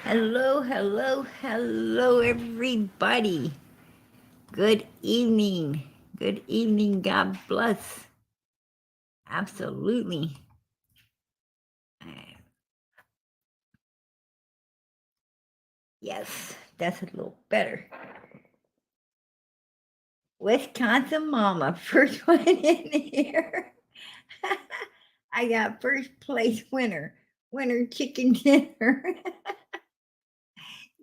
Hello, hello, hello, everybody. Good evening. Good evening. God bless. Absolutely. Yes, that's a little better. Wisconsin Mama, first one in here. I got first place winner. Winner chicken dinner.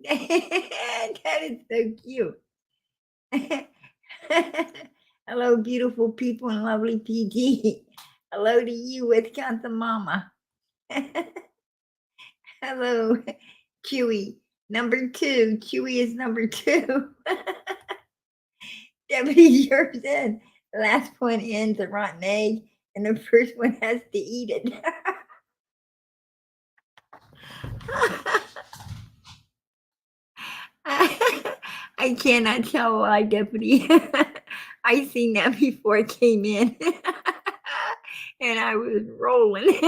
That is so cute. Hello, beautiful people and lovely PG. Hello to you, Wisconsin Mama. Hello, Chewy. Number 2. Chewy is number 2. Deputy Sheriff said, the last one ends a rotten egg, and the first one has to eat it. I cannot tell why, Deputy. I seen that before I came in, and I was rolling.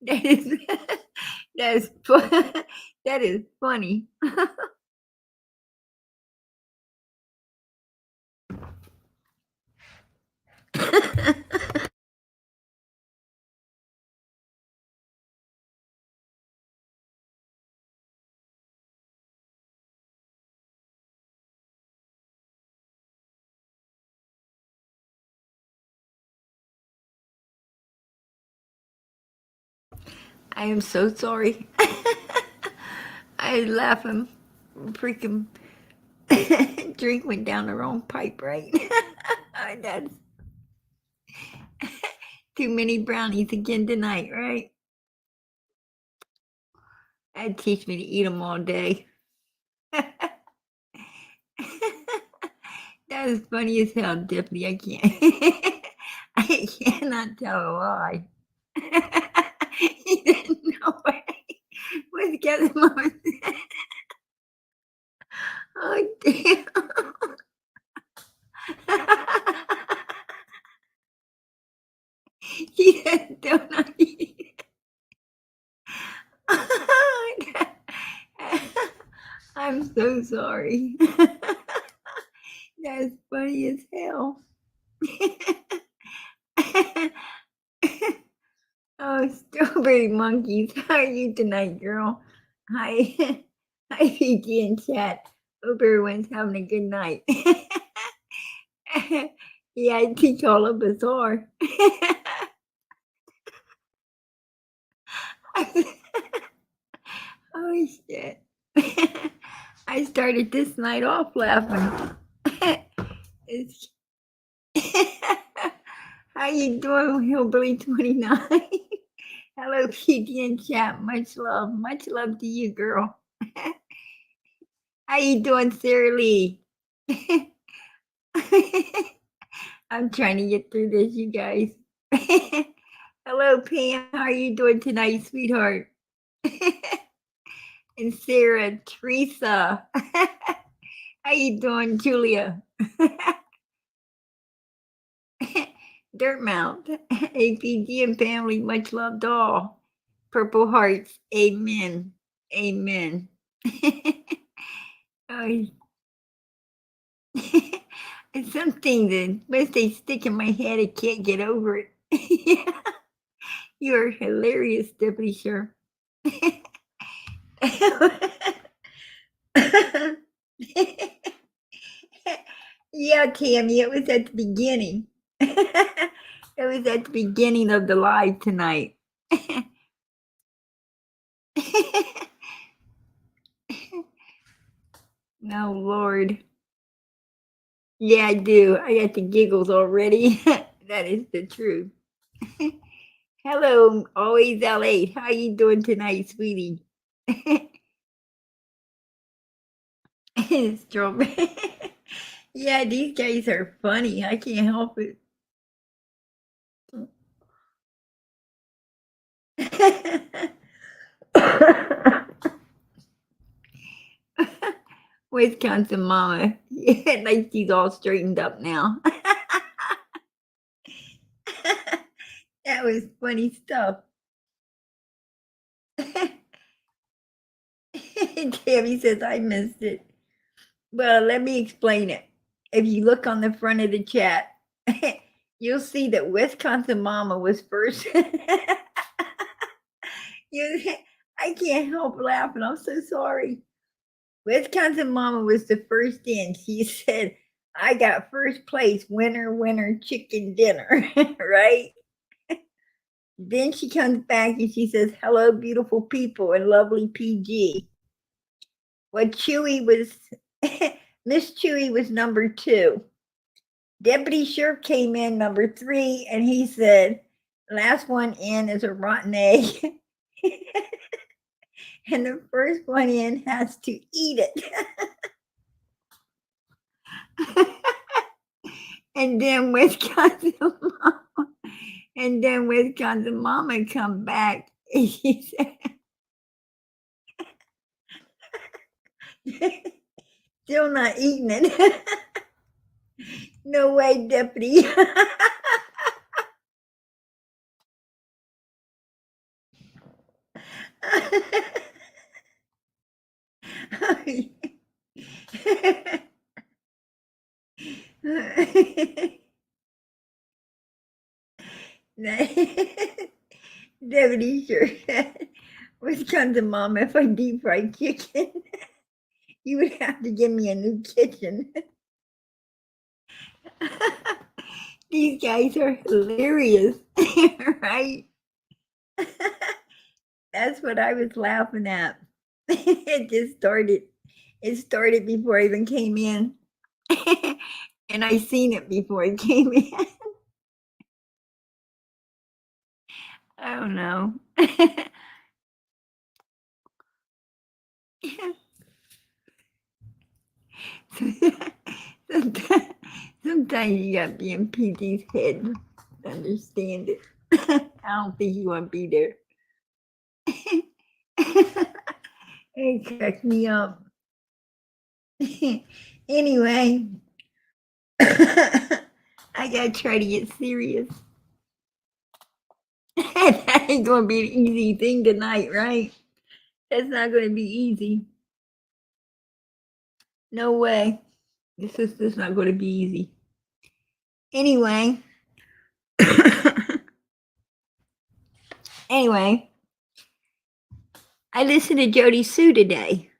That is that is funny. I am so sorry. I was laughing. Freaking drink went down the wrong pipe, right? That's too many brownies again tonight, right? That'd teach me to eat them all day. That is funny as hell, Deputy. I can't. I cannot tell why. He didn't know why. What's getting mama said. Oh damn. He said donut eat. I'm so sorry. That's funny as hell. Oh, strawberry monkeys. How are you tonight, girl? Hi. Hi, PG in chat. Hope everyone's having a good night. Yeah, I teach all of us are. Oh, shit. I started this night off laughing. It's How you doing, Hillbilly 29? Hello, PG in chat. Much love. Much love to you, girl. How you doing, Sarah Lee? I'm trying to get through this, you guys. Hello, Pam. How are you doing tonight, sweetheart? And Sarah, Teresa. How you doing, Julia? Dirtmouth, APG and family, much loved all. Purple hearts, amen, amen. Oh, it's something that once they stick in my head, I can't get over it. Yeah, you're hilarious, Deputy Sheriff. Yeah, Tammy, it was at the beginning. It was at the beginning of the live tonight. Oh, Lord. Yeah, I do. I got the giggles already. That is the truth. Hello, always L8. How you doing tonight, sweetie? Strawberry. Yeah, these guys are funny. I can't help it. Wisconsin mama. Yeah, like she's all straightened up now. That was funny stuff. Tammy says, I missed it. Well, let me explain it. If you look on the front of the chat, you'll see that Wisconsin Mama was first. You, I can't help laughing. I'm so sorry. Wisconsin Mama was the first in. She said, I got first place, winner, winner, chicken dinner, right? Then she comes back and she says, hello, beautiful people and lovely PG. What Chewy was, Miss Chewy was number 2. Deputy Sheriff came in number 3, and he said, last one in is a rotten egg. And the first one in has to eat it. And then Wisconsin Mama come back and she said, still not eating it. No way, Deputy. Deputy sure said, Wisconsin Mom, if I deep fried chicken, you would have to give me a new kitchen. These guys are hilarious, right? That's what I was laughing at. It just started. It started before I even came in. And I seen it before I came in. I don't know. Sometimes you gotta be in PG's head to understand it. I don't think you want to be there. It cracks me up. Anyway, I gotta try to get serious. That ain't gonna be an easy thing tonight, right? That's not gonna be easy. No way. This is not gonna be easy. Anyway. Anyway, I listened to Jody Sue today.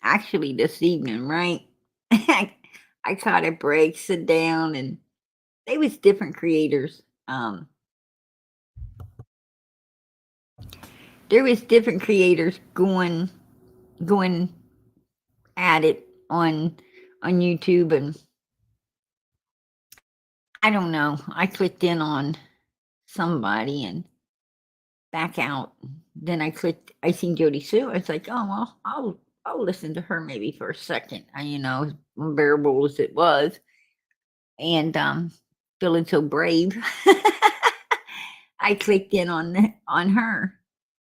Actually, this evening, right? I caught a break, sit down, and they was different creators. There was different creators going at it on YouTube, and I don't know. I clicked in on somebody and back out. Then I seen Jody Sue. I was like, oh well, I'll listen to her maybe for a second. As unbearable as it was, and feeling so brave, I clicked in on her.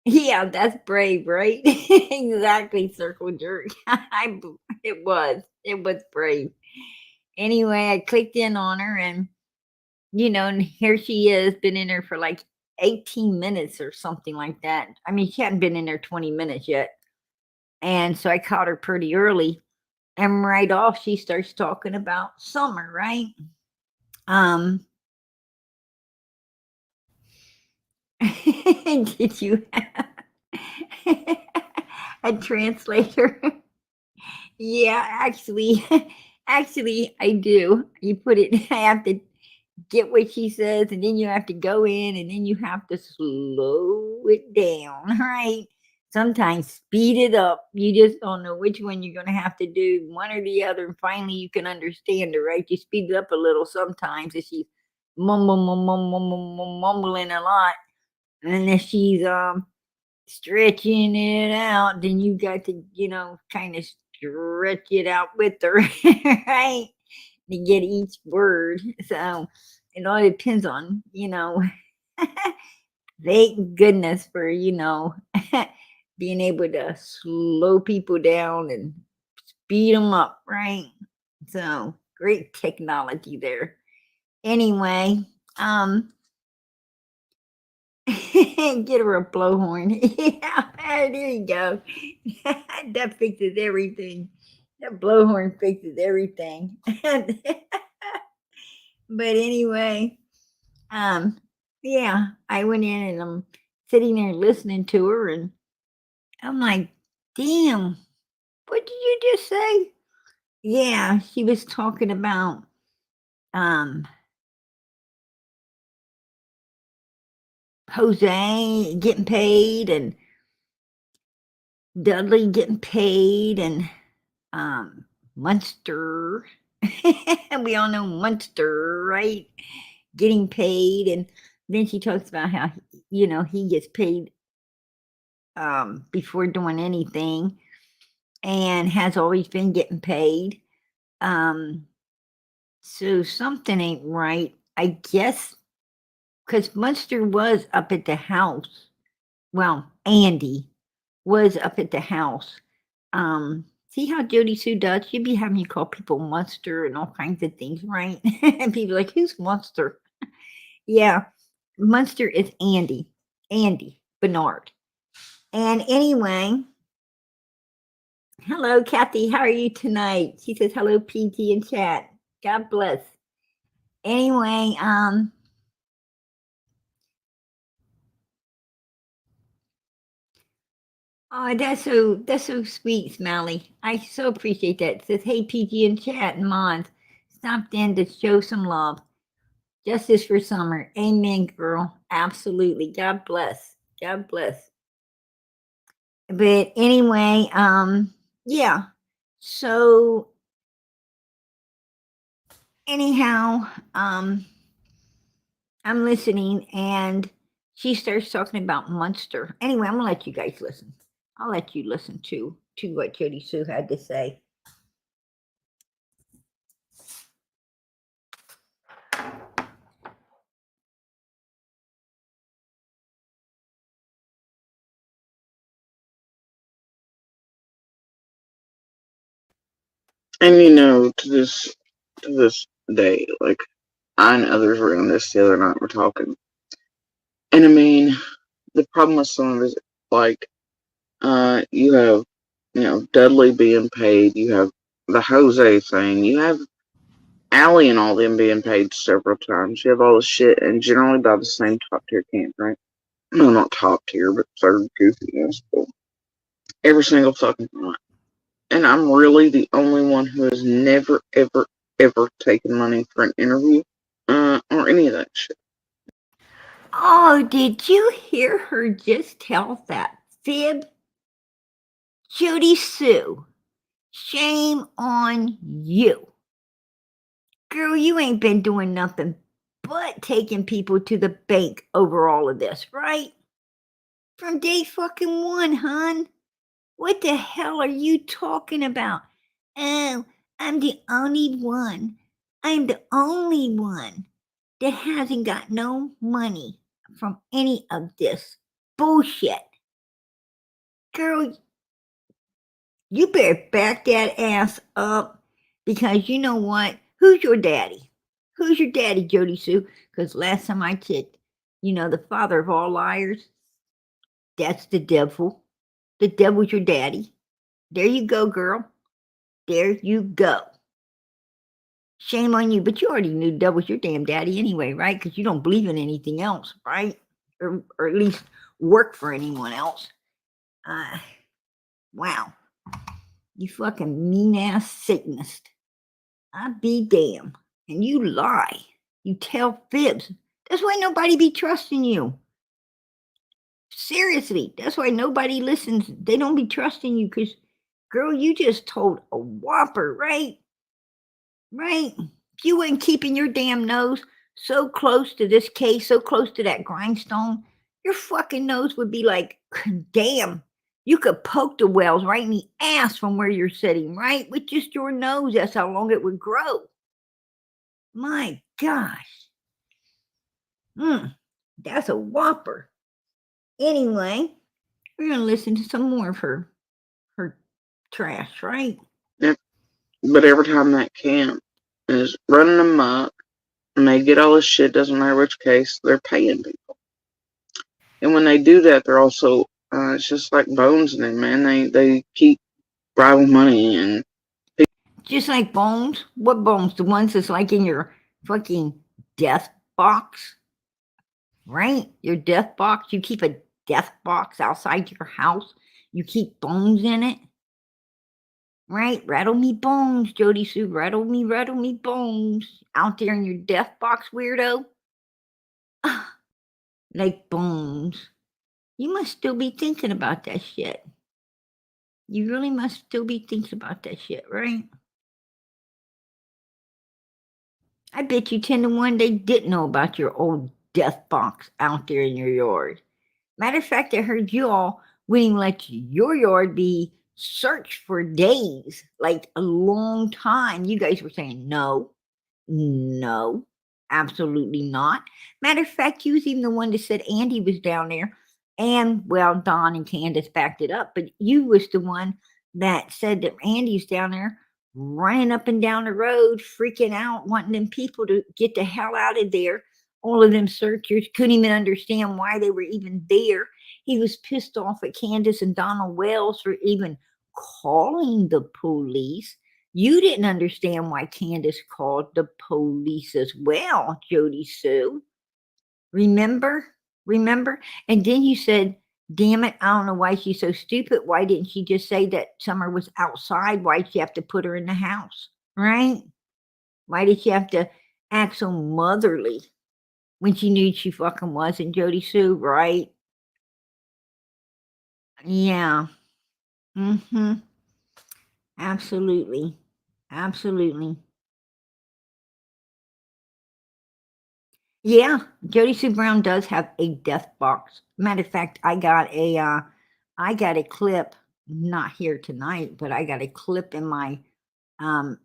Yeah, that's brave, right? Exactly, circle jerk. It was brave. Anyway, I clicked in on her, and and here she is, been in there for like 18 minutes or something like that. I mean, she hadn't been in there 20 minutes yet. And so I caught her pretty early. And right off, she starts talking about summer, right? Did you have a translator? Yeah, actually, I do. You put it, I have to get what she says, and then you have to go in, and then you have to slow it down, right? Sometimes speed it up. You just don't know which one you're going to have to do, one or the other, and finally you can understand her, right? You speed it up a little sometimes if she's mumbling a lot, and if she's stretching it out, then you got to, kind of stretch it out with her, right? To get each word. So it all depends on, thank goodness for, being able to slow people down and speed them up, right? So great technology there. Anyway, Get her a blowhorn. Yeah, there you go. That fixes everything. That blowhorn fixes everything. But anyway, um, yeah, I went in and I'm sitting there listening to her, and I'm like, damn, what did you just say? Yeah, she was talking about um Jose getting paid and Dudley getting paid and Munster. And we all know Munster, right? Getting paid. And then she talks about how, he gets paid before doing anything and has always been getting paid. So something ain't right. I guess because Munster was up at the house. Well, Andy was up at the house. See how Jody Sue does? She'd be having you call people monster and all kinds of things, right? And people like, who's monster? Yeah, Munster is Andy Bernard. And anyway, hello, Kathy. How are you tonight? She says hello, PG in chat. God bless. Anyway, oh, that's so sweet, Smiley. I so appreciate that. It says, hey, PG in chat and Mons, stopped in to show some love. Justice for summer. Amen, girl. Absolutely. God bless. God bless. But anyway, yeah. So anyhow, I'm listening and she starts talking about Munster. Anyway, I'm gonna let you guys listen. I'll let you listen to what Jody Sue had to say. And to this day, like I and others were in this the other night, we're talking. And I mean, the problem with some of it is like you have, Dudley being paid, you have the Jose thing, you have Allie and all them being paid several times. You have all this shit and generally by the same top tier camp, right? No, not top tier, but third goofiness. Every single fucking time. And I'm really the only one who has never, ever, ever taken money for an interview, or any of that shit. Oh, did you hear her just tell that fib? Jody Sue, shame on you. Girl, you ain't been doing nothing but taking people to the bank over all of this, right? From day fucking one, hon. What the hell are you talking about? Oh, I'm the only one. I'm the only one that hasn't got no money from any of this bullshit. Girl, you better back that ass up because you know what? Who's your daddy? Who's your daddy, Jody Sue? Because last time I checked, the father of all liars, that's the devil. The devil's your daddy. There you go, girl. There you go. Shame on you, but you already knew that was your damn daddy anyway, right? Because you don't believe in anything else, right? Or at least work for anyone else. Wow. You fucking mean ass Satanist. I be damn. And you lie. You tell fibs. That's why nobody be trusting you. Seriously, that's why nobody listens. They don't be trusting you because, girl, you just told a whopper, right? Right? If you weren't keeping your damn nose so close to this case, so close to that grindstone, your fucking nose would be like, damn, you could poke the wells right in the ass from where you're sitting, right? With just your nose, that's how long it would grow. My gosh. That's a whopper. Anyway, we're going to listen to some more of her trash, right? Yep. But every time that camp is running amok and they get all this shit, doesn't matter which case, they're paying people. And when they do that, they're also, it's just like bones in them, man. They keep bribing money and. Just like bones? What bones? The ones that's like in your fucking death box? Right? Your death box? You keep a death box outside your house? You keep bones in it? Right? Rattle me bones, Jody Sue. Rattle me bones. Out there in your death box, weirdo. Like bones. You must still be thinking about that shit. You really must still be thinking about that shit, right? I bet you 10 to 1 they didn't know about your old death box out there in your yard. Matter of fact, I heard you all wouldn't let your yard be searched for days, like a long time. You guys were saying no, no, absolutely not. Matter of fact, you was even the one that said Andy was down there. And well, Don and Candace backed it up, but you was the one that said that Andy's down there running up and down the road, freaking out, wanting them people to get the hell out of there. All of them searchers couldn't even understand why they were even there. He was pissed off at Candace and Donald Wells for even calling the police. You didn't understand why Candace called the police as well, Jody Sue. Remember? Remember? And then you said, damn it, I don't know why she's so stupid. Why didn't she just say that Summer was outside? Why'd she have to put her in the house? Right? Why did she have to act so motherly when she knew she fucking wasn't, Jody Sue, right? Yeah. Mm-hmm. Absolutely. Absolutely. Yeah, Jody Sue Brown does have a death box. Matter of fact, I got a clip, not here tonight, but I got a clip um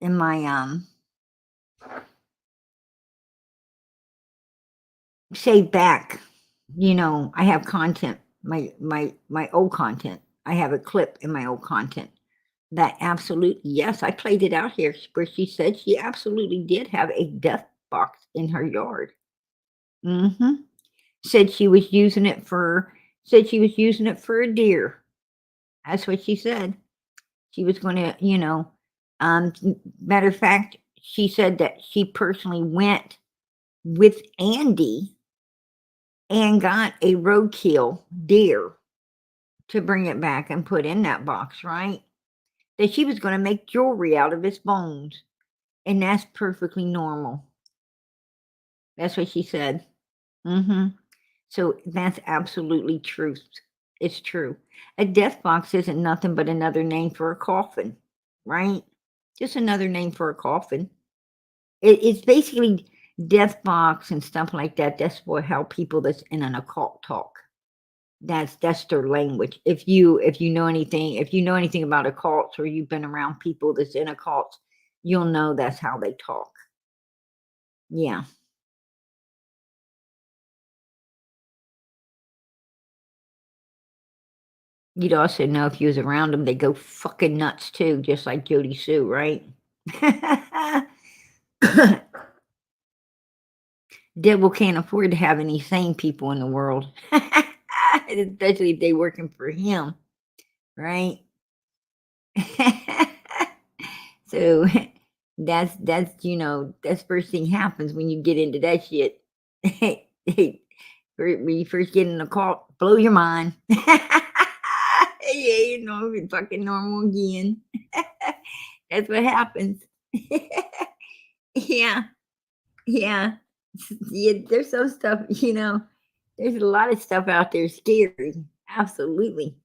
in my save back. You know, I have content, my old content. I have a clip in my old content that absolutely, yes, I played it out here where she said she absolutely did have a death box in her yard. Mm-hmm. Said she was using it for a deer. That's what she said. She was going to, matter of fact, she said that she personally went with Andy and got a roadkill deer to bring it back and put in that box, right? That she was going to make jewelry out of its bones. And that's perfectly normal. That's what she said. Mm-hmm. So that's absolutely truth. It's true. A death box isn't nothing but another name for a coffin, right? Just another name for a coffin. It's basically death box and stuff like that. That's what how people that's in an occult talk. That's their language. If you know anything about occults or you've been around people that's in occults, you'll know that's how they talk. Yeah. You'd also know if you was around them, they go fucking nuts too, just like Jody Sue, right? Devil can't afford to have any sane people in the world, especially if they working for him, right? So that's that's first thing happens when you get into that shit. When you first get in the cult, blow your mind. Yeah, it's fucking normal again. That's what happens. Yeah, yeah, yeah. There's some stuff, there's a lot of stuff out there scary. Absolutely,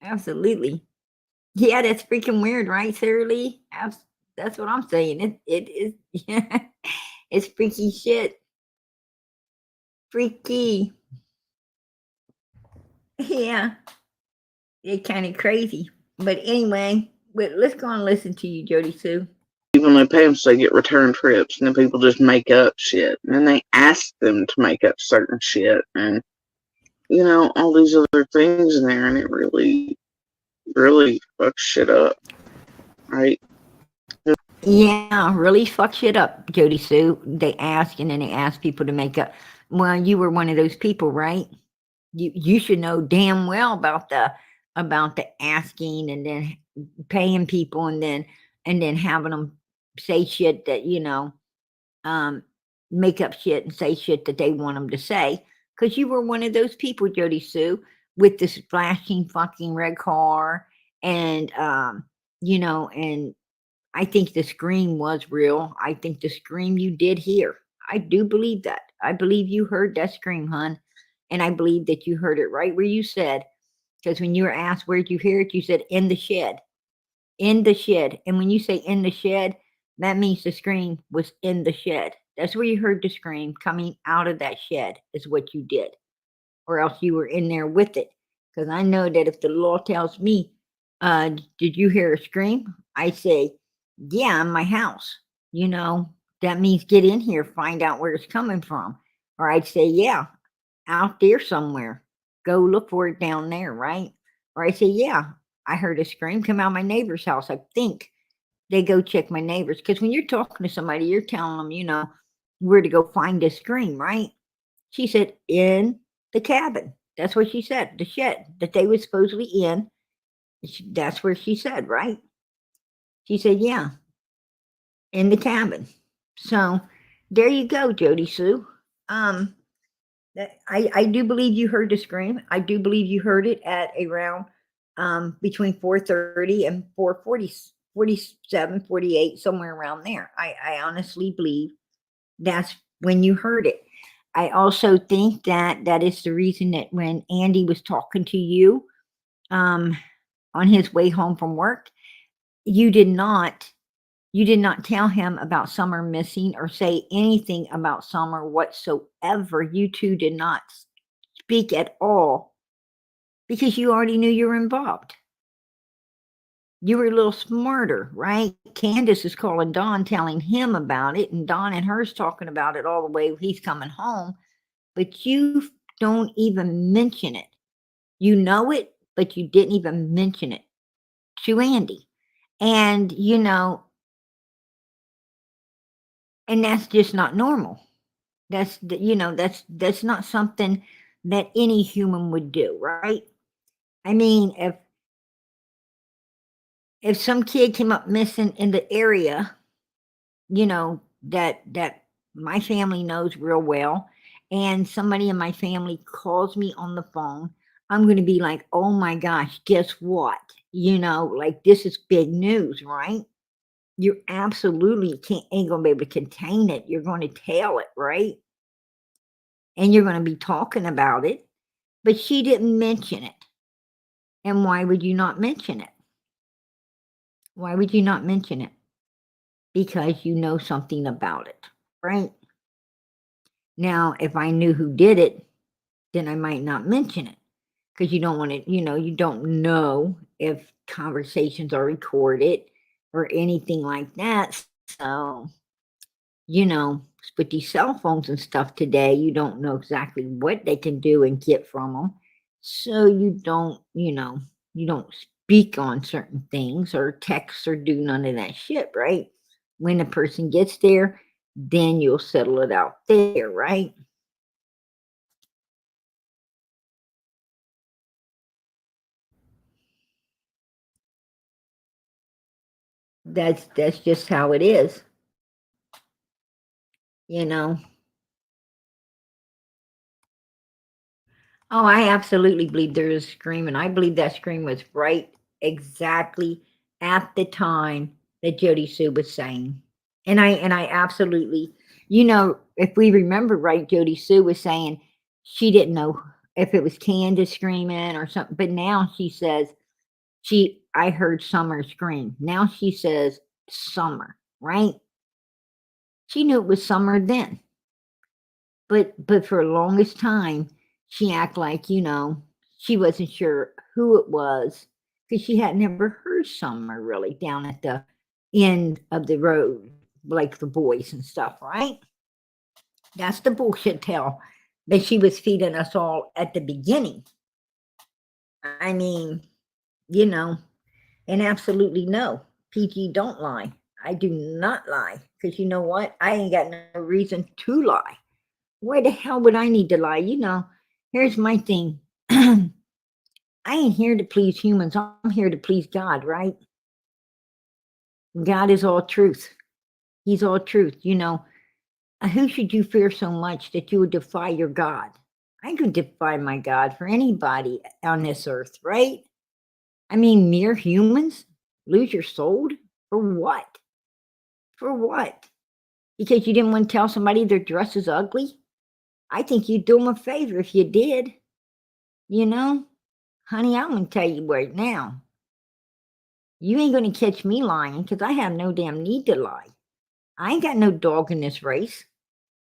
absolutely. Yeah, that's freaking weird, right, Sarah Lee? That's what I'm saying. It is. Yeah, it's freaky shit. Freaky. Yeah, it's kind of crazy. But anyway, let's go and listen to you, Jody Sue. Even they pay them so they get return trips, and then people just make up shit. And then they ask them to make up certain shit, and all these other things in there, and it really, really fucks shit up, right? Yeah, really fuck shit up, Jody Sue. They ask and then they ask people to make up. Well, you were one of those people, right? You should know damn well about the asking and then paying people and then having them say shit that um make up shit and say shit that they want them to say, because you were one of those people, Jody Sue, with this flashing fucking red car and and I think the scream was real. I think the scream you did hear. I do believe that. I believe you heard that scream, hun. And I believe that you heard it right where you said, because when you were asked where'd you hear it, you said in the shed. In the shed. And when you say in the shed, that means the scream was in the shed. That's where you heard the scream coming out of that shed, is what you did. Or else you were in there with it. Because I know that if the law tells me, did you hear a scream? I say, yeah, in my house. That means get in here, find out where it's coming from. Or I'd say, yeah, out there somewhere. Go look for it down there, right? Or I say, yeah, I heard a scream come out of my neighbor's house. I think they go check my neighbors. Because when you're talking to somebody, you're telling them, where to go find a scream, right? She said, in the cabin. That's what she said, the shed that they were supposedly in. That's where she said, right? She said, yeah, in the cabin. So there you go, Jody Sue. Um, I do believe you heard the scream. I do believe you heard it at around between 4:30 and 4:40, 47, 48, somewhere around there. I honestly believe that's when you heard it. I also think that that is the reason that when Andy was talking to you um, on his way home from work, you did not tell him about Summer missing or say anything about Summer whatsoever. You two did not speak at all because you already knew you were involved. You were a little smarter, right? Candace is calling Don, telling him about it, and Don and her's talking about it all the way he's coming home, but you don't even mention it. You know it, but you didn't even mention it to Andy. And, and that's just not normal. That's not something that any human would do, right? I mean, if some kid came up missing in the area, that my family knows real well, and somebody in my family calls me on the phone, I'm going to be like, oh my gosh, guess what? Like, this is big news, right? You absolutely ain't gonna be able to contain it. You're going to tell it, right? And you're going to be talking about it. But she didn't mention it. And why would you not mention it? Why would you not mention it? Because you know something about it, right? Now, if I knew who did it, then I might not mention it, because you don't want to, you don't know if conversations are recorded or anything like that. So, with these cell phones and stuff today, you don't know exactly what they can do and get from them. So you don't speak on certain things or text or do none of that shit, right? When the person gets there, then you'll settle it out there, right? That's just how it is, you know. Oh, I absolutely believe there is a scream, and I believe that scream was right exactly at the time that Jody Sue was saying. And I absolutely, if we remember right, Jody Sue was saying she didn't know if it was Candace screaming or something, but now she says I heard Summer scream. Now she says Summer, right? She knew it was Summer then. But for the longest time, she act like, she wasn't sure who it was, because she had never heard Summer really down at the end of the road, like the boys and stuff, right? That's the bullshit tale that she was feeding us all at the beginning. I mean, you know, and absolutely no, PG don't lie. I do not lie, because you know what? I ain't got no reason to lie. Why the hell would I need to lie? Here's my thing. I ain't here to please humans. I'm here to please God, right? God is all truth. He's all truth. Who should you fear so much that you would defy your God? I could defy my God for anybody on this earth, right? I mean, mere humans lose your soul for what? For what? Because you didn't want to tell somebody their dress is ugly? I think you'd do them a favor if you did. Honey, I'm going to tell you right now. You ain't going to catch me lying because I have no damn need to lie. I ain't got no dog in this race.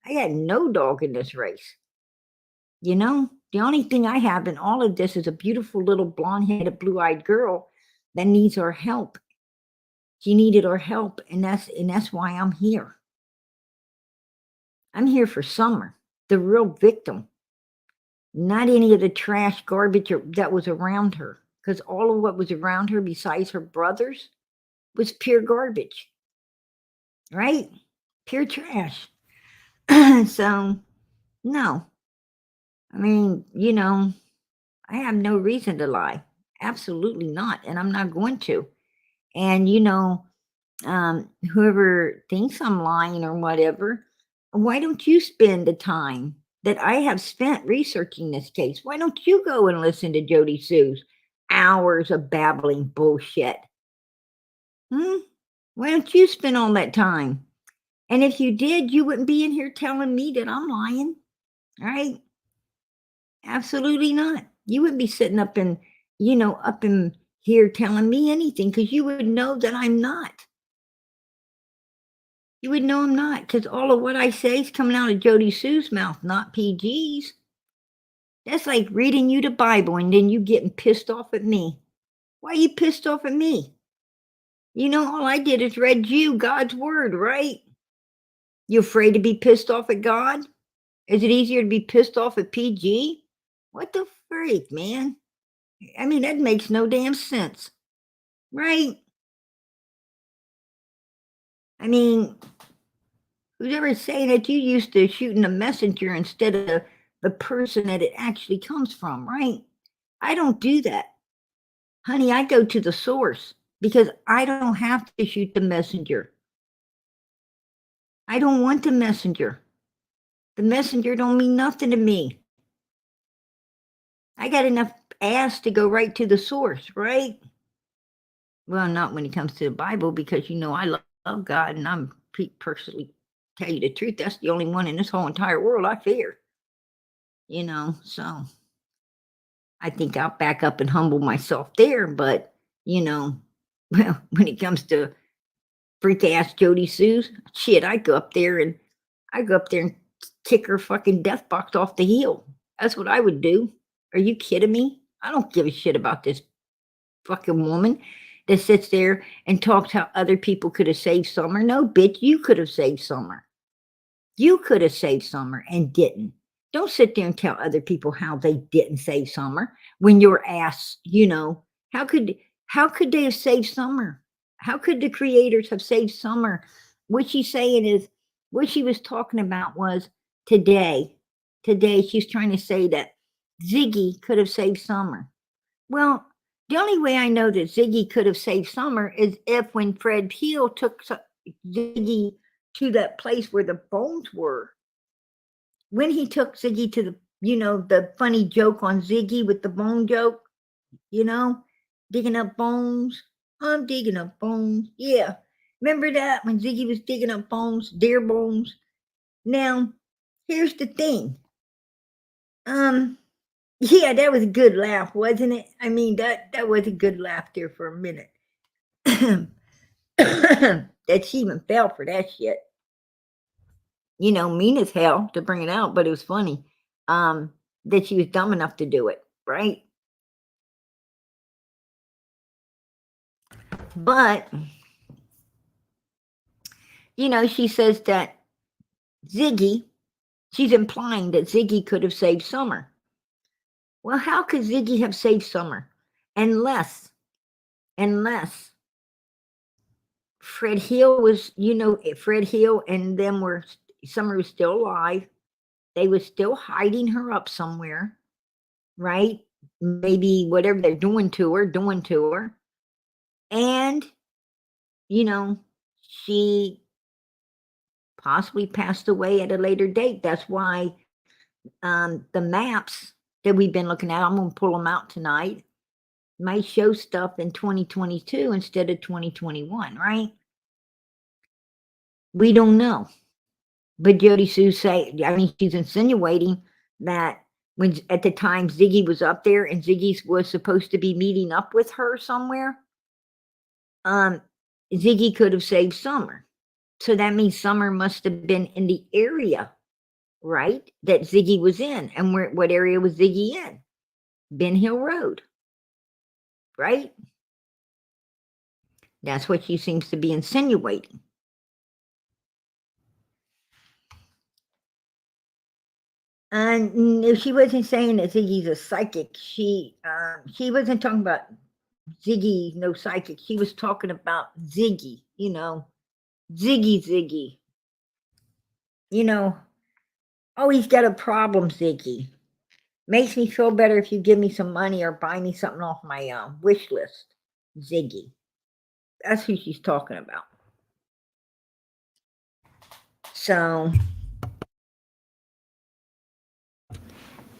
I got no dog in this race. The only thing I have in all of this is a beautiful little blonde-headed, blue-eyed girl that needs our help. She needed our help, and that's why I'm here. I'm here for Summer, the real victim, not any of the trash garbage that was around her, because all of what was around her besides her brothers was pure garbage, right? Pure trash. So, no. I mean, I have no reason to lie. Absolutely not. And I'm not going to. And, whoever thinks I'm lying or whatever, why don't you spend the time that I have spent researching this case? Why don't you go and listen to Jody Sue's hours of babbling bullshit? Why don't you spend all that time? And if you did, you wouldn't be in here telling me that I'm lying, right? Absolutely not. You wouldn't be sitting up in here telling me anything because you would know that I'm not. You would know I'm not because all of what I say is coming out of Jody Sue's mouth, not PG's. That's like reading you the Bible and then you getting pissed off at me. Why are you pissed off at me? All I did is read you God's word, right? You afraid to be pissed off at God? Is it easier to be pissed off at PG? What the freak, man? I mean, that makes no damn sense, right? I mean, who's ever saying that you used to shooting a messenger instead of the person that it actually comes from, right? I don't do that. Honey, I go to the source because I don't have to shoot the messenger. I don't want the messenger. The messenger don't mean nothing to me. I got enough ass to go right to the source, right? Well, not when it comes to the Bible, because I love God, and I'm personally, tell you the truth, that's the only one in this whole entire world I fear. So I think I'll back up and humble myself there, but well, when it comes to freak ass Jody Sue, shit, I go up there and kick her fucking death box off the heel. That's what I would do. Are you kidding me? I don't give a shit about this fucking woman that sits there and talks how other people could have saved Summer. No, bitch, you could have saved Summer. You could have saved Summer and didn't. Don't sit there and tell other people how they didn't save Summer when your ass, how could they have saved Summer? How could the creators have saved Summer? What she's saying is, what she was talking about was today she's trying to say that Ziggy could have saved Summer. Well, the only way I know that Ziggy could have saved Summer is if when Fred Peel took Ziggy to that place where the bones were. When he took Ziggy to the funny joke on Ziggy with the bone joke, digging up bones. I'm digging up bones. Yeah. Remember that when Ziggy was digging up bones, deer bones? Now, here's the thing. Yeah, that was a good laugh, wasn't it? I mean, that was a good laugh there for a minute. That she even fell for that shit. Mean as hell to bring it out, but it was funny. That she was dumb enough to do it, right? But she says that Ziggy, she's implying that Ziggy could have saved Summer. Well, how could Ziggy have saved Summer? Unless Fred Hill was, Fred Hill and them were, Summer was still alive. They were still hiding her up somewhere. right? Maybe whatever they're doing to her. And, she possibly passed away at a later date. That's why the maps that we've been looking at, I'm going to pull them out tonight, might show stuff in 2022 instead of 2021, right? We don't know. But Jody Sue she's insinuating that when at the time Ziggy was up there and Ziggy was supposed to be meeting up with her somewhere, Ziggy could have saved Summer. So that means Summer must have been in the area, right, that Ziggy was in. And what area was Ziggy in? Ben Hill Road, right? That's what she seems to be insinuating. And she wasn't saying that Ziggy's a psychic. She wasn't talking about Ziggy, no psychic. She was talking about Ziggy, Ziggy. Oh, he's got a problem, Ziggy. Makes me feel better if you give me some money or buy me something off my wish list. Ziggy. That's who she's talking about. So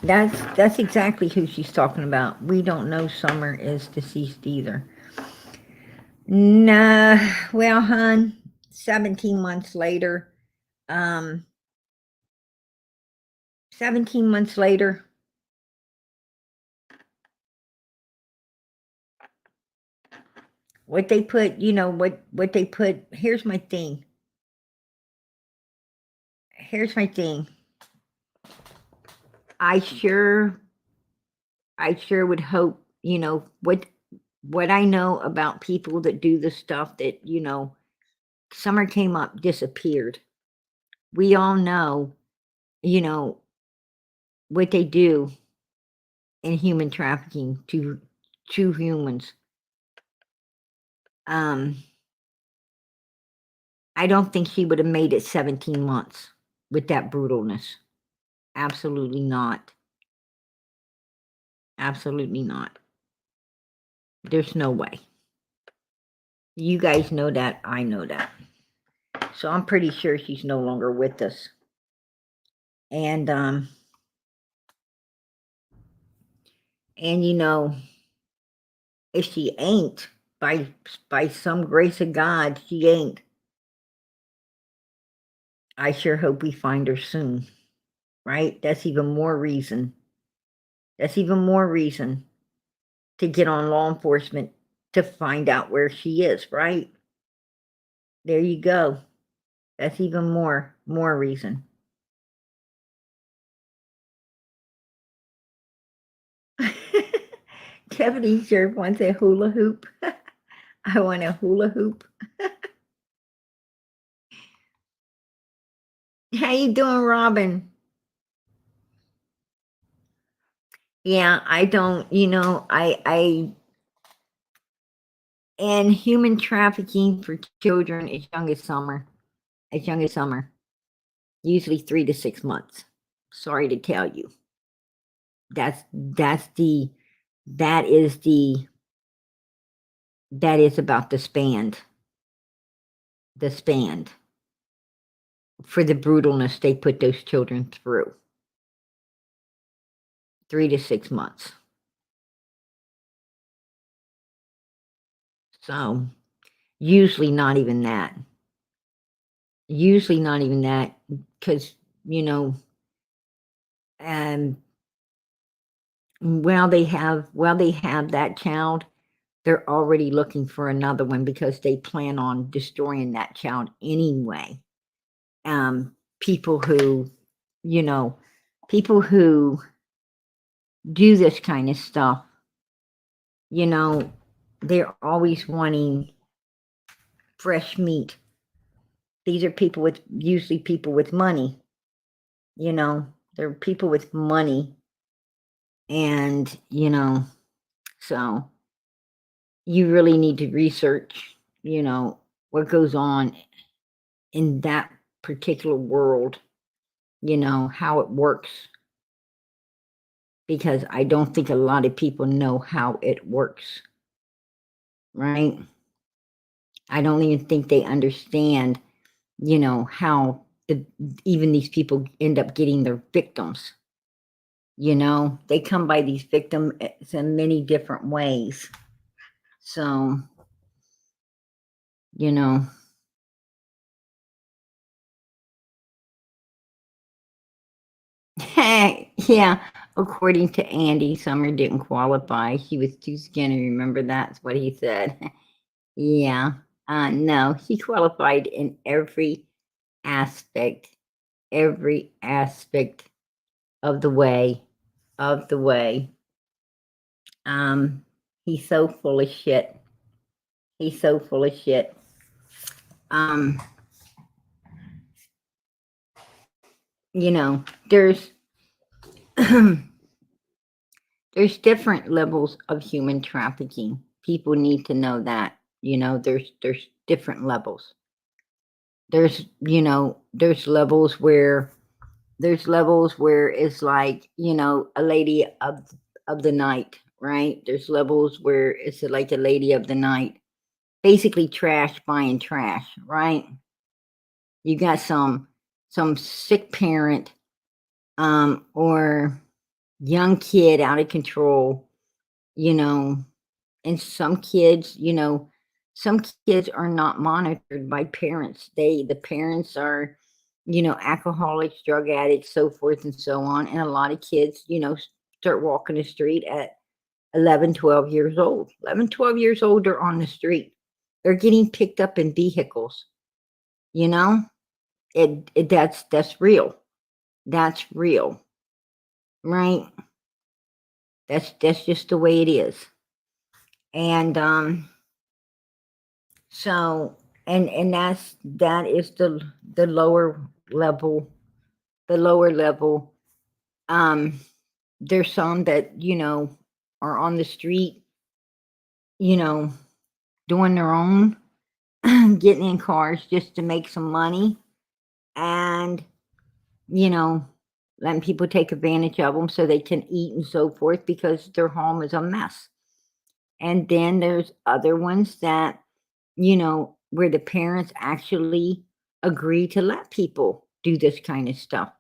that's exactly who she's talking about. We don't know Summer is deceased either. Nah, well, hon, 17 months later, 17 months later, what they put, what they put, here's my thing. I sure would hope, what I know about people that do the stuff that, Summer came up, disappeared. We all know, what they do in human trafficking to humans. I don't think she would have made it 17 months with that brutalness. Absolutely not. Absolutely not. There's no way. You guys know that. I know that. So I'm pretty sure she's no longer with us. And if she ain't, by some grace of God, she ain't, I sure hope we find her soon. Right? That's even more reason. To get on law enforcement to find out where she is, right? There you go. That's even more reason. Tiffany sure wants a hula hoop. I want a hula hoop. How you doing, Robin? Yeah, I don't, and human trafficking for children as young as summer. Usually 3 to 6 months. Sorry to tell you. That is about the span. For the brutalness they put those children through. 3 to 6 months. So usually not even that. Because, while they have that child, they're already looking for another one because they plan on destroying that child anyway. People who do this kind of stuff, they're always wanting fresh meat. These are usually people with money. They're people with money. And, so you really need to research, what goes on in that particular world, how it works. because I don't think a lot of people know how it works, right? I don't even think they understand, how even these people end up getting their victims. They come by these victims in many different ways. So, you know, yeah, according to Andy, Summer didn't qualify. She was too skinny. Remember, that's what he said. Yeah. No, he qualified in aspect, every aspect of the way, of the way. He's so full of shit. He's so full of shit. Um, there's there's different levels of human trafficking. People need to know that. There's different levels. There's levels where it's like, a lady of the night, right? There's levels where it's like a lady of the night, basically trash buying trash, right? You got some sick parent, or young kid out of control, you know, and some kids are not monitored by parents. The parents are, alcoholics, drug addicts, so forth and so on. And a lot of kids, start walking the street at 11, 12 years old. 11, 12 years old, they're on the street. They're getting picked up in vehicles, you know? That's real. That's real. Right? That's just the way it is. And so that is the lower level, the lower level. There's some that, are on the street, doing their own, getting in cars just to make some money, and, you know, letting people take advantage of them so they can eat and so forth because their home is a mess. And then there's other ones that, where the parents actually agree to let people do this kind of stuff,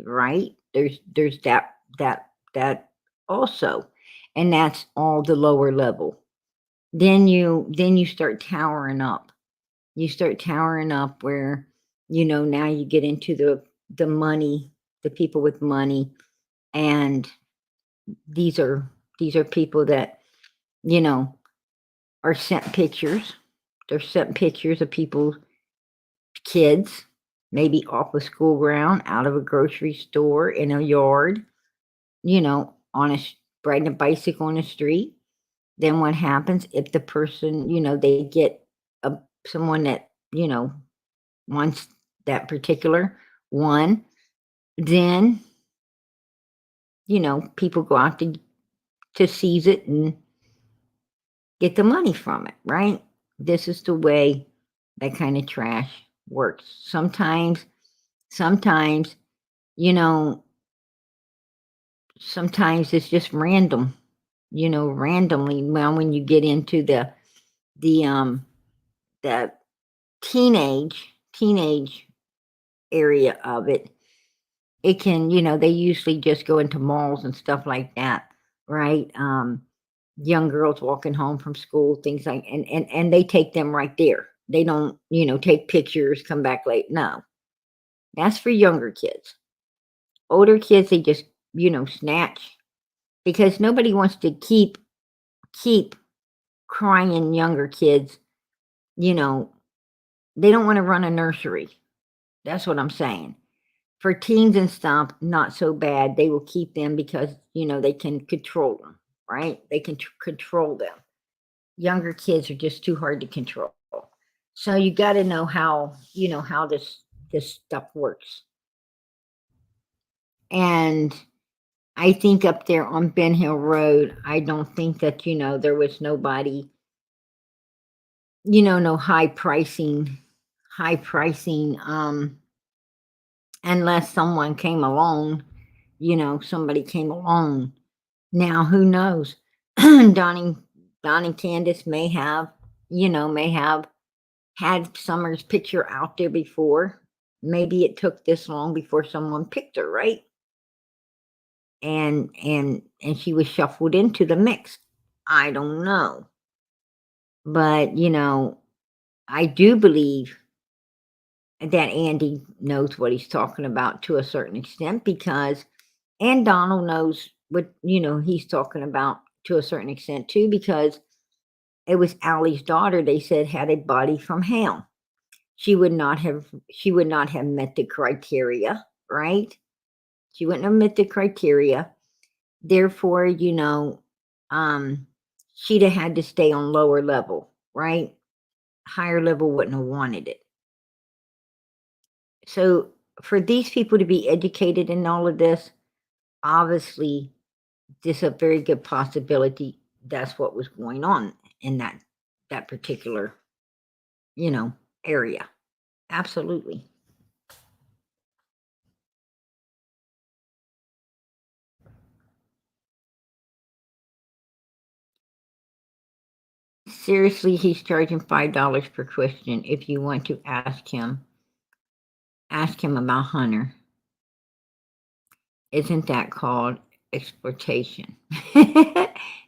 right? There's that also. And that's all the lower level. Then you start towering up. You start towering up where, now you get into the money, the people with money, and these are people that, you know, are sent pictures. They're sent pictures of people's kids, maybe off a school ground, out of a grocery store, in a yard, on riding a bicycle on the street. Then what happens if the person, they get someone that, wants that particular one, then, people go out to seize it and get the money from it, right? This is the way that kind of trash works. Sometimes, you know, sometimes it's just random, randomly. Well, when you get into the the teenage area of it, it can, they usually just go into malls and stuff like that, right? Young girls walking home from school, things like, and they take them right there. They don't, take pictures, come back late. No, that's for younger kids. Older kids, they just, snatch, because nobody wants to keep crying younger kids. You know, they don't want to run a nursery. That's what I'm saying. For teens and stuff, not so bad. They will keep them because, they can control them, right? They can control them. Younger kids are just too hard to control. So you got to know how, how this stuff works. And I think up there on Ben Hill Road, I don't think that, there was nobody, no high pricing, unless someone came along somebody came along. Now, who knows? Don and Candace may have had Summer's picture out there before. Maybe it took this long before someone picked her, right? And she was shuffled into the mix. I don't know. But, I do believe that Andy knows what he's talking about to a certain extent, because and Donald knows what he's talking about to a certain extent too, because it was Allie's daughter, they said, had a body from hell. She would not have met the criteria, right? She wouldn't have met the criteria. Therefore, she'd have had to stay on lower level, right? Higher level wouldn't have wanted it. So for these people to be educated in all of this, obviously, there's a very good possibility that's what was going on in that particular, area. Absolutely. Seriously, he's charging $5 per question if you want to ask him about Hunter. Isn't that called exploitation?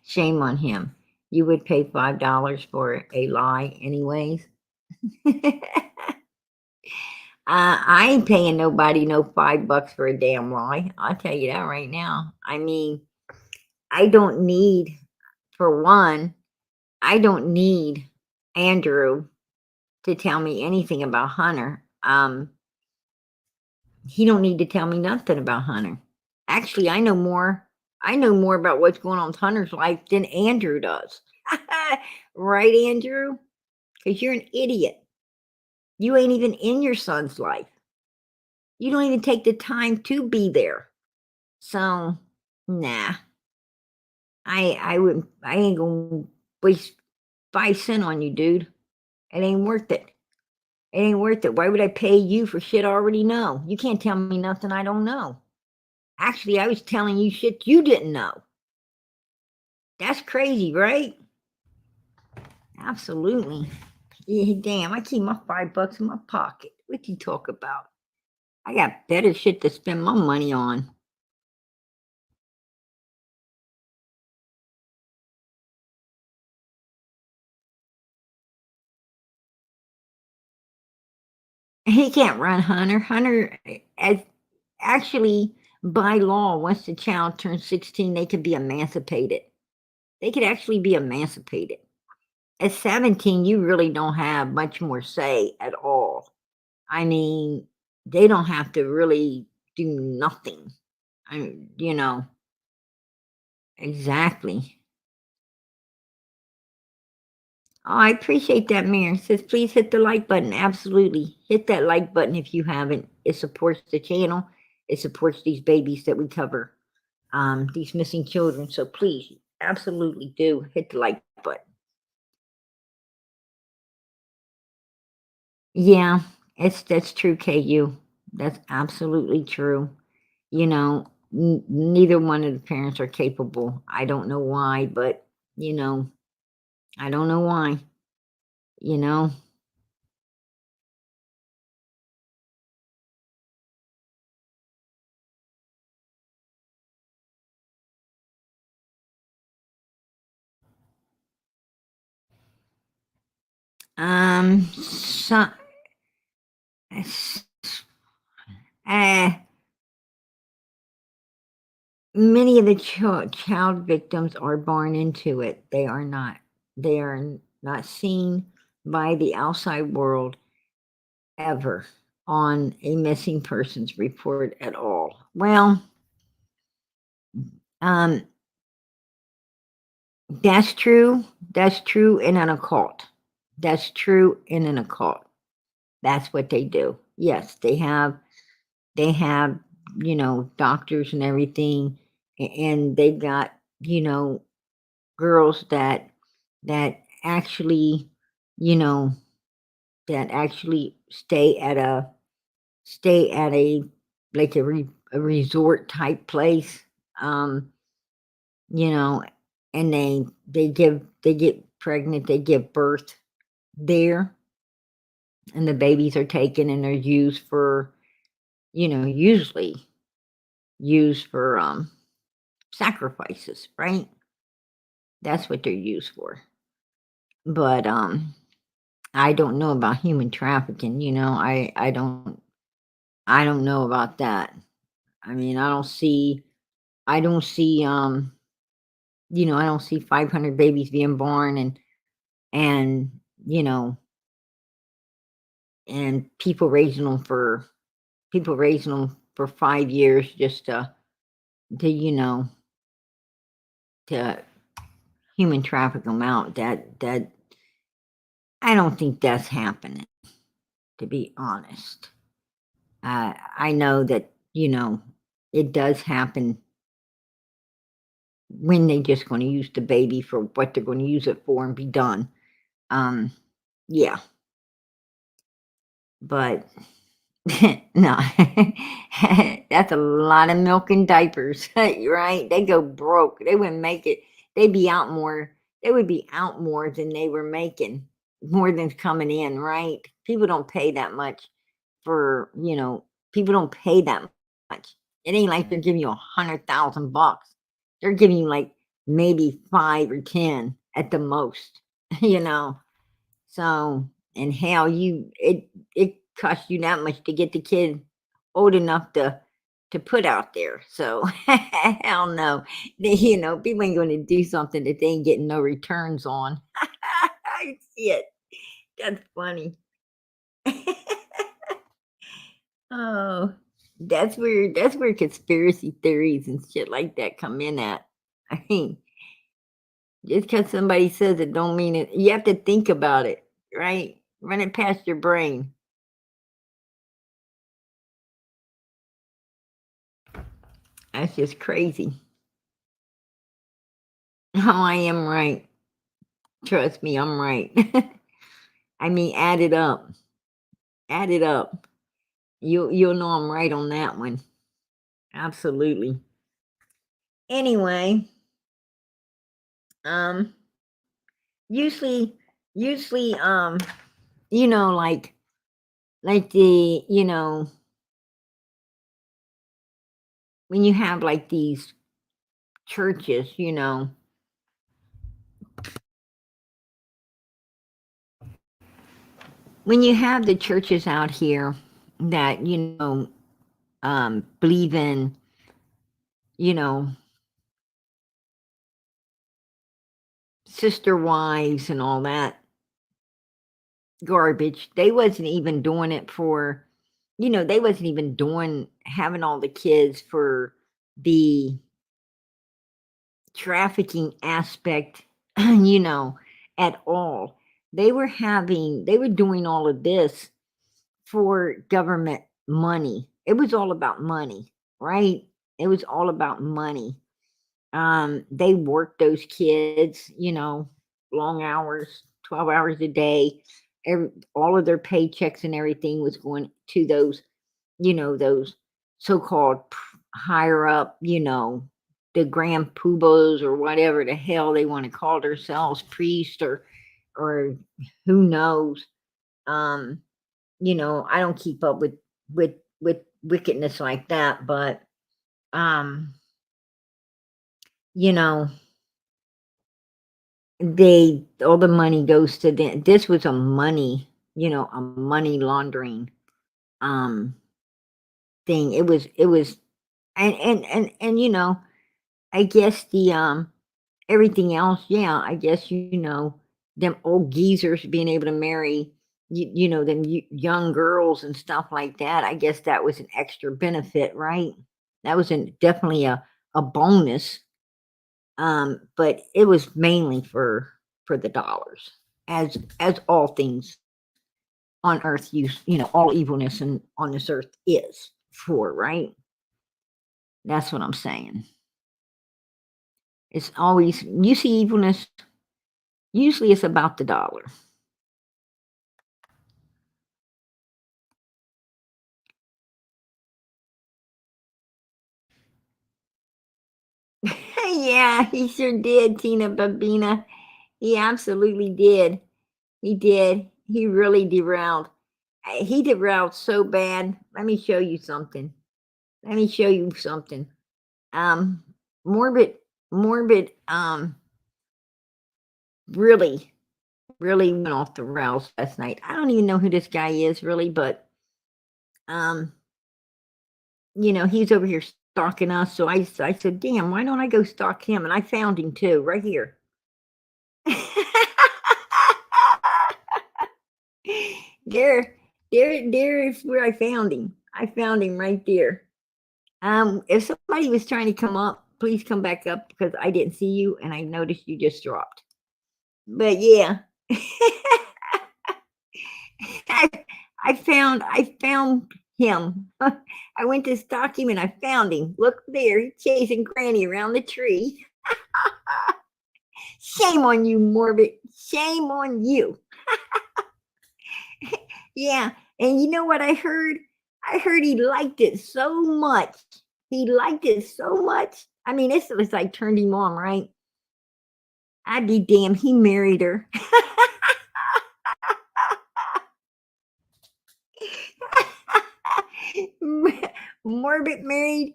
Shame on him. You would pay $5 for a lie anyways. I ain't paying nobody no $5 for a damn lie. I'll tell you that right now. I mean, I don't need, for one, I don't need Andrew to tell me anything about Hunter. He don't need to tell me nothing about Hunter. Actually, I know more about what's going on with Hunter's life than Andrew does. Right, Andrew? Because you're an idiot. You ain't even in your son's life. You don't even take the time to be there. So, nah. I ain't gonna waste 5 cents on you, dude. It ain't worth it. It ain't worth it. Why would I pay you for shit I already know? You can't tell me nothing I don't know. Actually, I was telling you shit you didn't know. That's crazy, right? Absolutely. Yeah, damn, I keep my $5 in my pocket. What you talk about? I got better shit to spend my money on. He can't run Hunter. Hunter, actually, by law, once the child turns 16, they could be emancipated. They could actually be emancipated. At 17, you really don't have much more say at all. I mean, they don't have to really do nothing. Exactly. Oh, I appreciate that, Mary. Says, please hit the like button. Absolutely. Hit that like button if you haven't. It supports the channel. It supports these babies that we cover, these missing children. So please, absolutely do hit the like button. Yeah, that's true, KU. That's absolutely true. Neither one of the parents are capable. I don't know why, but I don't know why. You know. So, many of the child victims are born into it. They are not. They are not seen by the outside world ever on a missing persons report at all. Well, that's true. That's true in an occult. That's true in an occult. That's what they do. Yes, they have, doctors and everything, and they've got, girls that actually, you know, that actually stay at a like a resort type place. You know, and they get pregnant, they give birth there, and the babies are taken and they're used for, usually used for sacrifices, right? That's what they're used for. But I don't know about human trafficking, I don't know about that. I mean, I don't see I don't see 500 babies being born and you know and people raising them for 5 years just to to human traffic them out. That I don't think that's happening, to be honest. I know that it does happen when they just going to use the baby for what they're going to use it for and be done. Yeah, but no, that's a lot of milk and diapers, right? They go broke. They wouldn't make it. They'd be out more. They would be out more than they were making, more than coming in, right? People don't pay that much for, people don't pay that much. It ain't like they're giving you $100,000. They're giving you like maybe 5 or 10 at the most, you know. So, and hell, it costs you that much to get the kid old enough to put out there. So, hell no, people ain't going to do something that they ain't getting no returns on. Shit, that's funny. Oh, that's where conspiracy theories and shit like that come in at. I mean, just because somebody says it don't mean it. You have to think about it, right? Run it past your brain. That's just crazy. Oh, I am right. Trust me, I'm right. I mean, add it up. Add it up. You'll know I'm right on that one. Absolutely. Anyway, um, usually, usually, like the, when you have like these churches, when you have the churches out here that believe in you know sister wives and all that garbage, they wasn't even doing it for they wasn't even doing having all the kids for the trafficking aspect at all. They were doing all of this for government money. It was all about money, right? It was all about money. They worked those kids, long hours, 12 hours a day. All of their paychecks and everything was going to those so-called higher up, the grand poobahs or whatever the hell they want to call themselves, priest or who knows. Um, I don't keep up with wickedness like that, but um, you know, they all the money goes to them. This was a money, a money laundering um thing. It was and I guess the everything else, yeah, I guess them old geezers being able to marry them young girls and stuff like that. I guess that was an extra benefit, right? That was definitely a bonus. But it was mainly for the dollars, as all things on earth all evilness and on this earth is for, right? That's what I'm saying. It's always you see evilness, usually it's about the dollar. Yeah, he sure did, Tina Babina. He absolutely did. He did. He really derailed. He derailed so bad. Let me show you something. Let me show you something. Um, morbid, morbid. Really, really went off the rails last night. I don't even know who this guy is, really, but um, he's over here stalking us. So I said, damn, why don't I go stalk him? And I found him too, right here. there, there is where I found him. I found him right there. If somebody was trying to come up, please come back up because I didn't see you and I noticed you just dropped. But yeah. I, I found him. I went to stalk him and I found him. Look there, he's chasing Granny around the tree. Shame on you, Morbid. Shame on you. Yeah, and you know what I heard? I heard he liked it so much. He liked it so much. I mean, this was like turned him on, right? I'd be damned, he married her. Morbid married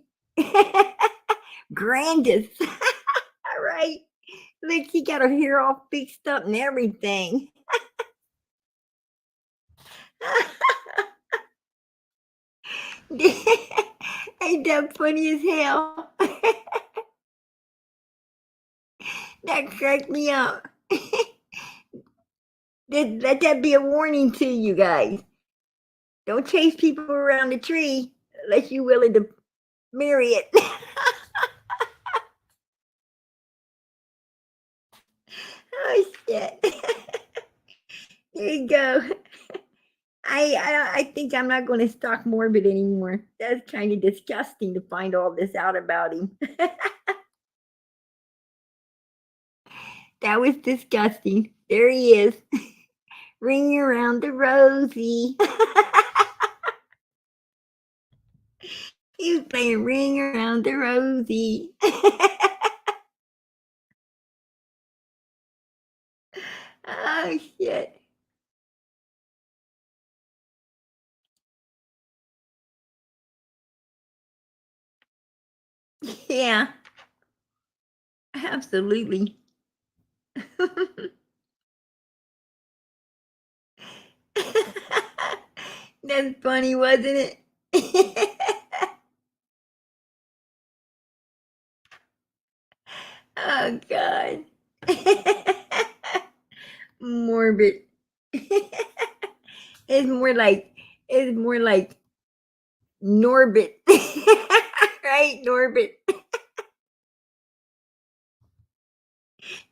Grandis. All right. Look, he got her hair all fixed up and everything. Ain't that funny as hell? That cracked me up. Let that be a warning to you guys. Don't chase people around the tree unless you're willing to marry it. Oh shit. There you go. I think I'm not going to stalk Morbid anymore. That's kind of disgusting to find all this out about him. That was disgusting. There he is. Ring around the rosy. He was playing ring around the rosy. Oh shit. Yeah, absolutely. That's funny, wasn't it? Oh god. Morbid. It's more like Norbit. Right, Norbit.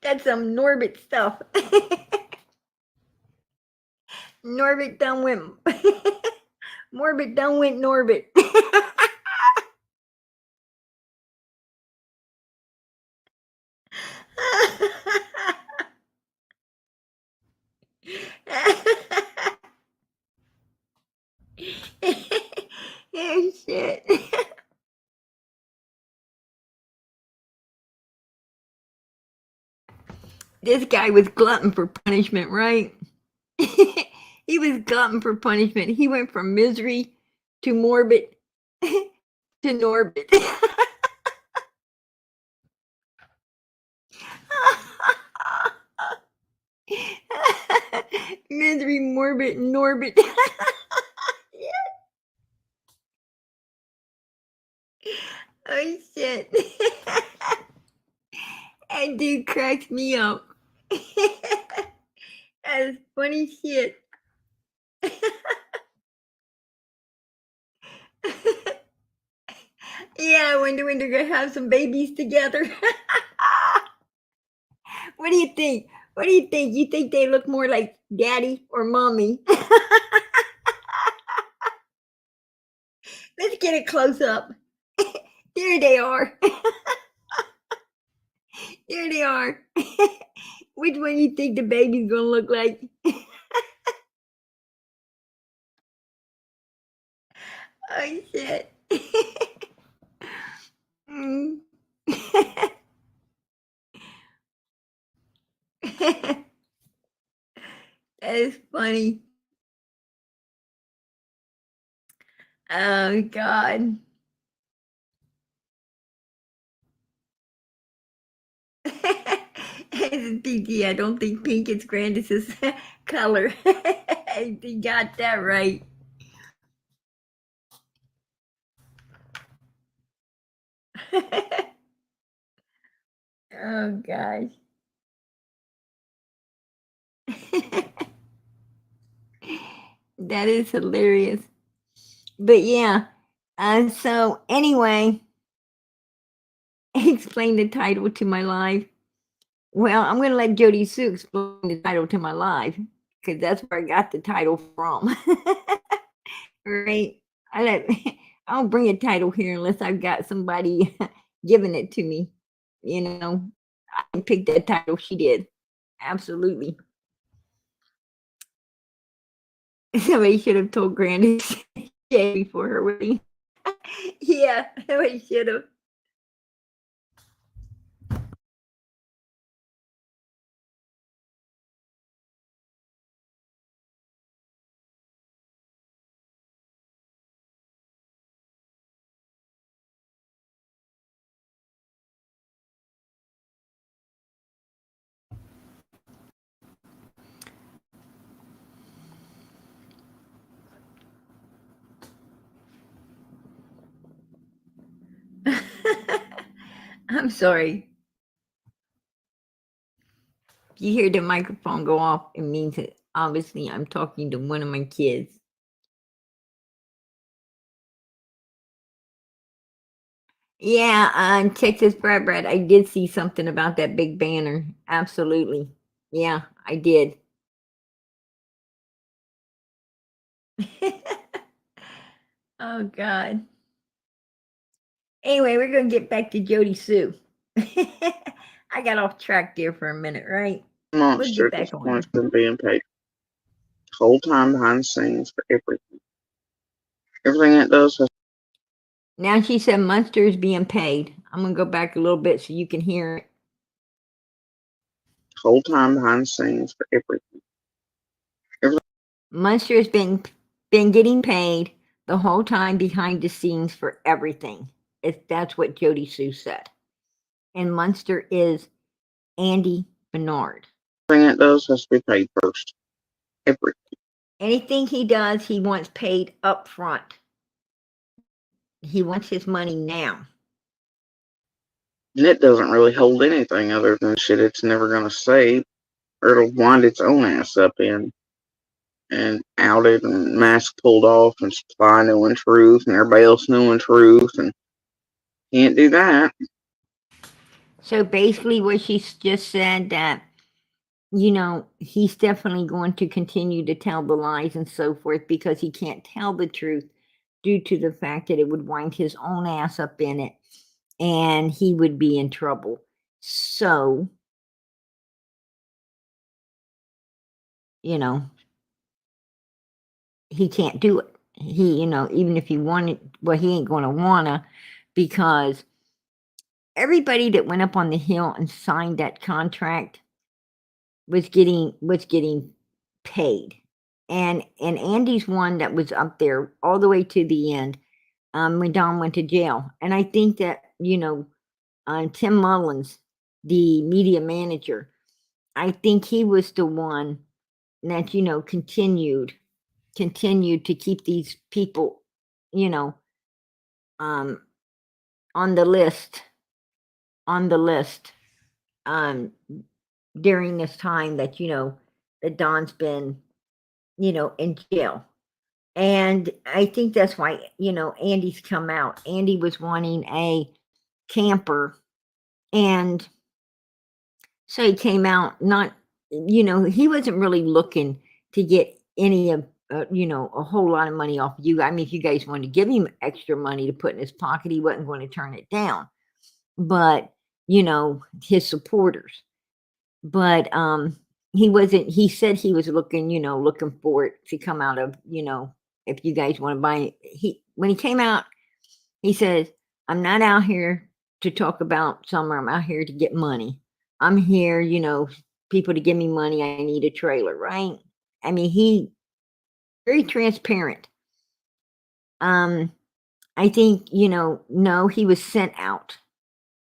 That's some Norbit stuff. Norbit done went Morbid done went Norbit. Oh shit. This guy was glutton for punishment, right? He was glutton for punishment. He went from misery to morbid to Norbit. Misery, morbid, Norbit. Oh shit. That dude cracks me up. That's funny shit. Yeah, I wonder when they're gonna have some babies together. What do you think? What do you think? You think they look more like daddy or mommy? Let's get a close up. There they are. There they are. Which one you think the baby's gonna look like? Oh shit. Mm. That is funny. Oh, God. I don't think pink is Grandis's color. You got that right. Oh, gosh. That is hilarious. But yeah, so anyway, explain the title to my live. Well, I'm going to let Jody Sue explain the title to my live because that's where I got the title from. Right? I don't bring a title here unless I've got somebody giving it to me. You know, I didn't pick that title. She did. Absolutely. Somebody should have told Granny before her wedding. Yeah, somebody should have. I'm sorry. If you hear the microphone go off, it means that obviously I'm talking to one of my kids. Yeah, Texas Brad, I did see something about that big banner. Absolutely. Yeah, I did. Oh, God. Anyway, we're going to get back to Jody Sue. I got off track there for a minute, right? We'll Monster get at this back on. point has been being paid whole time behind the scenes for everything. Everything it does has Now she said Munster is being paid. I'm going to go back a little bit so you can hear it. whole time behind the scenes for everything. Munster has been getting paid the whole time behind the scenes for everything. That's what Jody Sue said. And Munster is Andy Bernard. Everything it does has to be paid first. Everything. Anything he does, he wants paid up front. He wants his money now. And it doesn't really hold anything other than shit it's never going to say, or it'll wind its own ass up in and outed and mask pulled off and supply knowing truth and everybody else knowing truth, and can't do that. So basically what she just said that, you know, he's definitely going to continue to tell the lies and so forth because he can't tell the truth due to the fact that it would wind his own ass up in it and he would be in trouble. So, you know, he can't do it. He, you know, even if he wanted, well, he ain't going to wanna because everybody that went up on the hill and signed that contract was getting paid. And Andy's one that was up there all the way to the end when Don went to jail. And I think that, you know, Tim Mullins, the media manager, I think he was the one that, you know, continued to keep these people, you know, on the list um during this time that, you know, that Don's been, you know, in jail. And I think that's why, you know, Andy's come out. Andy was wanting a camper, and so he came out, not, you know, he wasn't really looking to get any of, you know, a whole lot of money off you. I mean, if you guys wanted to give him extra money to put in his pocket, he wasn't going to turn it down. But, you know, his supporters. But he said he was looking, you know, looking for it to come out of, you know, if you guys want to buy it. When he came out, he says, I'm not out here to talk about summer. I'm out here to get money. I'm here, you know, people to give me money. I need a trailer, right? I mean, he very transparent. I think, no, he was sent out.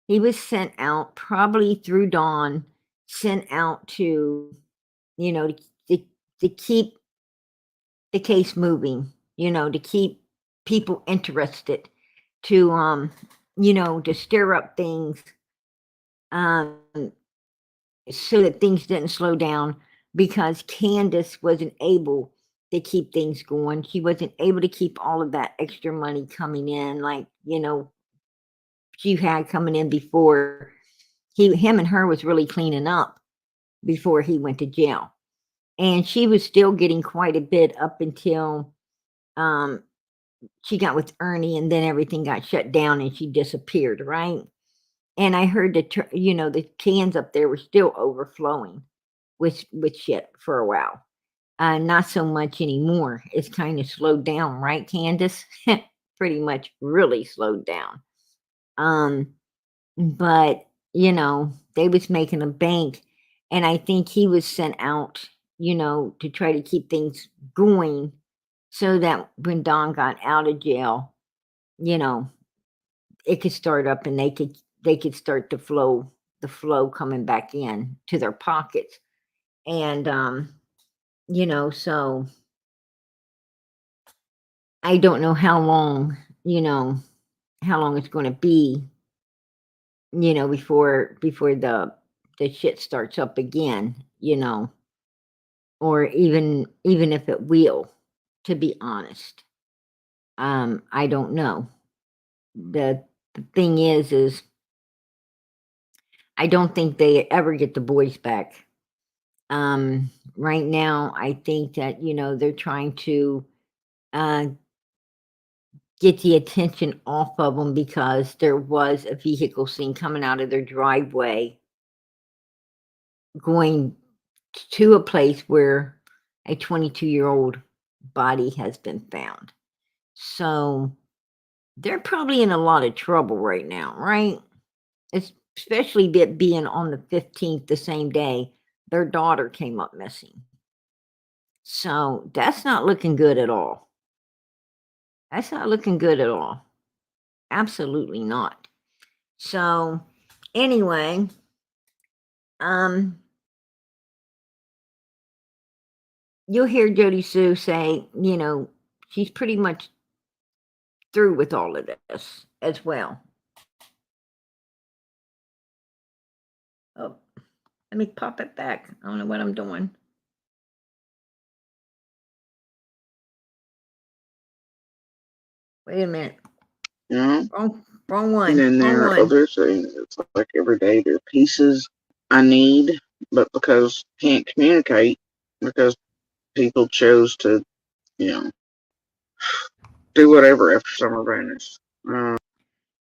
He was sent out probably through Dawn, sent out to, to, to keep the case moving, to keep people interested, to stir up things, um, so that things didn't slow down, because Candace wasn't able to keep things going. She wasn't able to keep all of that extra money coming in, like, she had coming in before. Him and her was really cleaning up before he went to jail. And she was still getting quite a bit up until she got with Ernie, and then everything got shut down and she disappeared, right? And I heard the cans up there were still overflowing with shit for a while. Not so much anymore. It's kind of slowed down, right, Candace? Pretty much really slowed down. But they was making a bank, and I think he was sent out, to try to keep things going, so that when Don got out of jail, it could start up, and they could start the flow coming back in to their pockets. And so I don't know how long it's going to be, before the shit starts up again, or even if it will, to be honest. I don't know. The thing is I don't think they ever get the boys back. Right now, I think that, they're trying to get the attention off of them, because there was a vehicle seen coming out of their driveway going to a place where a 22-year-old body has been found. So they're probably in a lot of trouble right now, right? Especially being on the 15th, the same day their daughter came up missing. So that's not looking good at all. That's not looking good at all. Absolutely not. So anyway, you'll hear Jody Sue say, she's pretty much through with all of this as well. Oh, let me pop it back. I don't know what I'm doing. Wait a minute. Yeah. Wrong one. And then there are other things. It's like every day there are pieces I need, but because can't communicate, because people chose to, do whatever after summer vanished.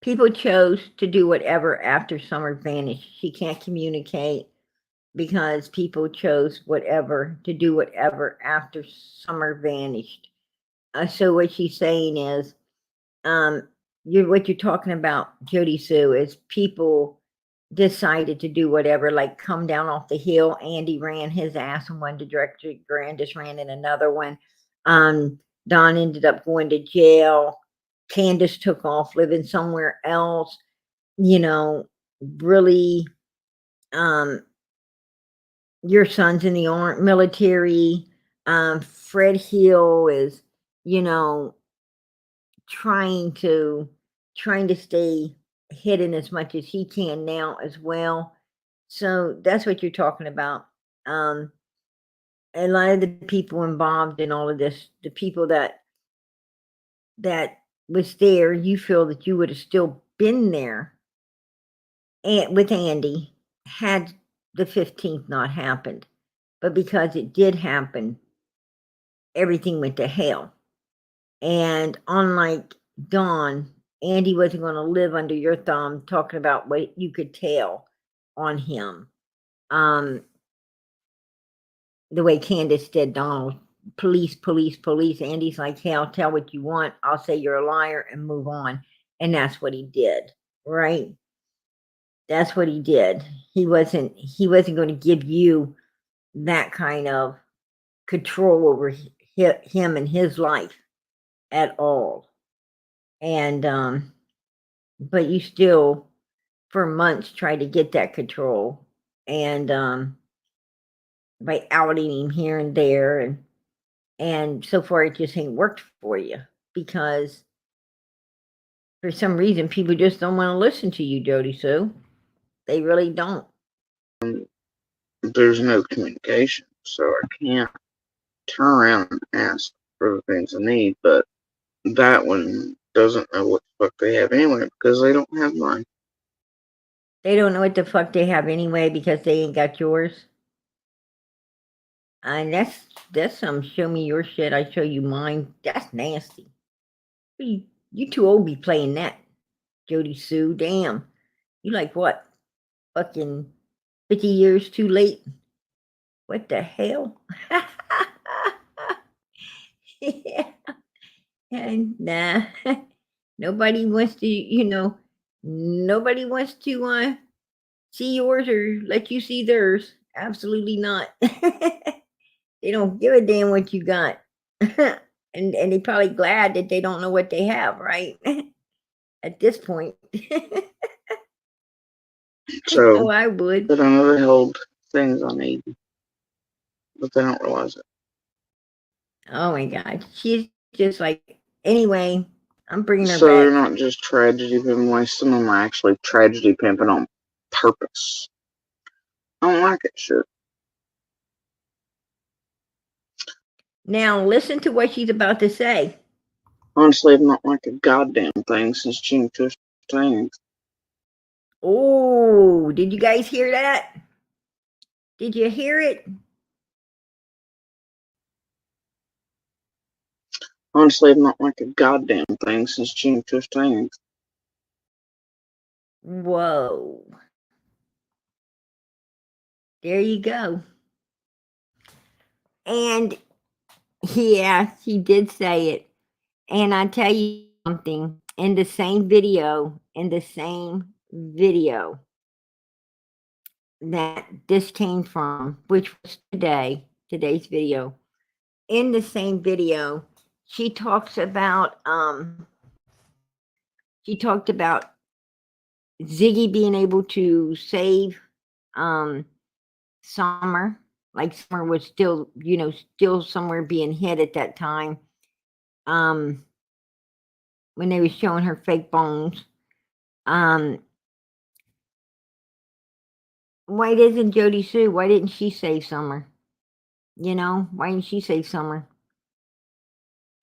People chose to do whatever after summer vanished. She can't communicate because people chose to do whatever after summer vanished. So what she's saying is, what you're talking about, Jody Sue, is people decided to do whatever, like come down off the hill. Andy ran his ass in one direction, Grandis ran in another one. Don ended up going to jail. Candace took off living somewhere else. Really, your son's in the military. Fred Hill is, trying to stay hidden as much as he can now as well. So that's what you're talking about. A lot of the people involved in all of this, the people that was there, you feel that you would have still been there and with Andy had the 15th not happened. But because it did happen, everything went to hell. And unlike Dawn, Andy wasn't going to live under your thumb, talking about what you could tell on him. The way Candace did Donald. Police. Andy's like, hey, I'll tell what you want. I'll say you're a liar and move on. And that's what he did, right? That's what he did. He wasn't going to give you that kind of control over him and his life at all. And but you still for months tried to get that control, and by outing him here and there, and so far it just ain't worked for you, because for some reason people just don't want to listen to you, Jody Sue. They really don't. There's no communication, so I can't turn around and ask for the things I need, but that one doesn't know what the fuck they have anyway, because they don't have mine. They don't know what the fuck they have anyway because they ain't got yours. And that's some show me your shit, I show you mine. That's nasty. You too old to be playing that, Jody Sue. Damn. You like what? Fucking 50 years too late? What the hell? Yeah. And nah. Nobody wants to, nobody wants to see yours or let you see theirs. Absolutely not. They don't give a damn what you got. and they're probably glad that they don't know what they have, right? At this point. So Oh, I would. they don't know they hold things I need, but they don't realize it. Oh my God. She's just like, anyway, I'm bringing her So back. they're not just tragedy pimping away, some of them are actually tragedy pimping on purpose. I don't like it, shit. Now, listen to what she's about to say. Honestly, I've not liked a goddamn thing since June 15th. Oh, did you guys hear that? Did you hear it? Honestly, I've not liked a goddamn thing since June 15th. Whoa. There you go. And yeah, she did say it. And I tell you something, in the same video that this came from, which was today's video, in the same video, she talked about Ziggy being able to save Summer. Like Summer was still, still somewhere being hid at that time. When they were showing her fake bones. Why didn't Jody Sue? Why didn't she save Summer? Why didn't she save Summer?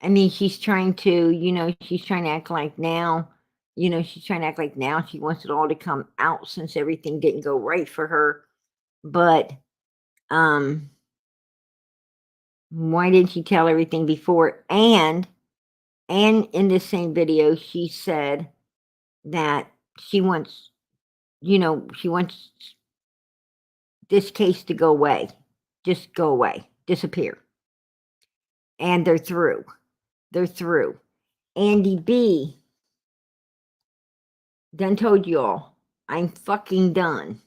I mean, she's trying to act like now, she's trying to act like now she wants it all to come out since everything didn't go right for her. But why didn't she tell everything before? And in the same video, she said that she wants this case to go away. Just go away. Disappear. And they're through. Andy B done told you all, I'm fucking done.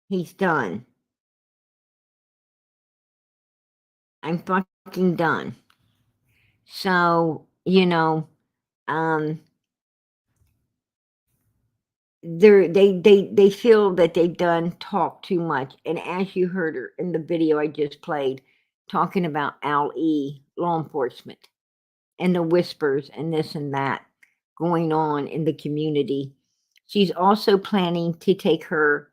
He's done. I'm fucking done. So, they feel that they've done talk too much. And as you heard her in the video I just played, talking about LE, law enforcement, and the whispers and this and that going on in the community. She's also planning to take her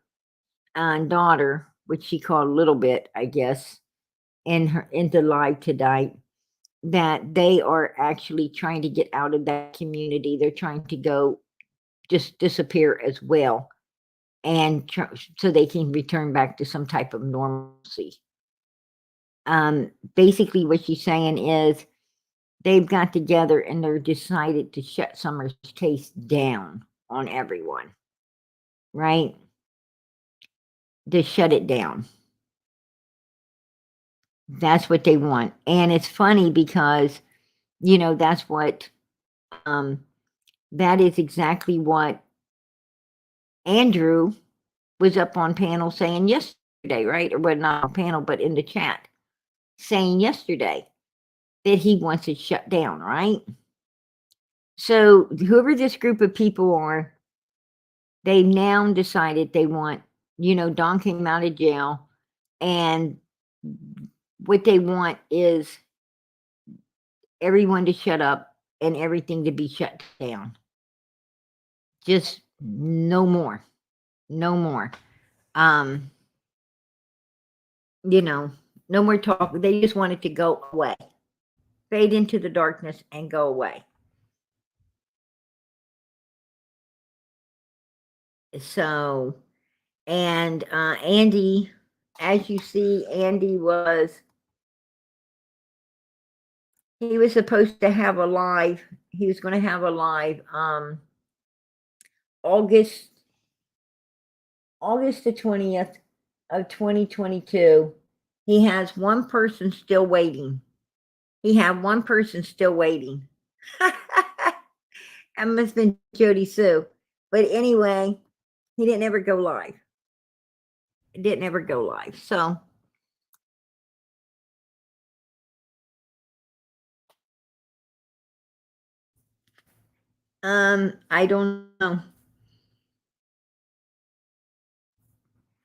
daughter, which she called Little Bit, I guess, into live tonight. That they are actually trying to get out of that community. They're trying to go just disappear as well, and so they can return back to some type of normalcy. Basically, what she's saying is they've got together and they're decided to shut Summer's case down on everyone, right? To shut it down. That's what they want. And it's funny because, that's what, that is exactly what Andrew was up on panel saying yesterday, right? Or well, not on panel, but in the chat, saying yesterday that he wants it shut down, right? So whoever this group of people are, they've now decided they want, Don came out of jail, and what they want is everyone to shut up and everything to be shut down. Just no more. No more. No more talk. They just want it to go away. Fade into the darkness and go away. So, and Andy, as you see, Andy he was supposed to have a live. He was going to have a live August the 20th of 2022. He has one person still waiting. He had one person still waiting. That must have been Jody Sue. But anyway, he didn't ever go live. It didn't ever go live. So I don't know.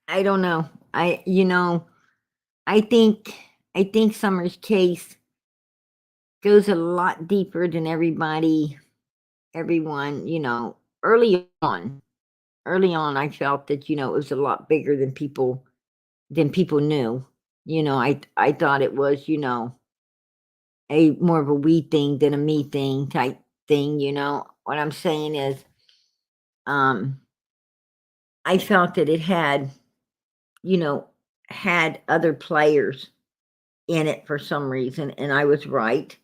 I don't know. I think Summer's case goes a lot deeper than everyone, early on. Early on, I felt that, it was a lot bigger than people knew. I thought it was, a more of a we thing than a me thing type thing. What I'm saying is, I felt that it had, had other players in it for some reason, and I was right.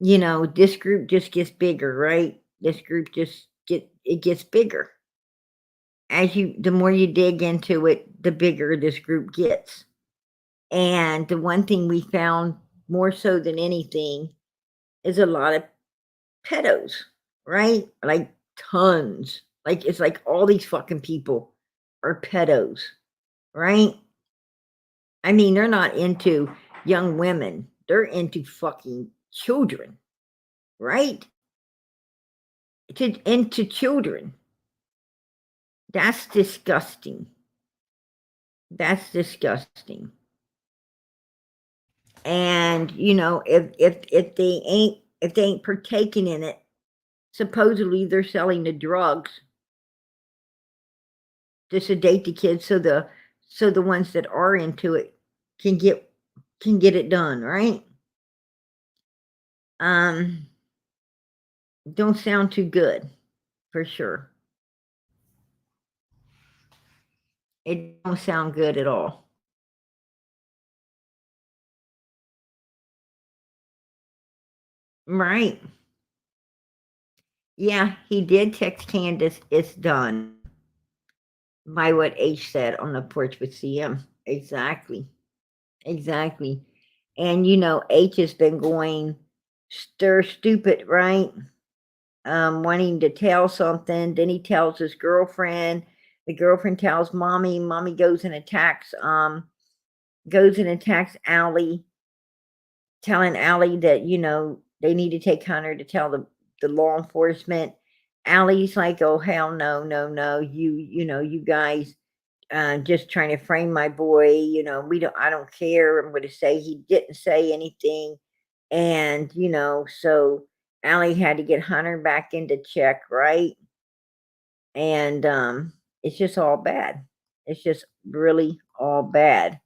This group just gets bigger, right? This group gets bigger. The more you dig into it, the bigger this group gets. And the one thing we found more so than anything is a lot of pedos, right? Like tons. Like it's like all these fucking people are pedos, right? I mean, they're not into young women. They're into fucking children, right? Into children. That's disgusting. That's disgusting. And if they ain't partaking in it, supposedly they're selling the drugs to sedate the kids so the ones that are into it can get it done, right? Don't sound too good, for sure. It don't sound good at all. Right. Yeah, he did text Candace, it's done. By what H said on the porch with CM. Exactly. Exactly. And H has been going stir stupid, right? Wanting to tell something. Then he tells his girlfriend. The girlfriend tells mommy. Mommy goes and attacks Allie, telling Allie that, they need to take Hunter to tell the law enforcement. Allie's like, oh hell no, no, no. You guys just trying to frame my boy, I don't care. I'm going to say he didn't say anything. And, so Allie had to get Hunter back into check, right? And it's just all bad. It's just really all bad.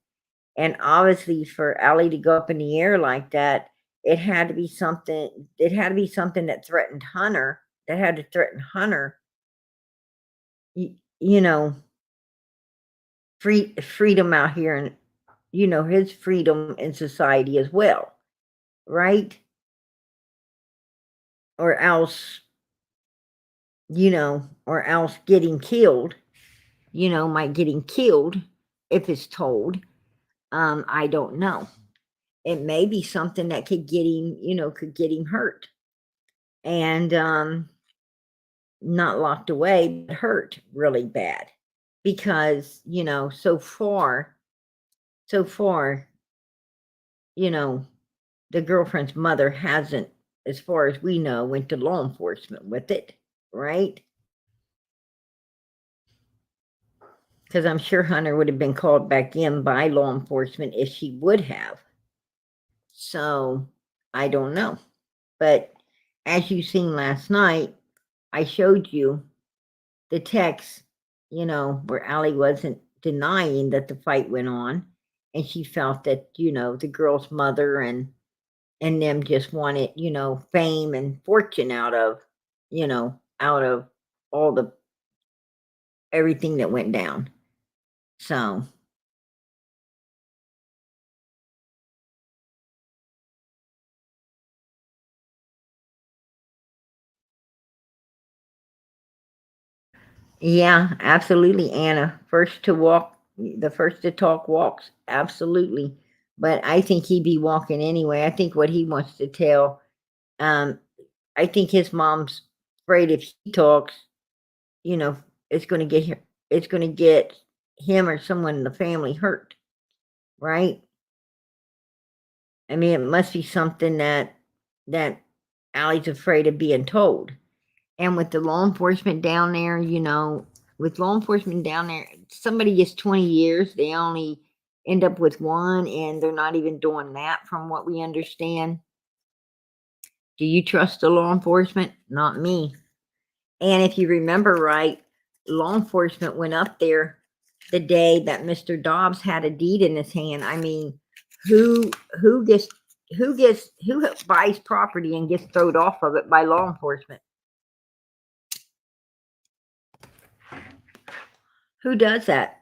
And obviously for Allie to go up in the air like that, it had to be something that threatened Hunter, that had to threaten Hunter, you know, freedom out here, and his freedom in society as well, right? Or else getting killed, might getting killed if it's told. I don't know. It may be something that could get him hurt, and not locked away, but hurt really bad, because so far so far, you know, the girlfriend's mother hasn't, as far as we know, went to law enforcement with it, right? Because I'm sure Hunter would have been called back in by law enforcement if she would have. So I don't know. But as you seen last night, I showed you the text, where Allie wasn't denying that the fight went on. And she felt that, the girl's mother and them just wanted, fame and fortune out of all the everything that went down. So yeah, absolutely, Anna. The first to talk walks. Absolutely. But I think he'd be walking anyway. I think what he wants to tell, I think his mom's afraid if he talks, it's gonna get him or someone in the family hurt. Right? I mean, it must be something that Allie's afraid of being told. And with the law enforcement down there, somebody gets 20 years, they only end up with one, and they're not even doing that from what we understand. Do you trust the law enforcement? Not me. And if you remember right, law enforcement went up there the day that Mr. Dobbs had a deed in his hand. I mean, who gets who buys property and gets thrown off of it by law enforcement? Who does that?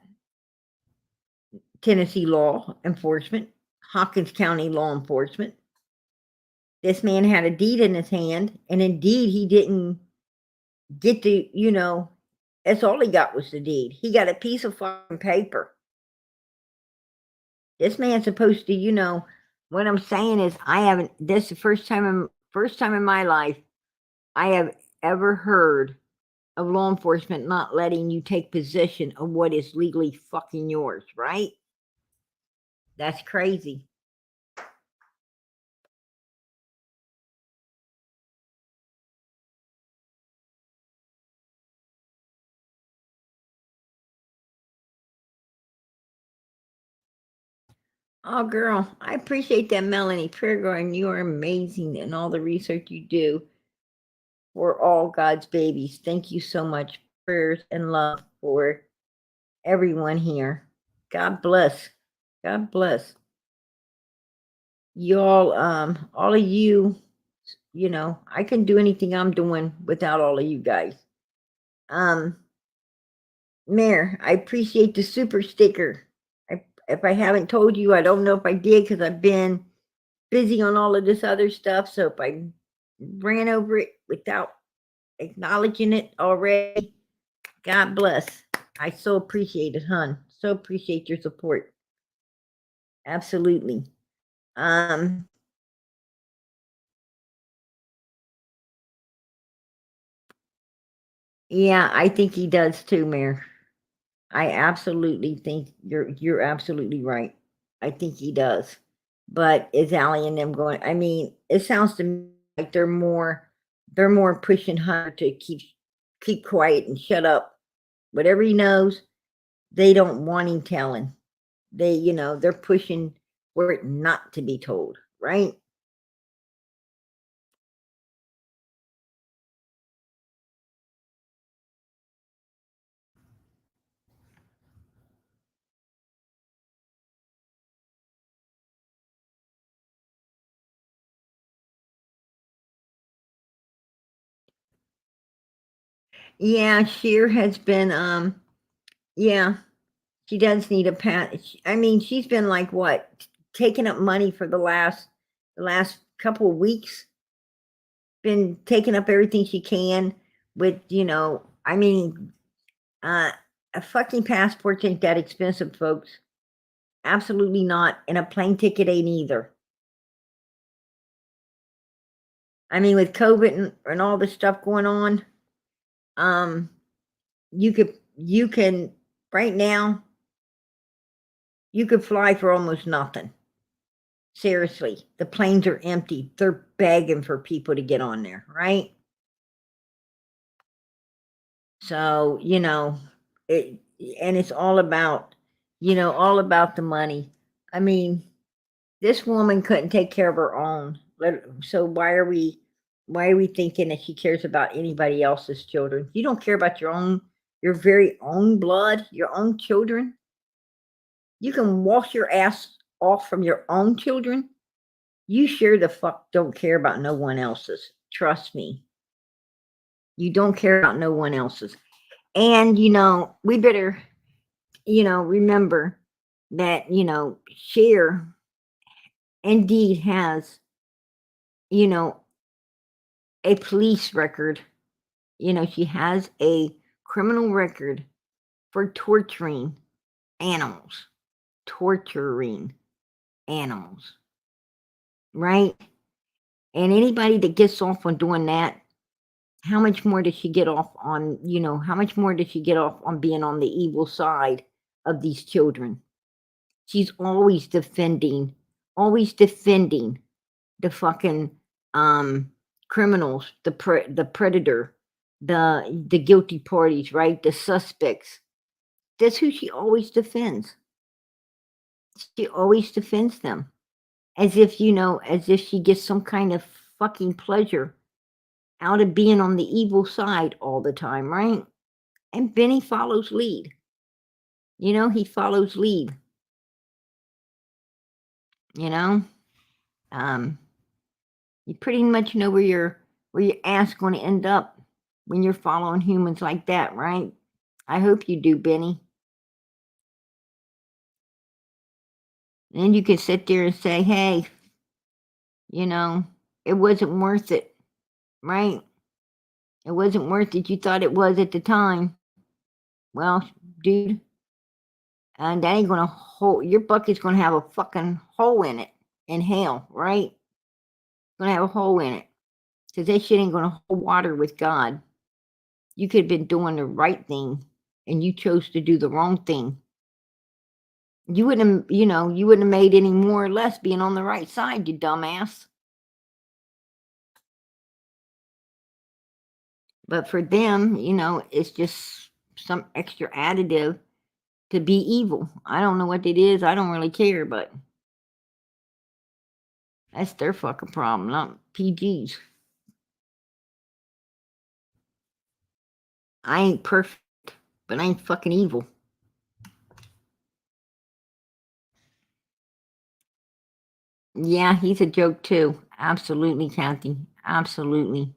Tennessee law enforcement, Hawkins County law enforcement. This man had a deed in his hand, and indeed he didn't get to, that's all he got was the deed. He got a piece of fucking paper. This man's supposed to, what I'm saying is this is the first time in my life I have ever heard of law enforcement not letting you take possession of what is legally fucking yours, right? That's crazy. Oh, girl, I appreciate that, Melanie Prayer. You are amazing in all the research you do. We're all God's babies. Thank you so much. Prayers and love for everyone here. God bless. God bless. Y'all, all of you, I couldn't do anything I'm doing without all of you guys. Mayor, I appreciate the super sticker. If I haven't told you, I don't know if I did because I've been busy on all of this other stuff. So if I ran over it without acknowledging it already, God bless. I so appreciate it, hon. So appreciate your support. Absolutely. Yeah, I think he does too, Mayor. I absolutely think you're absolutely right. I think he does. But is Allie and them going? I mean, it sounds to me like they're more pushing Hunter to keep quiet and shut up. Whatever he knows, they don't want him telling. They're pushing for it not to be told, right? Yeah, Sheer has been yeah, she does need a pat. I mean, she's been like what, taking up money for the last couple of weeks. Been taking up everything she can with, I mean, a fucking passport ain't that expensive, folks. Absolutely not. And a plane ticket ain't either. I mean, with COVID and all this stuff going on, you can right now, You could fly for almost nothing. Seriously, the planes are empty. They're begging for people to get on there, right? So, and it's all about, all about the money. I mean, this woman couldn't take care of her own. So why are we thinking that she cares about anybody else's children? You don't care about your very own blood, your own children. You can wash your ass off from your own children. You sure the fuck don't care about no one else's. Trust me. You don't care about no one else's. And, we better, remember that, Cher indeed has, a police record. She has a criminal record for torturing animals. Torturing animals. Right? And anybody that gets off on doing that, how much more does she get off on, how much more does she get off on being on the evil side of these children? She's always defending the fucking criminals, the predator, the guilty parties, right? The suspects. That's who she always defends. She always defends them. As if, as if she gets some kind of fucking pleasure out of being on the evil side all the time, right? And Benny follows lead. He follows lead. You pretty much know where your ass going to end up when you're following humans like that, right? I hope you do, Benny. And then you can sit there and say, hey, it wasn't worth it, right? It wasn't worth it. You thought it was at the time. Well, dude, and that ain't gonna hold. Your bucket's gonna have a fucking hole in it in hell, right? It's gonna have a hole in it because that shit ain't gonna hold water with God. You could have been doing the right thing, and you chose to do the wrong thing. You wouldn't have made any more or less being on the right side, you dumbass. But for them, it's just some extra additive to be evil. I don't know what it is. I don't really care, but that's their fucking problem, not PG's. I ain't perfect, but I ain't fucking evil. Yeah, he's a joke too. Absolutely, Kathy. Absolutely.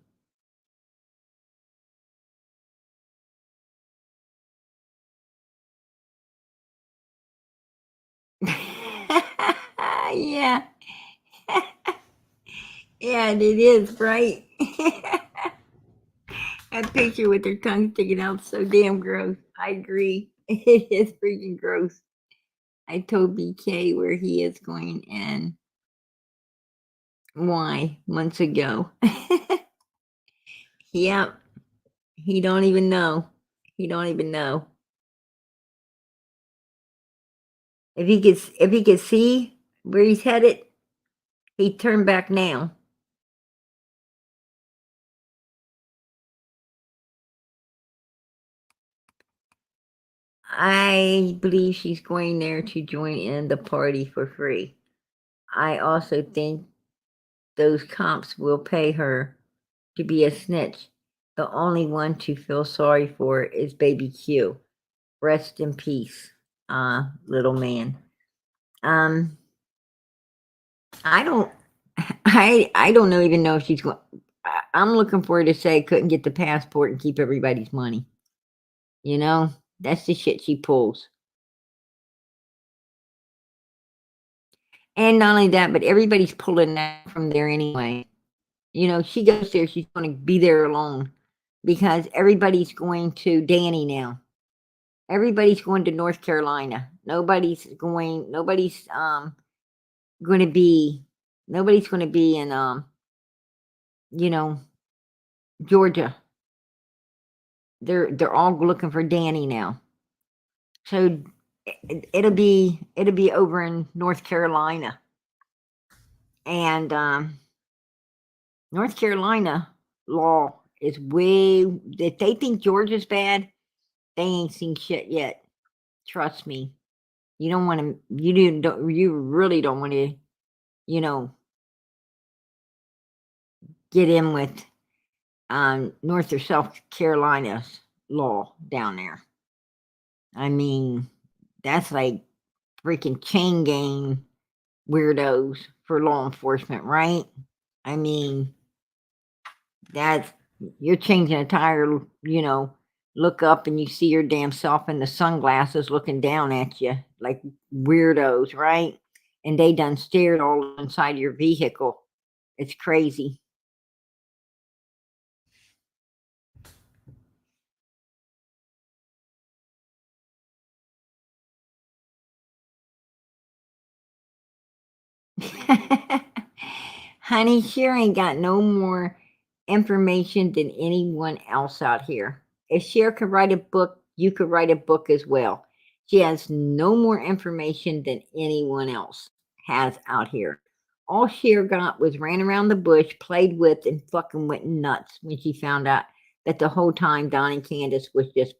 Yeah. Yeah, it is, right? That picture with their tongue sticking out so damn gross. I agree. It is freaking gross. I told BK where he is going and why months ago. Yep. He don't even know. He don't even know. If he could see where he's headed, he'd turn back now. I believe she's going there to join in the party for free. I also think those cops will pay her to be a snitch. The only one to feel sorry for is Baby Q. Rest in peace, little man. I don't I don't know even know if she's going. I'm looking for her to say couldn't get the passport and keep everybody's money. That's the shit she pulls. And not only that, but everybody's pulling that from there anyway. She goes there, she's going to be there alone because everybody's going to Danny now. Everybody's going to North Carolina. Nobody's going to be in Georgia. They're all looking for Danny now. So it'll be over in North Carolina, and North Carolina law is way. If they think Georgia's bad, they ain't seen shit yet. Trust me. You don't want to. You really don't want to. You know, get in with North or South Carolina's law down there. I mean, that's like freaking chain gang weirdos for law enforcement, right? I mean, that's you're changing a tire, look up and you see your damn self in the sunglasses looking down at you like weirdos, right? And they done stared all inside your vehicle. It's crazy. Honey, sure ain't got no more information than anyone else out here. If Cher could write a book, you could write a book as well. She has no more information than anyone else has out here. All Cher got was ran around the bush, played with, and fucking went nuts when she found out that the whole time Donnie Candace was just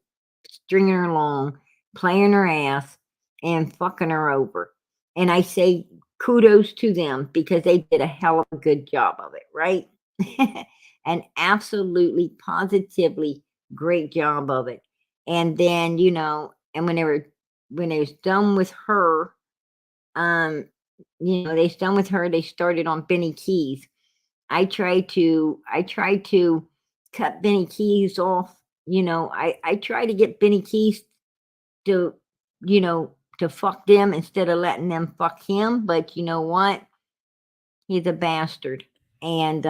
stringing her along, playing her ass, and fucking her over. And I say kudos to them because they did a hell of a good job of it, right? An absolutely positively great job of it. And then, and when they was done with her, they was done with her, they started on Benny Keys. I tried to cut Benny Keys off. I try to get Benny Keys to, to fuck them instead of letting them fuck him. But you know what? He's a bastard. And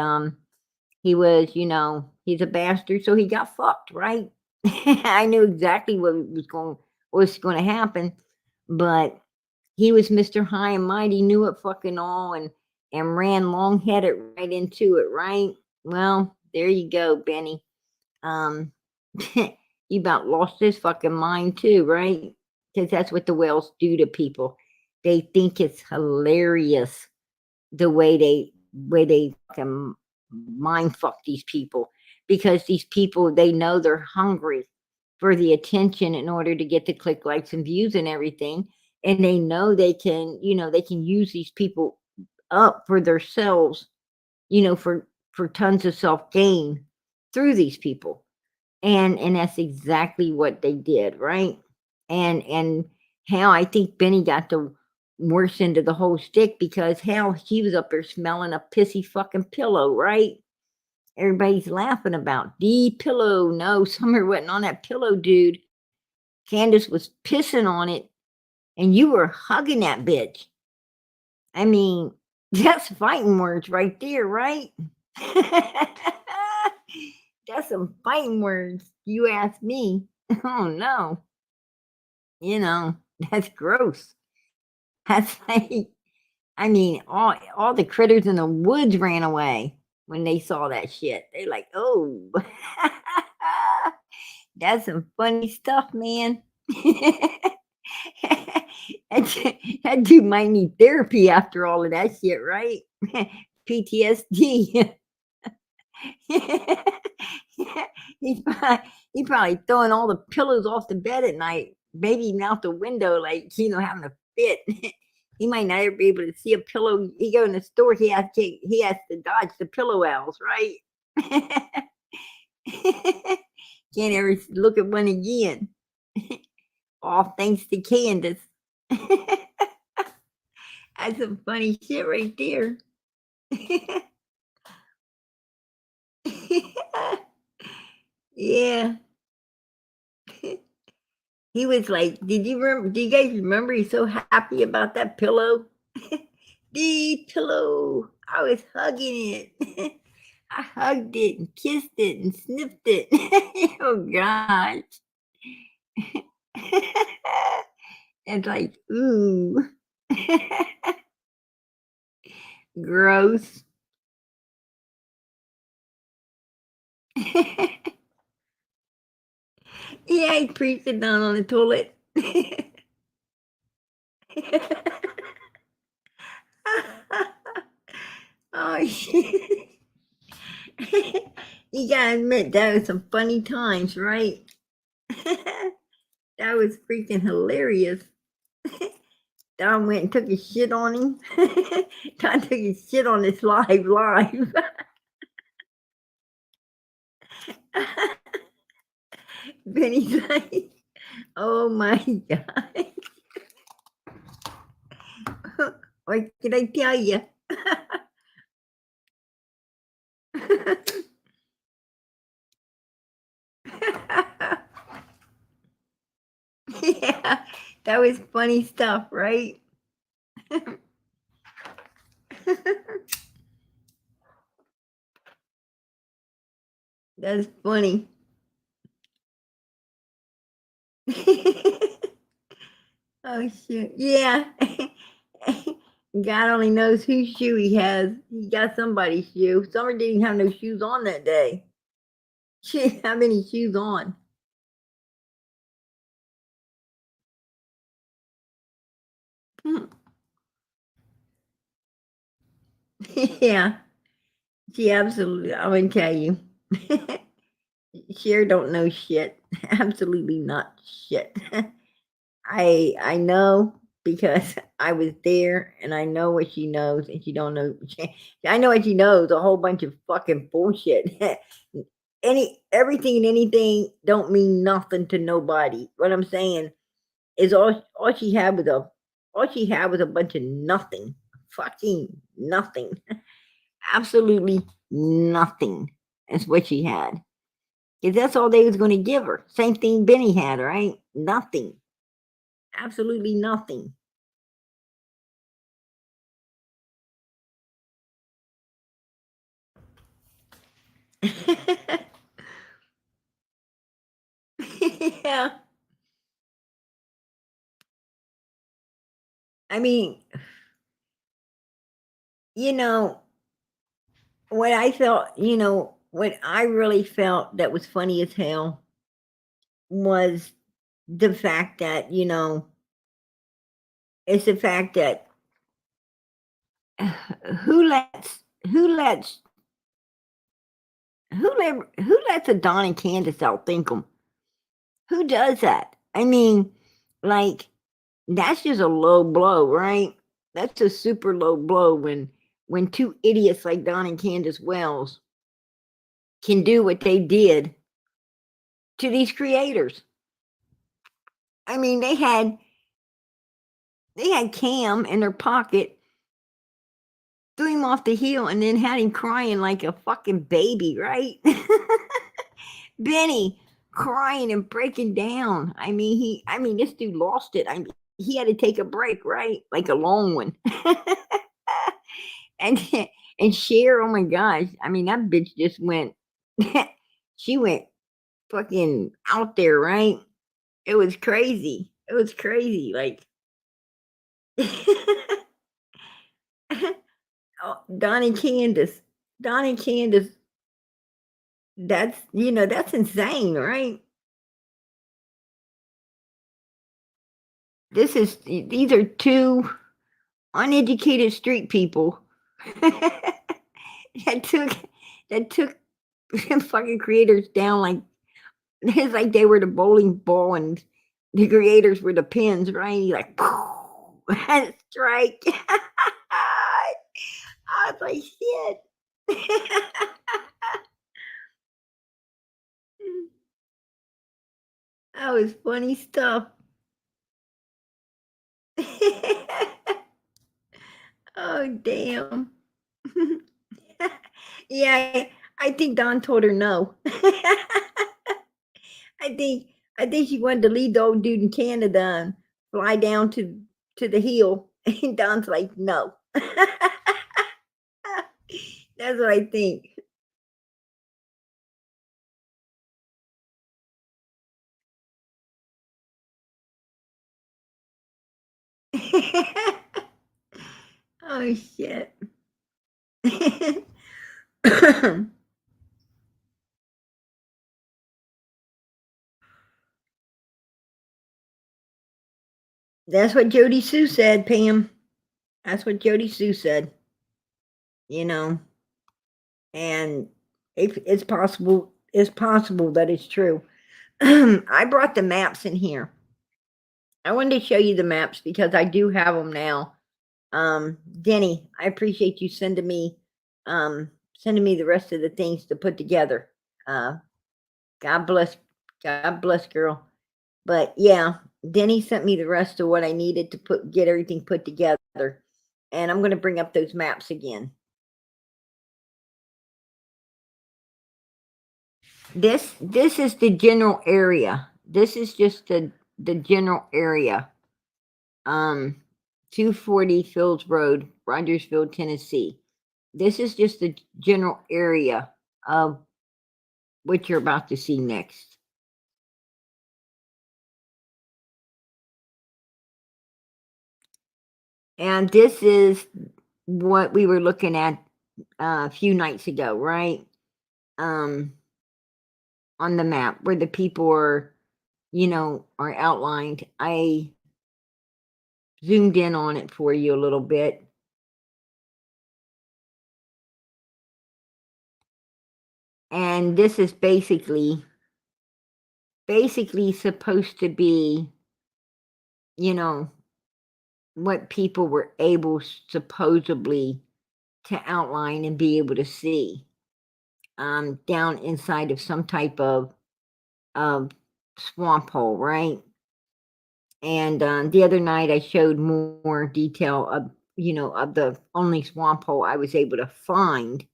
he was, he's a bastard, so he got fucked, right? I knew exactly what was going to happen, but he was Mr. High and Mighty, knew it fucking all, and ran long headed right into it, right? Well, there you go, Benny. You about lost his fucking mind too, right? Because that's what the whales do to people. They think it's hilarious the way they fucking mind fuck these people, because these people, they know they're hungry for the attention in order to get the click, likes, and views and everything, and they know they can use these people up for themselves, for tons of self gain through these people. And that's exactly what they did, right? And how I think Benny got the worst end of the whole stick, because hell, he was up there smelling a pissy fucking pillow, right? Everybody's laughing about the pillow. No, Summer wasn't on that pillow, dude. Candace was pissing on it, and you were hugging that bitch. I mean, that's fighting words right there, right? That's some fighting words, you ask me. Oh no. That's gross. That's like, I mean, all the critters in the woods ran away when they saw that shit. They like, oh, that's some funny stuff, man. that dude might need therapy after all of that shit, right? PTSD. He probably throwing all the pillows off the bed at night, maybe even out the window, like, having a fit. He might not ever be able to see a pillow. He go in the store, he has to dodge the pillow owls, right? Can't ever look at one again. All thanks to Candace. That's some funny shit right there. Yeah. He was like, do you guys remember he's so happy about that pillow? The pillow. I was hugging it. I hugged it and kissed it and sniffed it. Oh gosh. It's like, ooh. Gross. Yeah, he preached it down on the toilet. Oh shit. You gotta admit that was some funny times, right? That was freaking hilarious. Don went and took a shit on him. Don took a shit on his live. Benny's like, oh my god. What can I tell you? Yeah, that was funny stuff, right? That's funny. Oh shit. Yeah. God only knows whose shoe he has. He got somebody's shoe. Summer didn't have no shoes on that day. She didn't have any shoes on. Yeah. She absolutely, I'm gonna tell you. Cher don't know shit. Absolutely not shit. I know because I was there and I know what she knows and she don't know. I know what she knows, a whole bunch of fucking bullshit. Everything and anything don't mean nothing to nobody. What I'm saying is all she had was a bunch of nothing. Fucking nothing. Absolutely nothing is what she had. Because that's all they was gonna give her. Same thing Benny had, right? Nothing. Absolutely nothing. Yeah. I mean, you know, what I felt, what I really felt that was funny as hell was the fact that, it's the fact that who lets who lets who lets a Don and Candace outthink them? Who does that? I mean, like that's just a low blow, right? That's a super low blow when two idiots like Don and Candace Wells can do what they did to these creators. I mean, they had Cam in their pocket, threw him off the hill, and then had him crying like a fucking baby, right? Benny crying and breaking down. I mean, this dude lost it. I mean, he had to take a break, right? Like a long one. and and Cher, oh my gosh, I mean, that bitch just went. She went fucking out there, right? It was crazy. It was crazy. Like, oh, Donnie Candace. Donnie Candace. That's insane, right? These are two uneducated street people that took that took fucking creators down like it's like they were the bowling ball and the creators were the pins, right? He like strike. I was like, shit. That was funny stuff. Oh damn. Yeah, I think Don told her no. I think she wanted to leave the old dude in Canada and fly down to the hill. And Don's like, no. That's what I think. Oh shit. That's what Jody Sue said, Pam. That's what Jody Sue said. You know, and it's possible. It's possible that it's true. I brought the maps in here. I wanted to show you the maps because I do have them now. Denny, I appreciate you sending me the rest of the things to put together. God bless, girl. But yeah, Denny sent me the rest of what I needed to get everything put together. And I'm going to bring up those maps again. This is the general area. This is just the general area. 240 Fields Road, Rogersville, Tennessee. This is just the general area of what you're about to see next. And this is what we were looking at a few nights ago, right? On the map where the people are, are outlined. I zoomed in on it for you a little bit. And this is basically supposed to be, what people were able supposedly to outline and be able to see down inside of some type of swamp hole, right? And the other night I showed more detail of, of the only swamp hole I was able to find,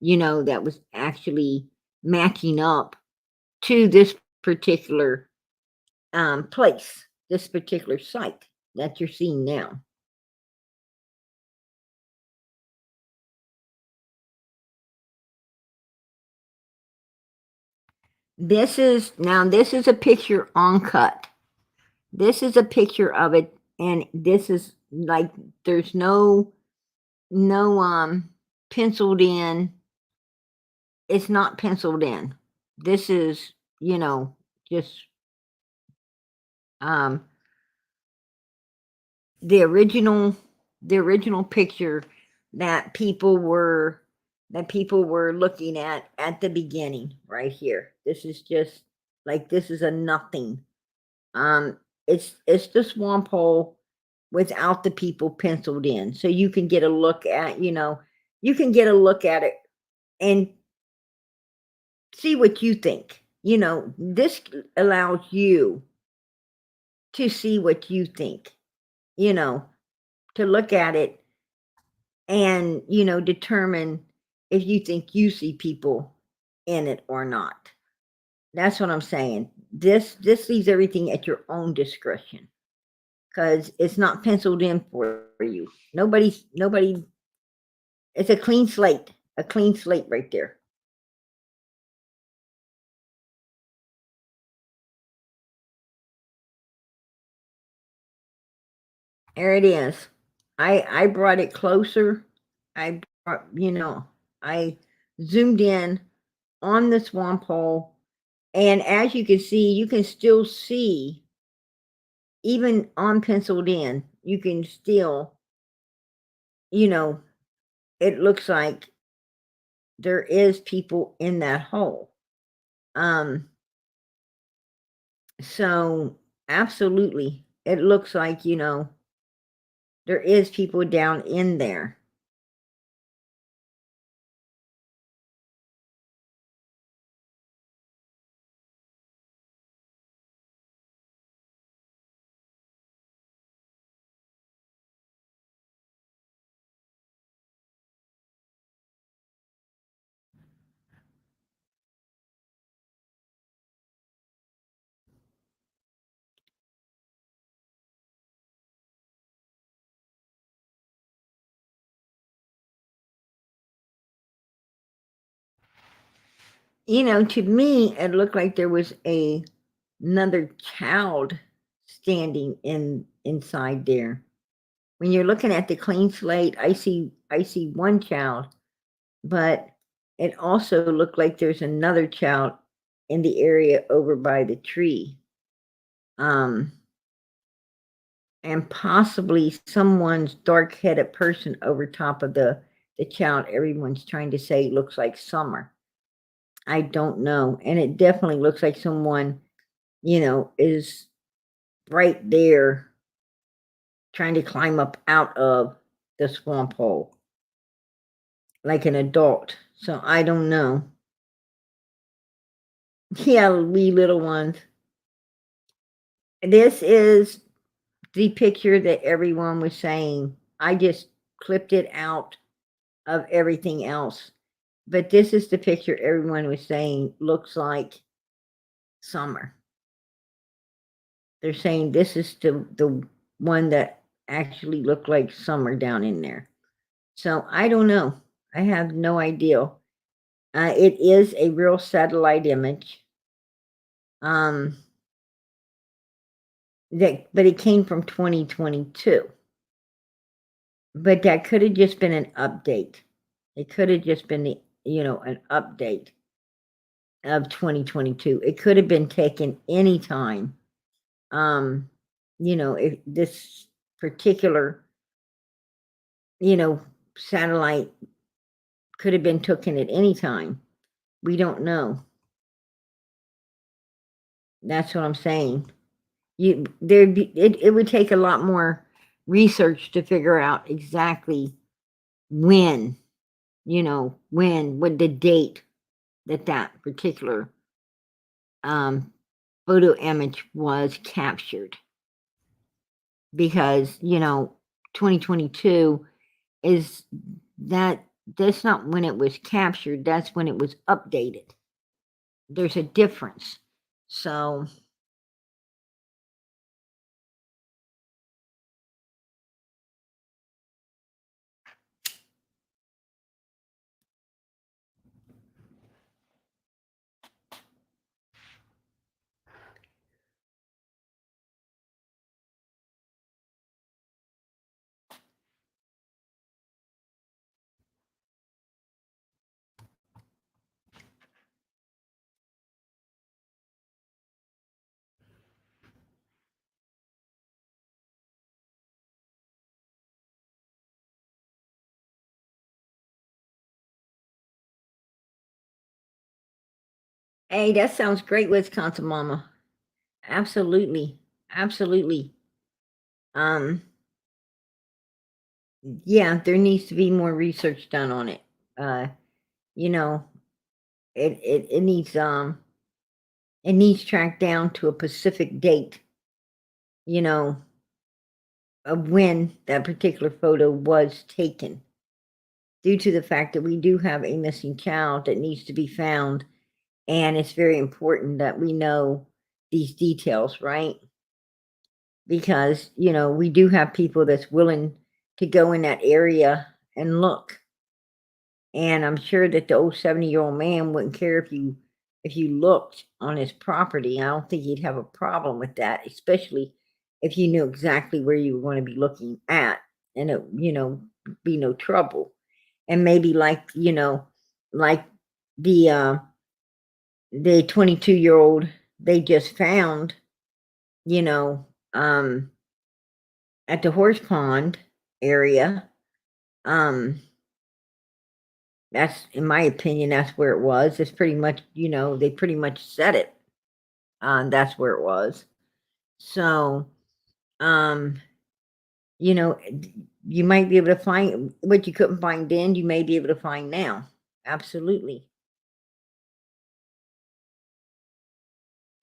that was actually matching up to this particular place, this particular site that you're seeing now. This is a picture on cut. This is a picture of it, and this is like there's no penciled in. It's not penciled in. This is, just the original picture that people were looking at the beginning right here. This is just like, this is a nothing. It's the swamp hole without the people penciled in, so you can get a look at, it and see what you think. This allows you to see what you think, to look at it and, determine if you think you see people in it or not. That's what I'm saying. This leaves everything at your own discretion, because it's not penciled in for you. Nobody, it's a clean slate right there. There it is. I brought it closer. I zoomed in on the swamp hole, and as you can see, you can still see, even on penciled in, you can still, it looks like there is people in that hole. So absolutely, it looks like, there is people down in there. To me, it looked like there was another child standing inside there. When you're looking at the clean slate, I see one child, but it also looked like there's another child in the area over by the tree. And and possibly someone's dark-headed person over top of the child everyone's trying to say looks like Summer. I don't know. And it definitely looks like someone, is right there trying to climb up out of the swamp hole like an adult. So I don't know. Yeah, we little ones. This is the picture that everyone was saying. I just clipped it out of everything else. But this is the picture everyone was saying looks like Summer. They're saying this is the one that actually looked like Summer down in there. So I don't know. I have no idea. It is a real satellite image. But it came from 2022. But that could have just been an update. It could have just been an update of 2022. It could have been taken anytime. If this particular, satellite could have been taken at any time. We don't know. That's what I'm saying. It would take a lot more research to figure out exactly when, what the date that particular photo image was captured. Because, 2022 is that's not when it was captured, that's when it was updated. There's a difference. So hey, that sounds great, Wisconsin Mama. Absolutely. Absolutely. Yeah, there needs to be more research done on it. You know, it needs tracked down to a specific date, of when that particular photo was taken. Due to the fact that we do have a missing child that needs to be found, and it's very important that we know these details, right? Because, we do have people that's willing to go in that area and look. And I'm sure that the old 70-year-old man wouldn't care if you looked on his property. I don't think he'd have a problem with that, especially if you knew exactly where you were going to be looking at, and it, be no trouble. And maybe like the 22-year-old they just found, you know, at the horse pond area. That's, in my opinion, that's where it was. It's pretty much, they pretty much said it. That's where it was. So, you might be able to find what you couldn't find then, you may be able to find now. Absolutely.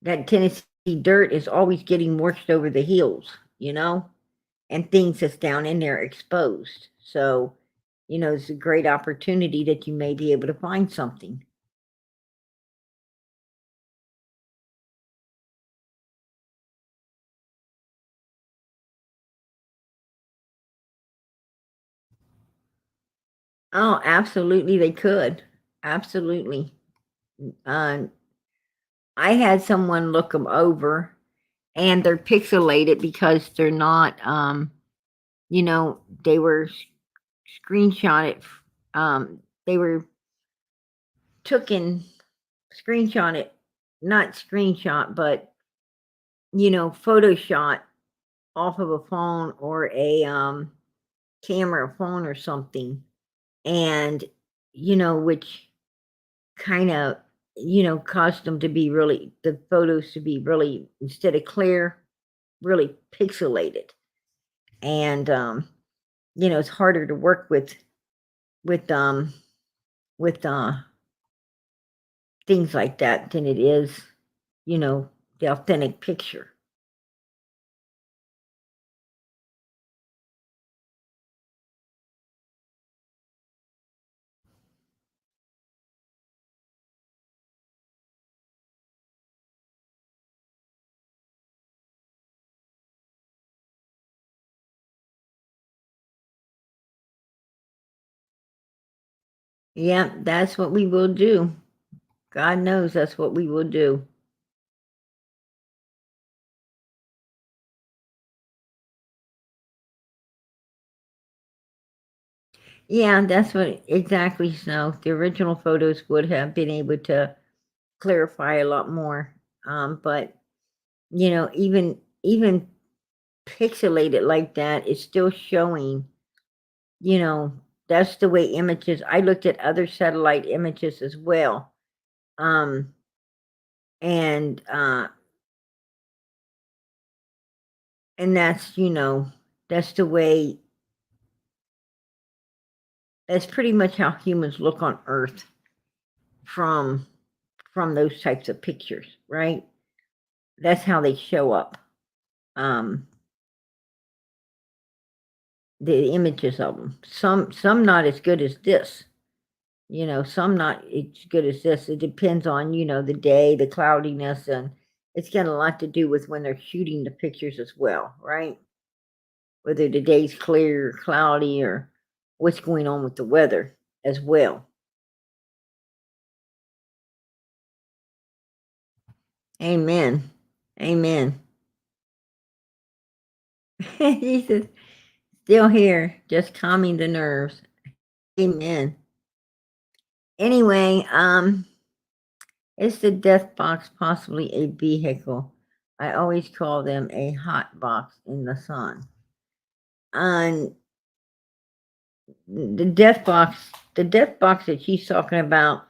That Tennessee dirt is always getting washed over the hills, and things that's down in there exposed. So, it's a great opportunity that you may be able to find something. Oh, absolutely, they could. Absolutely. I had someone look them over, and they're pixelated because they're not, they were screenshotted. They were screenshotted, not screenshot, but, Photoshot off of a phone or a camera phone or something, and which kind of caused them to be really, the photos to be really, instead of clear, really pixelated. And it's harder to work with with things like that than it is, the authentic picture. Yeah, that's what we will do. God knows that's what we will do. Yeah, that's what exactly. So the original photos would have been able to clarify a lot more. But even pixelated like that is still showing. You know, that's the way images. I looked at other satellite images as well, um, and and that's the way. That's pretty much how humans look on Earth from those types of pictures, right? That's how they show up. Um, the images of them. Some not as good as this. Some not as good as this. It depends on the day, the cloudiness, and it's got a lot to do with when they're shooting the pictures as well, right? Whether the day's clear or cloudy, or what's going on with the weather as well. Amen. Amen. Jesus, still here, just calming the nerves. Amen. Anyway, is the death box possibly a vehicle? I always call them a hot box in the sun. And the death box that she's talking about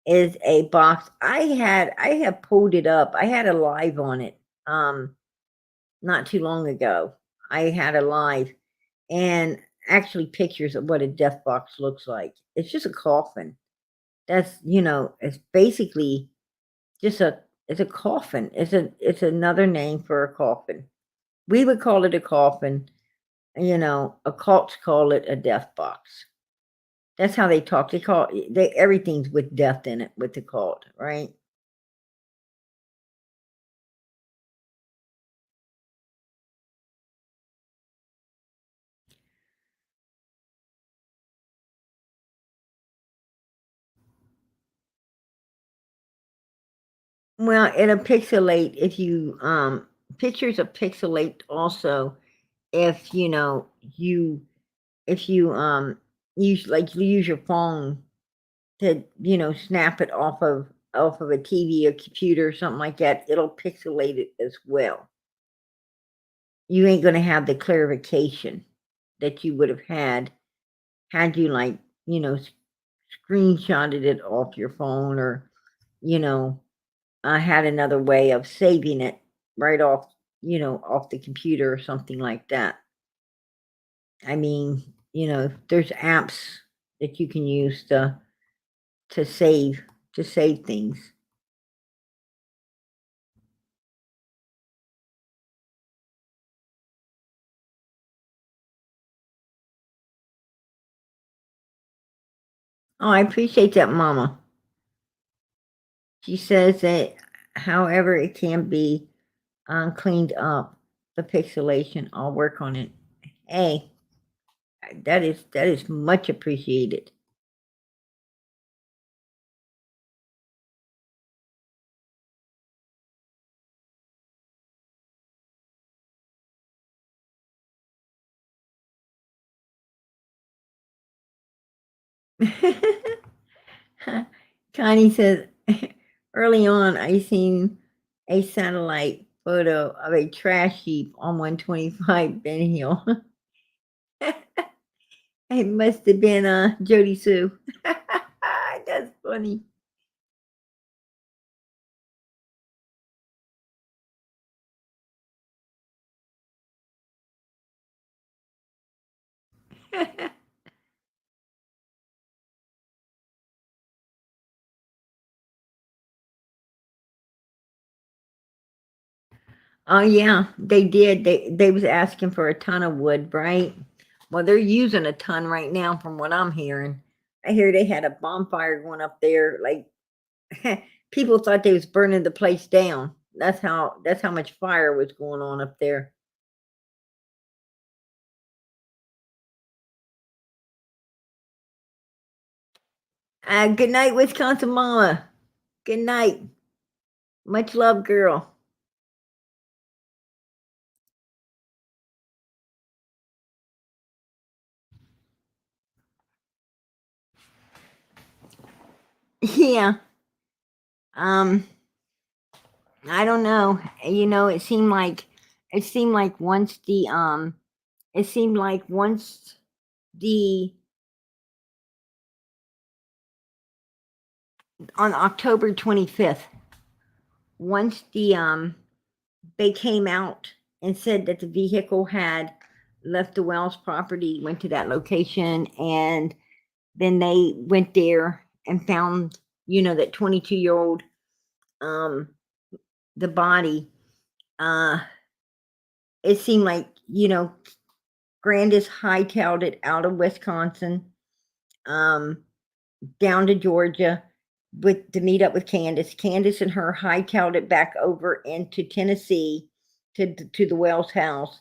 is a box. I have pulled it up. I had a live on it not too long ago. I had a live, and actually pictures of what a death box looks like. It's just a coffin. That's it's basically just it's a coffin. It's another name for a coffin. We would call it a coffin. Occults call it a death box. That's how they talk. They everything's with death in it with the cult, right? Well, it'll pixelate if you pictures are pixelate also if you if you use your phone to snap it off of a TV or computer or something like that, it'll pixelate it as well. You ain't gonna have the clarification that you would have had you you know screenshotted it off your phone, or you know I had another way of saving it right off off the computer or something like that. I mean, there's apps that you can use to save things. Oh, I appreciate that, Mama. She says that, however, it can be cleaned up. The pixelation, I'll work on it. Hey, that is much appreciated. Connie says, early on, I seen a satellite photo of a trash heap on 125 Ben Hill. It must have been Jody Sue. That's funny. Oh yeah, they did. They was asking for a ton of wood, right? Well, they're using a ton right now, from what I'm hearing. I hear they had a bonfire going up there. Like people thought they was burning the place down. That's how much fire was going on up there. Good night, Wisconsin Mama. Good night. Much love, girl. Yeah. Um, I don't know. It seemed like once the on October 25th, once they came out and said that the vehicle had left the Wells property, went to that location, and then they went there and found, that 22-year-old, the body. It seemed like, Grandis hightailed it out of Wisconsin, down to Georgia to meet up with Candace. Candace and her hightailed it back over into Tennessee to the Wells house.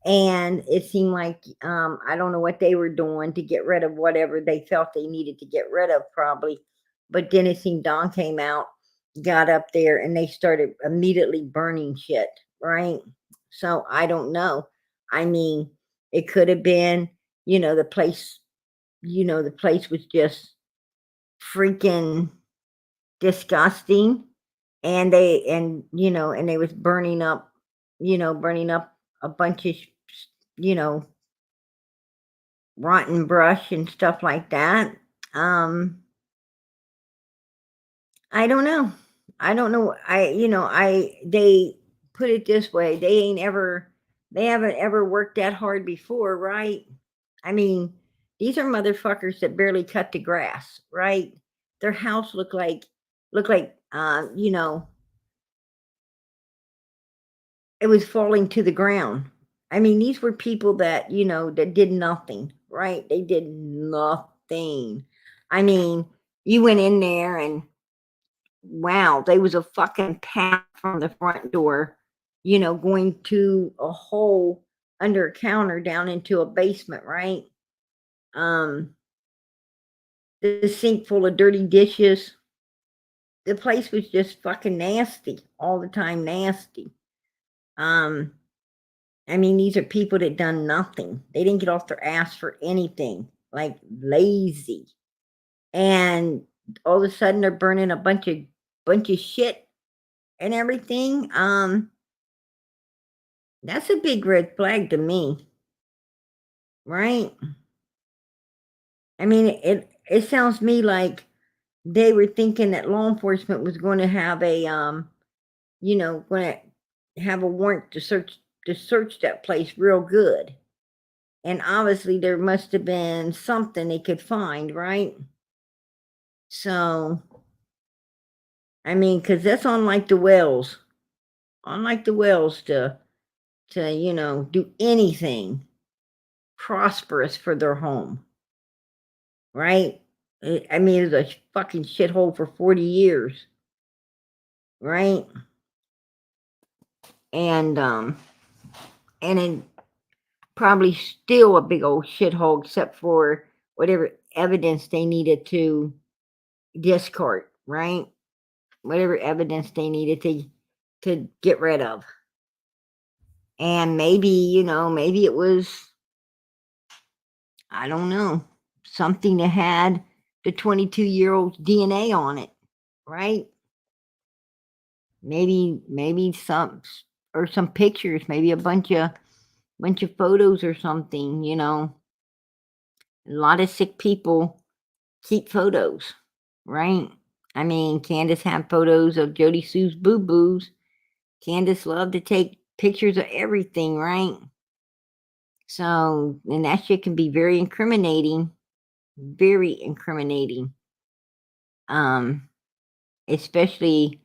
And it seemed like, I don't know what they were doing to get rid of whatever they felt they needed to get rid of, probably. But then it seemed Don came out, got up there, and they started immediately burning shit, right? So I don't know. I mean, it could have been, the place, the place was just freaking disgusting. And they was burning up a bunch of, you know, rotten brush and stuff like that. Um, I don't know. I don't know. They put it this way. They haven't ever worked that hard before, right? I mean, these are motherfuckers that barely cut the grass, right? Their house looked like it was falling to the ground. I mean, these were people that did nothing, right? They did nothing. I mean, you went in there and wow, there was a fucking path from the front door, going to a hole under a counter down into a basement, right? Um, the sink full of dirty dishes. The place was just fucking nasty all the time, nasty. Um, I mean, these are people that done nothing. They didn't get off their ass for anything, like lazy. And all of a sudden they're burning a bunch of shit and everything. That's a big red flag to me, right? I mean, it sounds to me like they were thinking that law enforcement was going to have going to have a warrant to search that place real good. And obviously there must have been something they could find, right? So, I mean, because that's unlike the Wells. Unlike the Wells to do anything prosperous for their home, right? I mean, it's a fucking shithole for 40 years, right? And it probably still a big old shithole, except for whatever evidence they needed to discard, right? Whatever evidence they needed to get rid of. And maybe it was, I don't know, something that had the 22-year-old DNA on it, right? Maybe or some pictures, maybe a bunch of photos or something, A lot of sick people keep photos, right? I mean, Candace had photos of Jody Sue's boo-boos. Candace loved to take pictures of everything, right? So, and that shit can be very incriminating. Very incriminating. Especially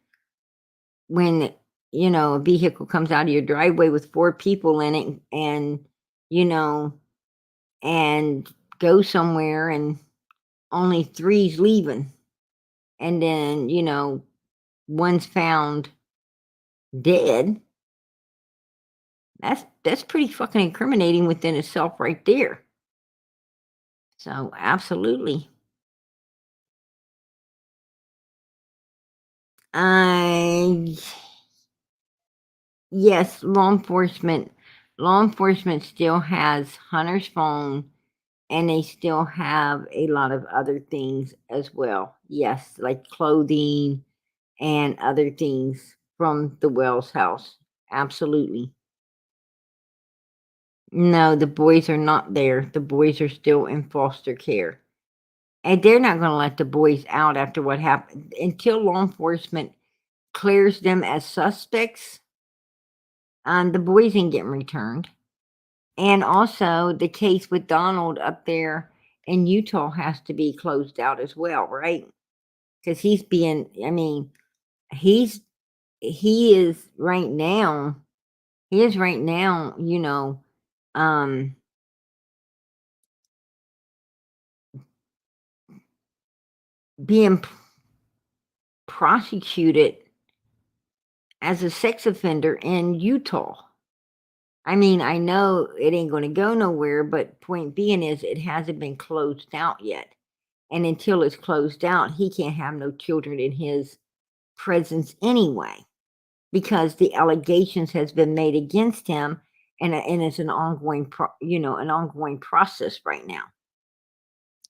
when, a vehicle comes out of your driveway with 4 people in it and, and go somewhere and only 3's leaving. And then, one's found dead. That's pretty fucking incriminating within itself right there. So absolutely. Yes, law enforcement still has Hunter's phone, and they still have a lot of other things as well. Yes, like clothing and other things from the Wells house. Absolutely. No, the boys are not there. The boys are still in foster care. And they're not going to let the boys out after what happened until law enforcement clears them as suspects. The boys ain't getting returned. And also, the case with Donald up there in Utah has to be closed out as well, right? Because he is right now, um, being prosecuted as a sex offender in Utah. I mean, I know it ain't going to go nowhere, but point being is it hasn't been closed out yet. And until it's closed out, he can't have no children in his presence anyway, because the allegations has been made against him, and it's an ongoing process right now.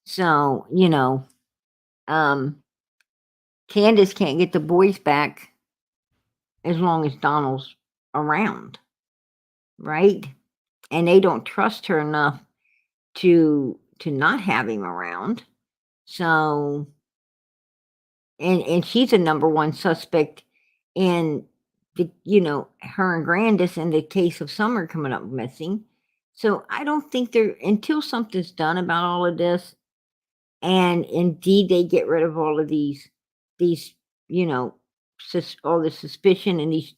So, Candace can't get the boys back as long as Donald's around, right? And they don't trust her enough to not have him around. So, and she's a number one suspect in the, her and Grandis in the case of Summer coming up missing. So I don't think until something's done about all of this, and indeed they get rid of all of these, all the suspicion and these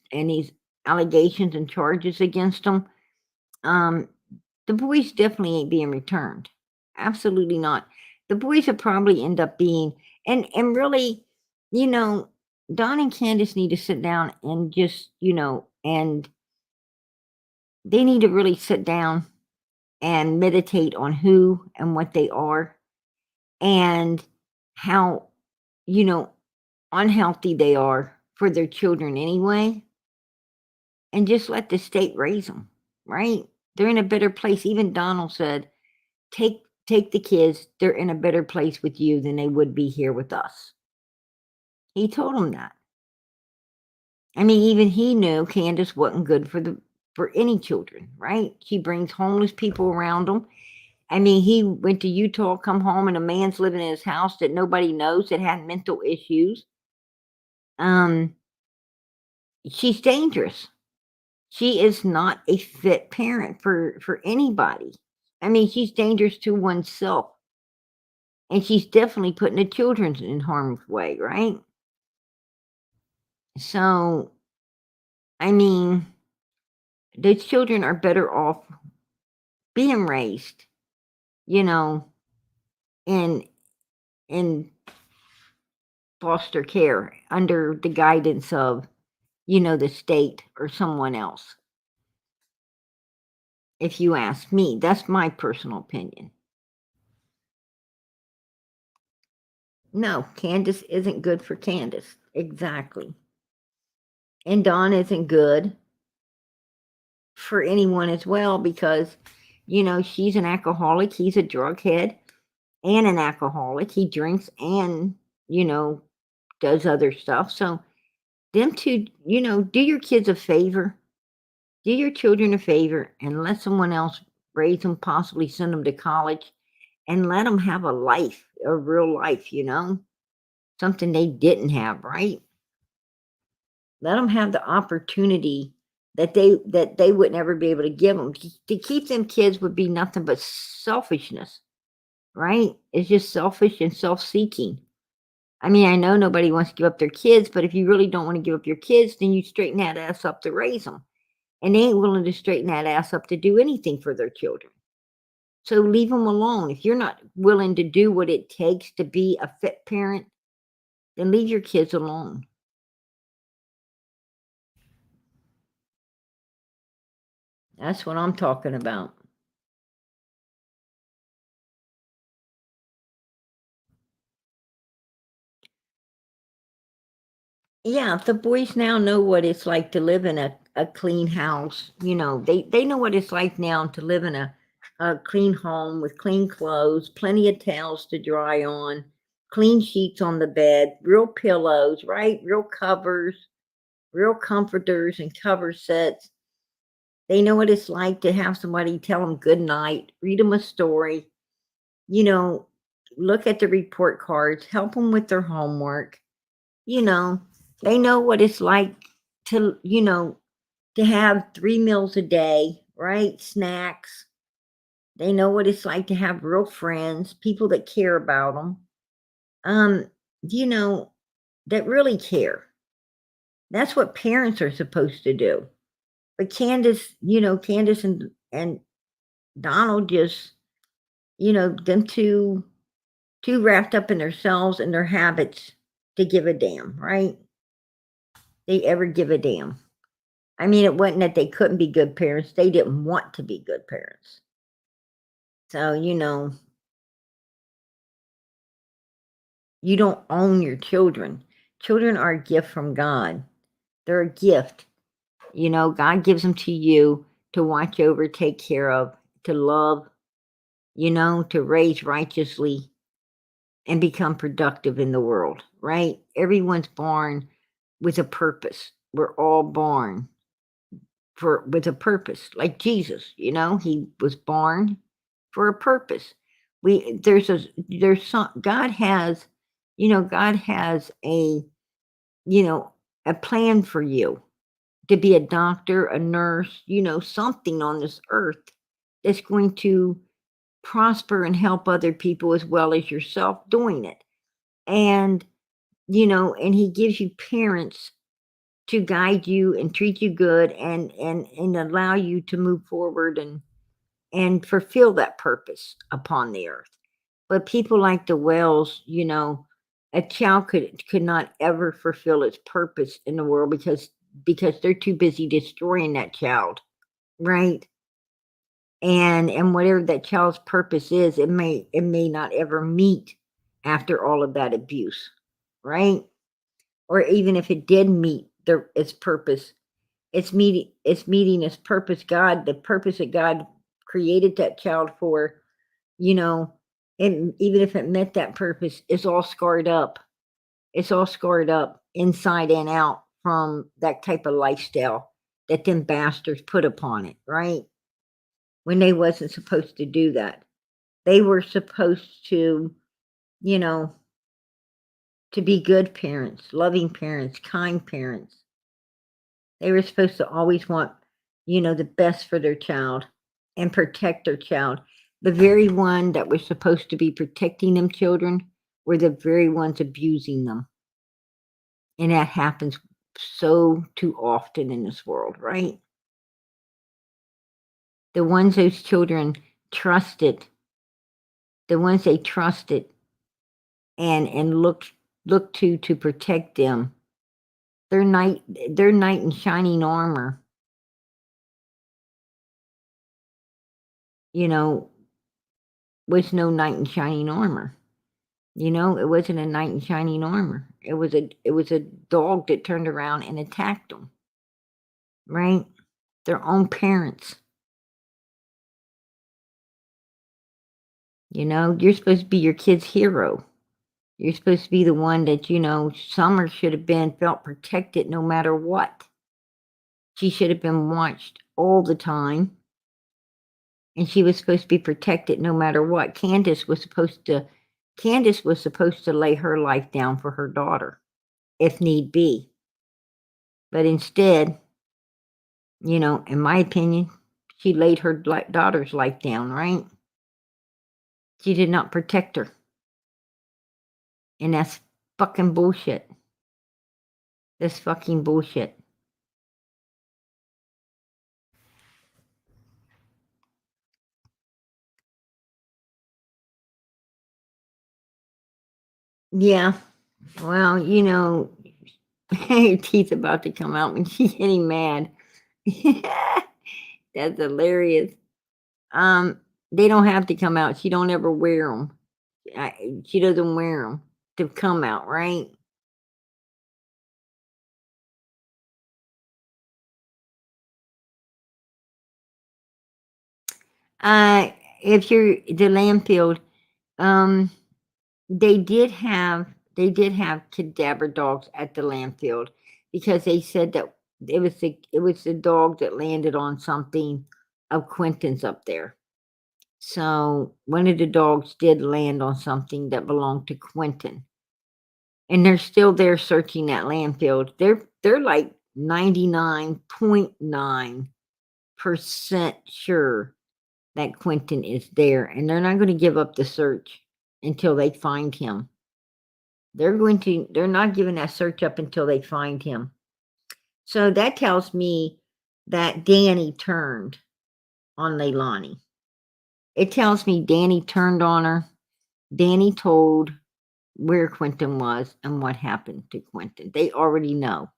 allegations and charges against them. The boys definitely ain't being returned. Absolutely not. The boys will probably end up being, and really, Don and Candace need to sit down and just, and they need to really sit down and meditate on who and what they are and how, unhealthy they are for their children anyway. And just let the state raise them, right? They're in a better place. Even Donald said, take the kids. They're in a better place with you than they would be here with us. He told them that. I mean, even he knew Candace wasn't good for any children, right? She brings homeless people around them. I mean, he went to Utah, come home, and a man's living in his house that nobody knows that had mental issues. She's dangerous. She is not a fit parent for anybody. I mean, she's dangerous to oneself. And she's definitely putting the children in harm's way, right? So, I mean, the children are better off being raised, in foster care under the guidance of, the state or someone else. If you ask me, that's my personal opinion. No, Candace isn't good for Candace. Exactly. And Don isn't good for anyone as well because, she's an alcoholic. He's a drug head and an alcoholic. He drinks and, does other stuff. So them two, do your kids a favor Do your children a favor and let someone else raise them, possibly send them to college, and let them have a life, a real life, something they didn't have, right? Let them have the opportunity that they would never be able to give them. To keep them kids would be nothing but selfishness, right? It's just selfish and self-seeking. I mean, I know nobody wants to give up their kids, but if you really don't want to give up your kids, then you straighten that ass up to raise them. And they ain't willing to straighten that ass up to do anything for their children. So leave them alone. If you're not willing to do what it takes to be a fit parent, then leave your kids alone. That's what I'm talking about. Yeah, the boys now know what it's like to live in a clean house. They know what it's like now to live in a clean home with clean clothes, plenty of towels to dry on, clean sheets on the bed, real pillows, right? Real covers, real comforters and cover sets. They know what it's like to have somebody tell them good night, read them a story, look at the report cards, help them with their homework. They know what it's like to have 3 meals a day, right? Snacks. They know what it's like to have real friends, people that care about them, um, that really care. That's what parents are supposed to do. But Candace and Donald just, them too wrapped up in themselves and their habits to give a damn, right? They ever give a damn. I mean, it wasn't that they couldn't be good parents. They didn't want to be good parents. So, you don't own your children. Children are a gift from God. They're a gift. God gives them to you to watch over, take care of, to love, to raise righteously and become productive in the world, right? Everyone's born with a purpose. We're all born with a purpose, like Jesus, he was born for a purpose. God has, God has a plan for you to be a doctor, a nurse, something on this earth that's going to prosper and help other people as well as yourself doing it. And, and he gives you parents to guide you and treat you good and allow you to move forward and fulfill that purpose upon the earth. But people like the whales, a child could not ever fulfill its purpose in the world because they're too busy destroying that child, right? And whatever that child's purpose is, it may not ever meet after all of that abuse, right? Or even if it did meet its purpose, it's meeting its purpose. The purpose that God created that child for, and even if it met that purpose, it's all scarred up. It's all scarred up inside and out from that type of lifestyle that them bastards put upon it, right? When they wasn't supposed to do that. They were supposed to, to be good parents, loving parents, kind parents. They were supposed to always want, the best for their child and protect their child. The very one that was supposed to be protecting them children were the very ones abusing them. And that happens so too often in this world, right? The ones those children trusted, the ones they trusted and looked to protect them, their knight in shining armor, was no knight in shining armor. It wasn't a knight in shining armor. It was a dog that turned around and attacked them. Right? Their own parents. You're supposed to be your kid's hero. You're supposed to be the one that, Summer should have felt protected no matter what. She should have been watched all the time. And she was supposed to be protected no matter what. Candace was supposed to lay her life down for her daughter, if need be. But instead, you know, in my opinion, she laid her daughter's life down, right? She did not protect her. And that's fucking bullshit. That's fucking bullshit. Yeah. Well, you know, her teeth about to come out when she's getting mad. That's hilarious. They don't have to come out. She don't ever wear them. She doesn't wear them to come out, right? If you're the landfill, they did have cadaver dogs at the landfill because they said that it was the dog that landed on something of Quentin's up there. So one of the dogs did land on something that belonged to Quentin. And they're still there searching that landfill. They're like 99.9% sure that Quentin is there, and they're not going to give up the search until they find him. They're not giving that search up until they find him. So that tells me that Danny turned on Leilani. It tells me Danny turned on her. Danny told where Quentin was and what happened to Quentin. They already know.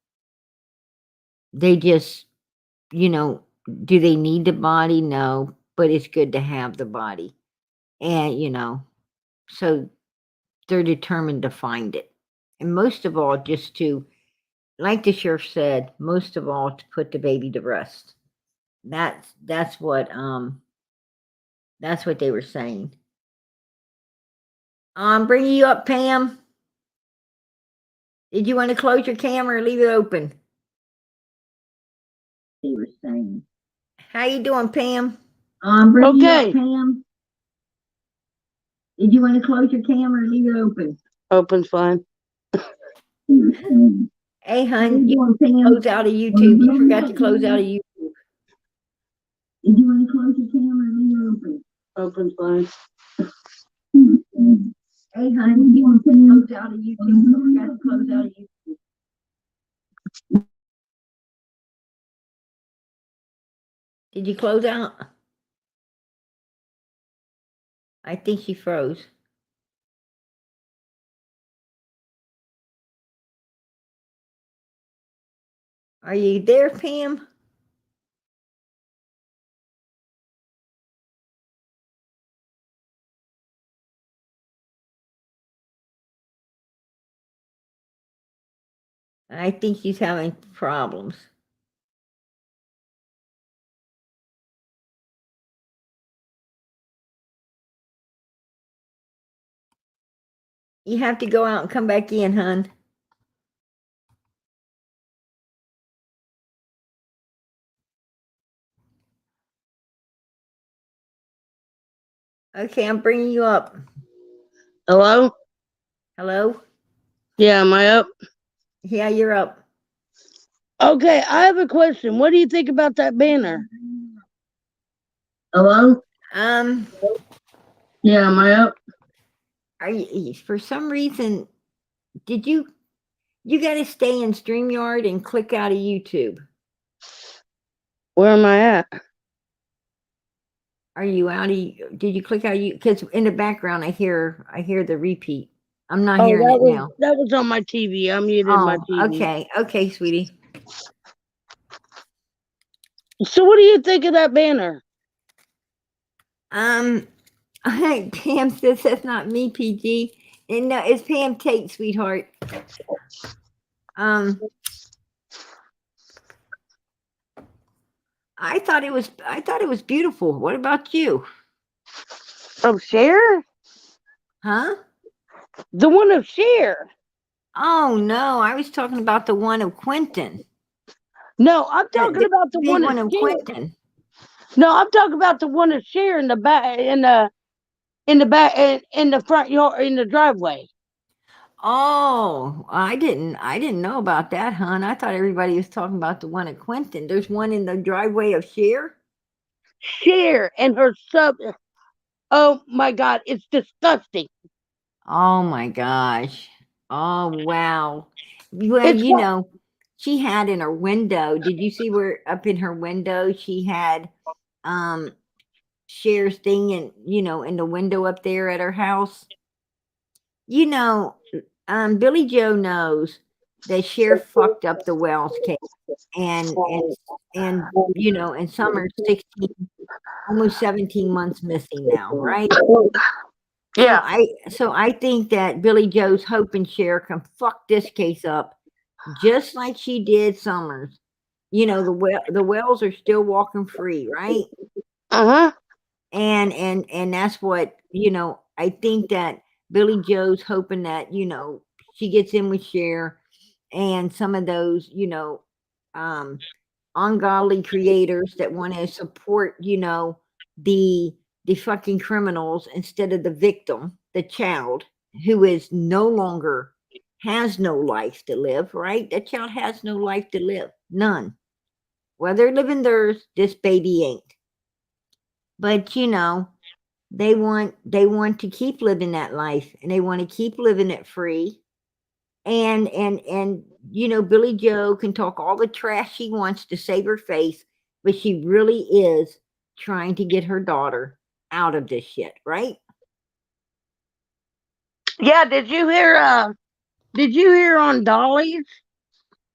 They just, you know, do they need the body? No, but it's good to have the body. And, you know, so they're determined to find it. And most of all, just to, like the sheriff said, most of all, to put the baby to rest. That's what they were saying. I'm bringing you up, Pam. Did you want to close your camera or leave it open? They were saying. How you doing, Pam? I'm bringing you up, Pam. Did you want to close your camera or leave it open? Open's fine. Hey, hon, you close out of YouTube. You forgot to close out of YouTube. Did you want to close your camera or leave it open? Open's fine. Hey, hon, you want to close out of YouTube. You forgot to close out of YouTube. Did you close out? I think she froze. Are you there, Pam? I think she's having problems. You have to go out and come back in, hon. Okay, I'm bringing you up. Hello? Hello? Yeah, am I up? Yeah, you're up. Okay, I have a question. What do you think about that banner? Hello? Yeah, am I up? Are you, for some reason, did you got to stay in StreamYard and click out of YouTube? Where am I at? Are you out of, did you click out of you? Because in the background, I hear the repeat. I'm not hearing it now. That was on my TV. I muted my TV. Okay, sweetie. So what do you think of that banner? Pam says that's not me, PG. And no, it's Pam Tate, sweetheart. I thought it was beautiful. What about you? Of Cher? Huh? The one of Cher. Oh no, I was talking about the one of Quentin. No, I'm The, talking the about the big one one at of Cher. Quentin. No, I'm talking about the one at Cher in the back, in the back, in the front yard, in the driveway. Oh, I didn't know about that, hon. I thought everybody was talking about the one at Quentin. There's one in the driveway of Cher. Cher and her sub. Oh my God, it's disgusting. Oh my gosh. Oh wow. Well, It's you what? know, she had in her window. Did you see where up in her window she had um Cher's thing and in the window up there at her house? You know, Billy Joe knows that Cher fucked up the Wells case and and Summer's 16, almost 17 months missing now, right? Yeah. So I think that Billy Joe's hoping Cher can fuck this case up just like she did Summers. The Wells are still walking free, right? Uh huh. And that's what, I think that Billy Joe's hoping that, she gets in with Cher and some of those, um ungodly creators that want to support, the the fucking criminals instead of the victim, the child who is no longer has no life to live, right? That child has no life to live. None. Well, they're living theirs, this baby ain't. But they want to keep living that life and they want to keep living it free. And Billy Joe can talk all the trash she wants to save her face, but she really is trying to get her daughter out of this shit, right? Yeah. Did you hear? Did you hear on Dolly's?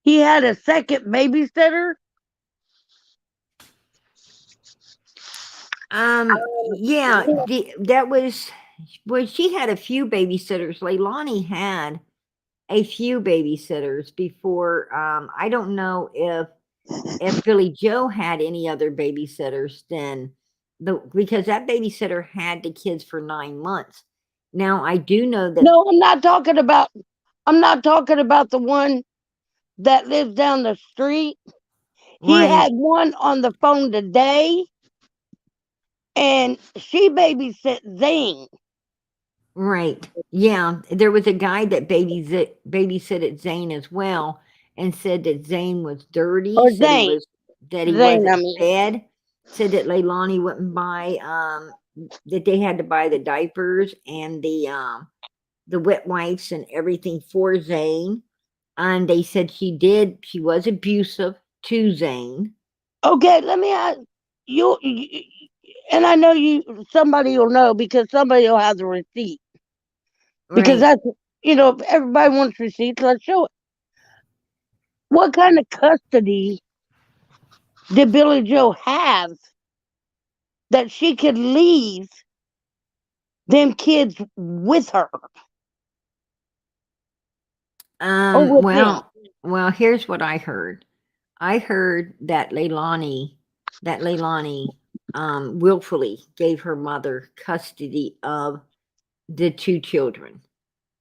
He had a second babysitter. Yeah, that was well, she had a few babysitters. Leilani had a few babysitters before. I don't know if Billy Joe had any other babysitters then because that babysitter had the kids for 9 months. Now I do know that. No, I'm not talking about. I'm not talking about the one that lives down the street. He Right, had one on the phone today, and she babysit Zane. right. Yeah, there was a guy that babysitted Zane as well and said that Zane was dirty, Or said Zane. he Zane, I wasn't mean. fed, said that Leilani wouldn't buy that they had to buy the diapers and the wet wipes and everything for Zane. And they said she was abusive to Zane. Okay, let me ask you, and I know somebody will know because somebody will have the receipt. Because Right. that's, if everybody wants receipts, let's show it. What kind of custody did Billy Joe have that she could leave them kids with her or with him? Well, here's what I heard. I heard that Leilani willfully gave her mother custody of the two children,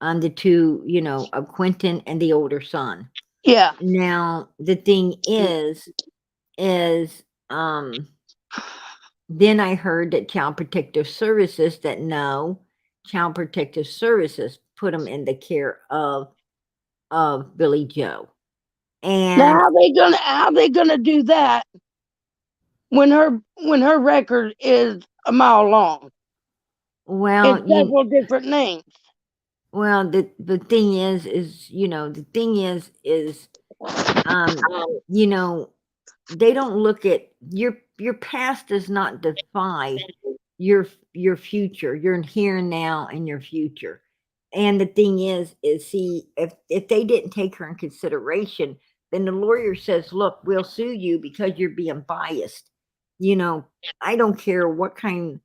the two, of Quentin and the older son. Yeah. Now, the thing is, then I heard that Child Protective Services that no, Child Protective Services put them in the care of Billy Joe. Now And how they gonna do that when her record is a mile long in well, several different names? the thing is um, you know, they don't look at your past does not define your future, your here and now and your future. And the thing is see if they didn't take her in consideration, then the lawyer says, look, we'll sue you because you're being biased. I don't care what kind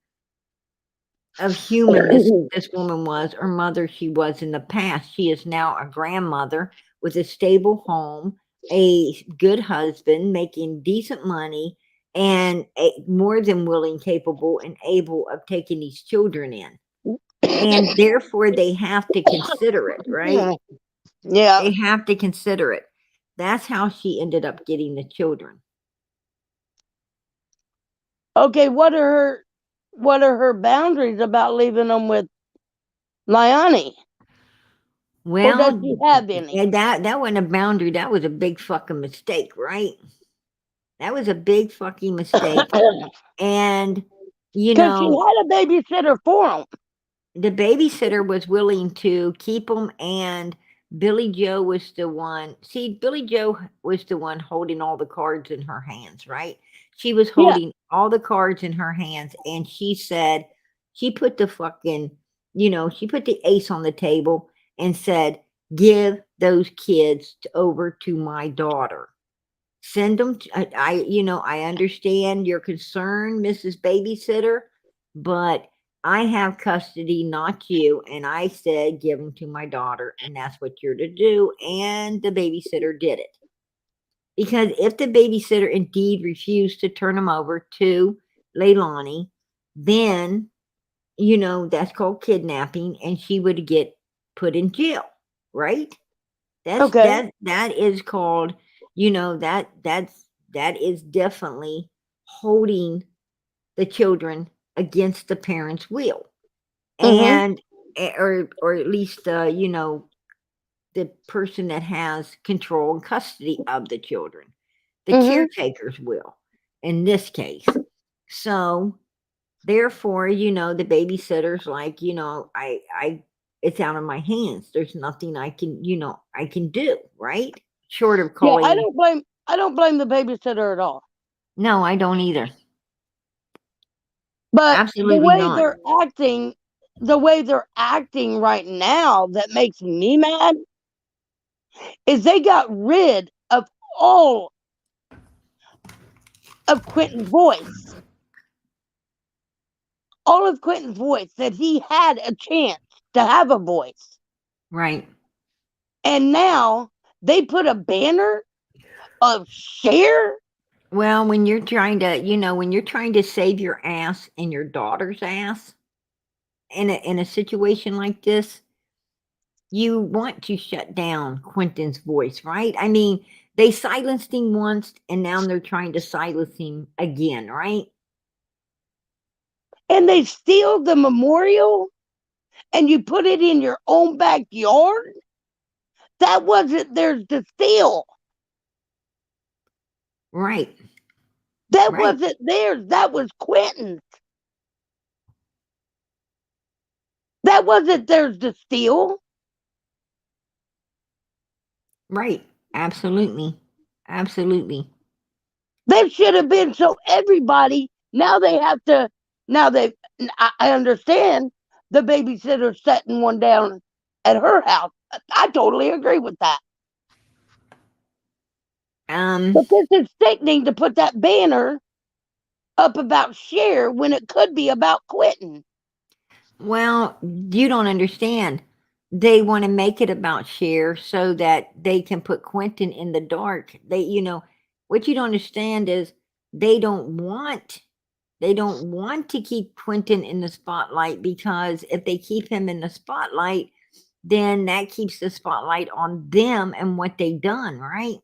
of human this woman was or mother she was in the past. She is now a grandmother with a stable home, a good husband, making decent money, and more than willing, capable, and able of taking these children in. And therefore, they have to consider it, right? Yeah. They have to consider it. That's how she ended up getting the children. Okay, what are her boundaries about leaving them with Liani? Or does Well, she have any? and that wasn't a boundary. That was a big fucking mistake, right? That was a big fucking mistake. And you Because she know, had a babysitter for them. the babysitter was willing to keep them, and Billy Joe was the one. See, Billy Joe was the one holding all the cards in her hands, right? She was Yeah. holding all the cards in her hands, and she said, she put the fucking, she put the ace on the table and said, "Give those kids over to my daughter. Send them. I understand your concern, Mrs. Babysitter, but I have custody, not you. And I said, give them to my daughter, and that's what you're to do." And the babysitter did it. Because if the babysitter indeed refused to turn them over to Leilani, then, that's called kidnapping, and she would get put in jail, right? Okay. That is called, that is definitely holding the children against the parents' will. Mm-hmm. And or at least the person that has control and custody of the children. The Mm-hmm. caretakers will in this case. So therefore, the babysitter's like, I it's out of my hands. There's nothing I can do, right? Short of Yeah, I calling. don't blame the babysitter at all. No, I don't either. But Absolutely not. the way they're acting right now that makes me mad is they got rid of all of Quentin's voice. All of Quentin's voice, that he had a chance to have a voice. Right. And now they put a banner of share. Well, when you're trying to save your ass and your daughter's ass in a situation like this, you want to shut down Quentin's voice, right? I mean, they silenced him once and now they're trying to silence him again, right? And they steal the memorial and you put it in your own backyard. That wasn't theirs to steal. Right. That Right. wasn't theirs. That was Quentin's. That wasn't theirs to steal. Right. Absolutely. Absolutely. That should have been so everybody. Now they have to. Now they. I understand the babysitter setting one down at her house. I totally agree with that. But this is sickening to put that banner up about Cher when it could be about Quentin. Well, you don't understand. They want to make it about Cher so that they can put Quentin in the dark. What you don't understand is they don't want they don't want to keep Quentin in the spotlight, because if they keep him in the spotlight, then that keeps the spotlight on them and what they done, right?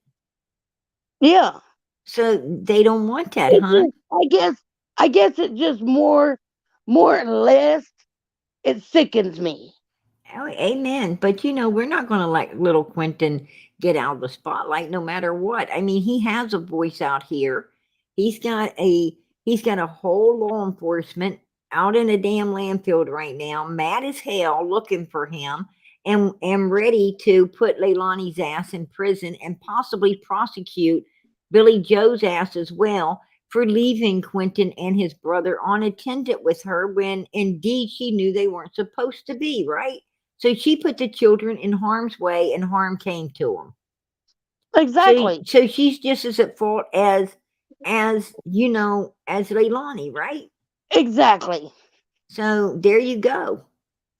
Yeah. So they don't want that, It huh? just, I guess it just more or less, it sickens me. Oh, amen. But we're not going to let little Quentin get out of the spotlight no matter what. I mean, he has a voice out here. He's got a he's got a whole law enforcement out in a damn landfill right now, mad as hell, looking for him, and ready to put Leilani's ass in prison and possibly prosecute Billy Joe's ass as well for leaving Quentin and his brother unattended with her when indeed she knew they weren't supposed to be, right? So she put the children in harm's way and harm came to them. Exactly. So she's just as at fault as Leilani, right? Exactly. So there you go.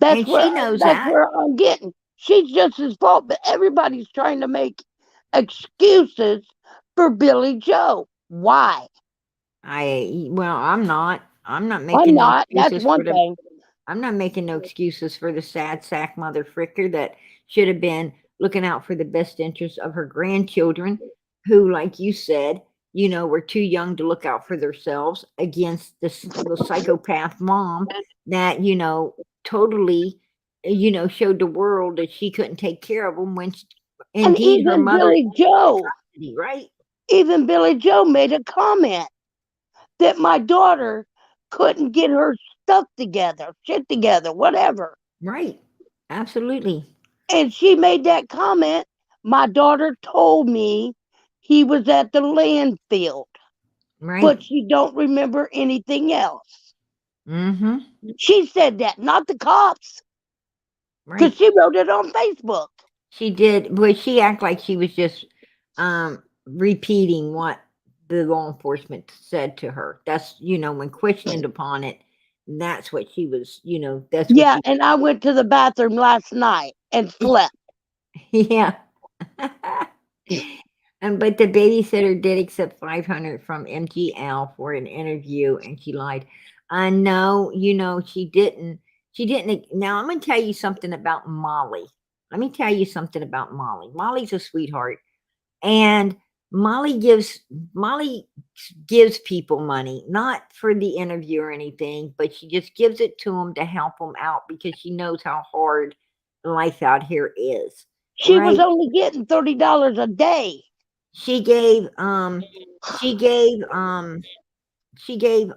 That's And where she knows that's that. where I'm getting. She's just as fault, but everybody's trying to make excuses for Billy Joe. Why? I'm not. I'm not I'm making no not. That's excuses one for the thing. I'm not making no excuses for the sad sack mother fricker that should have been looking out for the best interests of her grandchildren, who, like you said, were too young to look out for themselves against the psychopath mom that, totally, showed the world that she couldn't take care of them when And indeed her mother, right? Even Billy Joe made a comment that my daughter couldn't get her stuff together, shit together, whatever. Right. Absolutely. And she made that comment. My daughter told me he was at the landfill, Right. but she don't remember anything else. Mm-hmm. She said that, not the cops, because Right. she wrote it on Facebook. She did, but she acted like she was just repeating what the law enforcement said to her. That's, when questioned upon it, that's what she was, that's what Yeah, she, and I went to the bathroom last night and slept. yeah. But the babysitter did accept 500 from MGL for an interview, and she lied. No, she didn't. She didn't. Now I'm going to tell you something about Molly. Let me tell you something about Molly. Molly's a sweetheart, and Molly gives people money, not for the interview or anything, but she just gives it to them to help them out because she knows how hard life out here is. She was Right? only getting $30 a day. She gave she gave she gave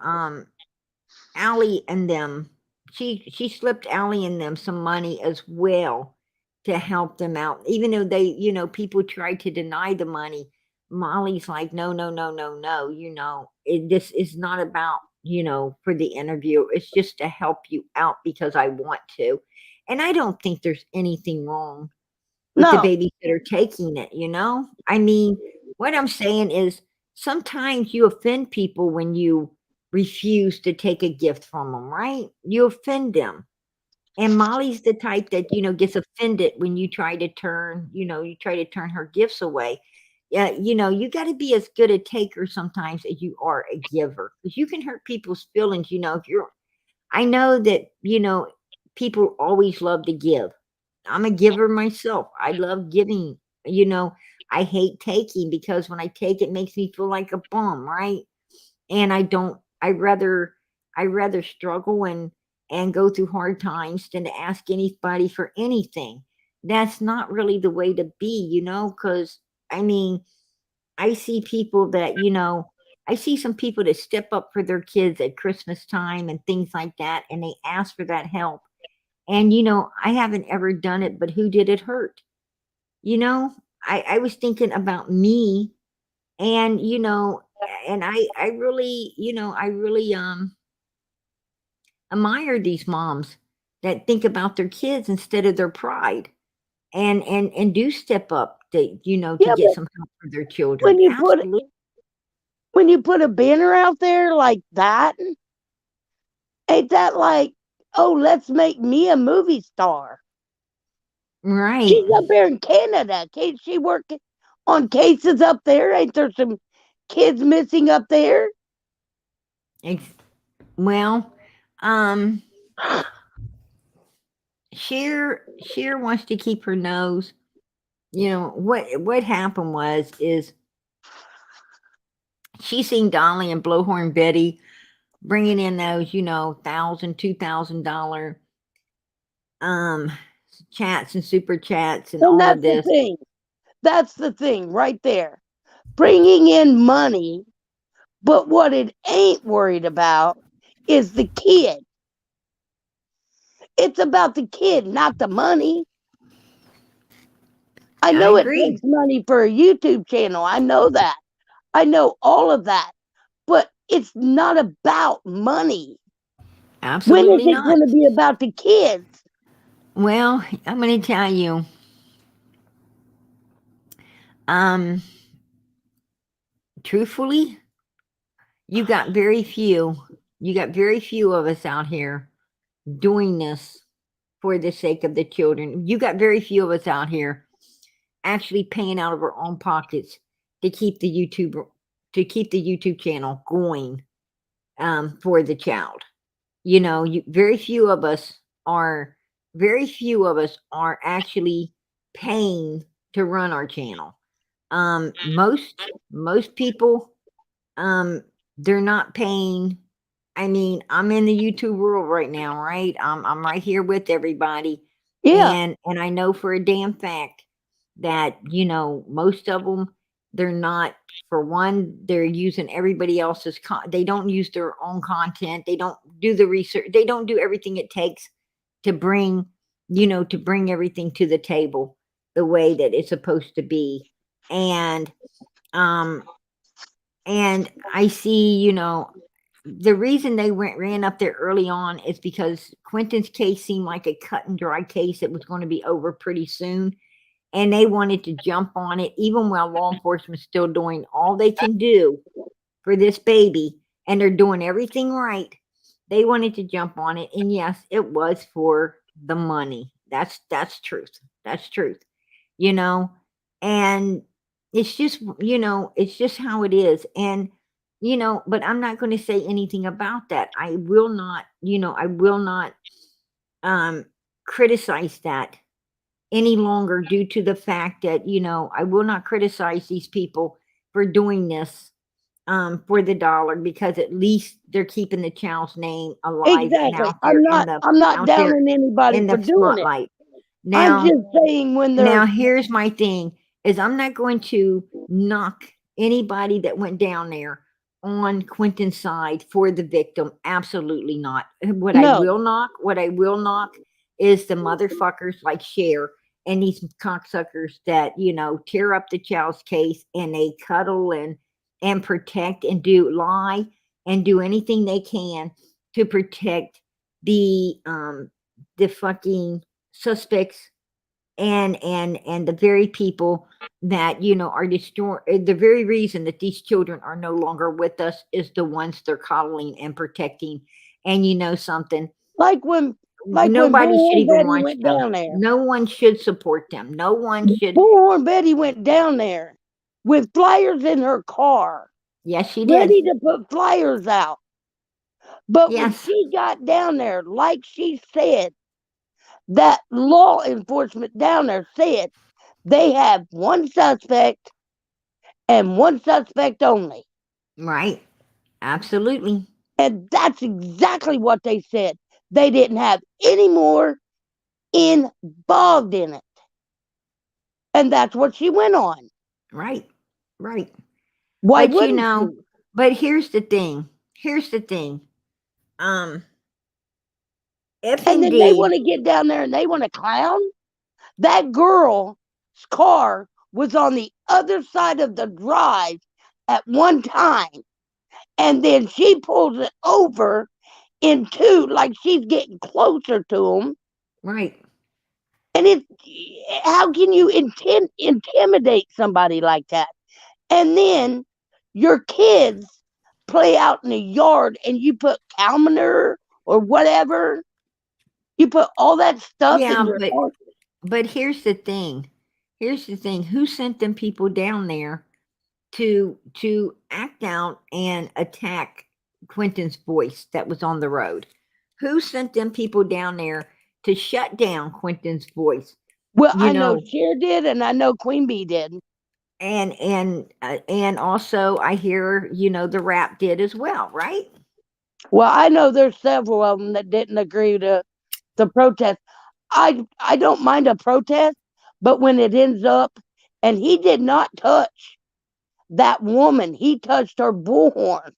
Allie and them, she slipped Allie and them some money as well to help them out, even though they, people tried to deny the money. Molly's like, no, no, no, no, no, this is not about, for the interview, it's just to help you out because I want to. And I don't think there's anything wrong with the No, babysitter taking it, I mean, what I'm saying is sometimes you offend people when you refuse to take a gift from them, right? You offend them. And Molly's the type that, gets offended when you try to turn her gifts away. Yeah, you got to be as good a taker sometimes as you are a giver because you can hurt people's feelings, if you're, I know that, people always love to give. I'm a giver myself. I love giving. You know, I hate taking because when I take it makes me feel like a bum, right? And I don't. I rather struggle and go through hard times than to ask anybody for anything. That's not really the way to be, because I mean, I see people that, I see some people that step up for their kids at Christmas time and things like that, and they ask for that help. And, I haven't ever done it, but who did it hurt? You know, I was thinking about me and, and I really admire these moms that think about their kids instead of their pride and do step up to, to yeah, get but some help for their children. when you put Absolutely. when you put a banner out there like that, ain't that like, oh, let's make me a movie star? Right. She's up there in Canada. Can't she work on cases up there? Ain't there some kids missing up there? Ex- Well, um, Cher wants to keep her nose. What happened is she seen Dolly and Blowhorn Betty bringing in those, $1,000, $2,000 um chats and super chats and And all that's of the this. thing. That's the thing right there. Bringing in money, but what it ain't worried about is the kid. It's about the kid, not the money. I I know it agree. takes money for a YouTube channel. I know that. I know all of that. But it's not about money. When is Absolutely it not. going to be about the kids? Well, I'm going to tell you, um, truthfully, you got very few, you got very few of us out here doing this for the sake of the children. You got very few of us out here actually paying out of our own pockets to keep the YouTube channel going for the child. Very few of us are actually paying to run our channel. Most people, they're not paying. I mean, I'm in the YouTube world right now, right? I'm right here with everybody, Yeah, and I know for a damn fact that most of them, they're not. For one, they're using everybody else's. They don't use their own content. They don't do the research. They don't do everything it takes to bring, to bring everything to the table the way that it's supposed to be, and um and I see, the reason they ran up there early on is because Quentin's case seemed like a cut and dry case that was going to be over pretty soon. And they wanted to jump on it, even while law enforcement's still doing all they can do for this baby. And they're doing everything right. They wanted to jump on it. And yes, it was for the money. That's truth. That's truth. You know, and it's just how it is. And but I'm not going to say anything about that. I will not um criticize that any longer, due to the fact that I will not criticize these people for doing this for the dollar, because at least they're keeping the child's name alive and exactly. out there I'm not out there downing anybody in for the doing it. spotlight. I'm Now, just saying when they're now here's my thing, is I'm not going to knock anybody that went down there on Quentin's side for the victim. Absolutely not. no, What I will knock is the motherfuckers like Cher and these cocksuckers that, tear up the child's case, and they cuddle and protect and do lie and do anything they can to protect the fucking suspects, and the very people that are destroying. The very reason that these children are no longer with us is the ones they're coddling and protecting. And something, like when nobody should Bullhorn even Betty watch went them. down there. No one should support them. No one should. Bullhorn Betty went down there with flyers in her car, Yes, she did. ready to put flyers out. But when Yes. she got down there, like she said, that law enforcement down there said they have one suspect and one suspect only. Right. Absolutely. And that's exactly what they said. They didn't have any more involved in it. And that's what she went on. Right. Right. Why But wouldn't she? but here's the thing. Here's the thing. If And then they indeed, want to get down there and they want to clown. That girl's car was on the other side of the drive at one time. And then she pulls it over into, like she's getting closer to them. right. And how can you intimidate somebody like that? And then your kids play out in the yard and you put cow manure or whatever. You put all that stuff Yeah, in your yard. but here's the thing. Here's the thing. Who sent them people down there to act out and attack Quentin's voice that was on the road? Who sent them people down there to shut down Quentin's voice? Well, You I know know, Cher did, and I know Queen Bee did. and also I hear the rap did as well, right? Well, I know there's several of them that didn't agree to the protest. I don't mind a protest, but when it ends up, and he did not touch that woman, he touched her bullhorn.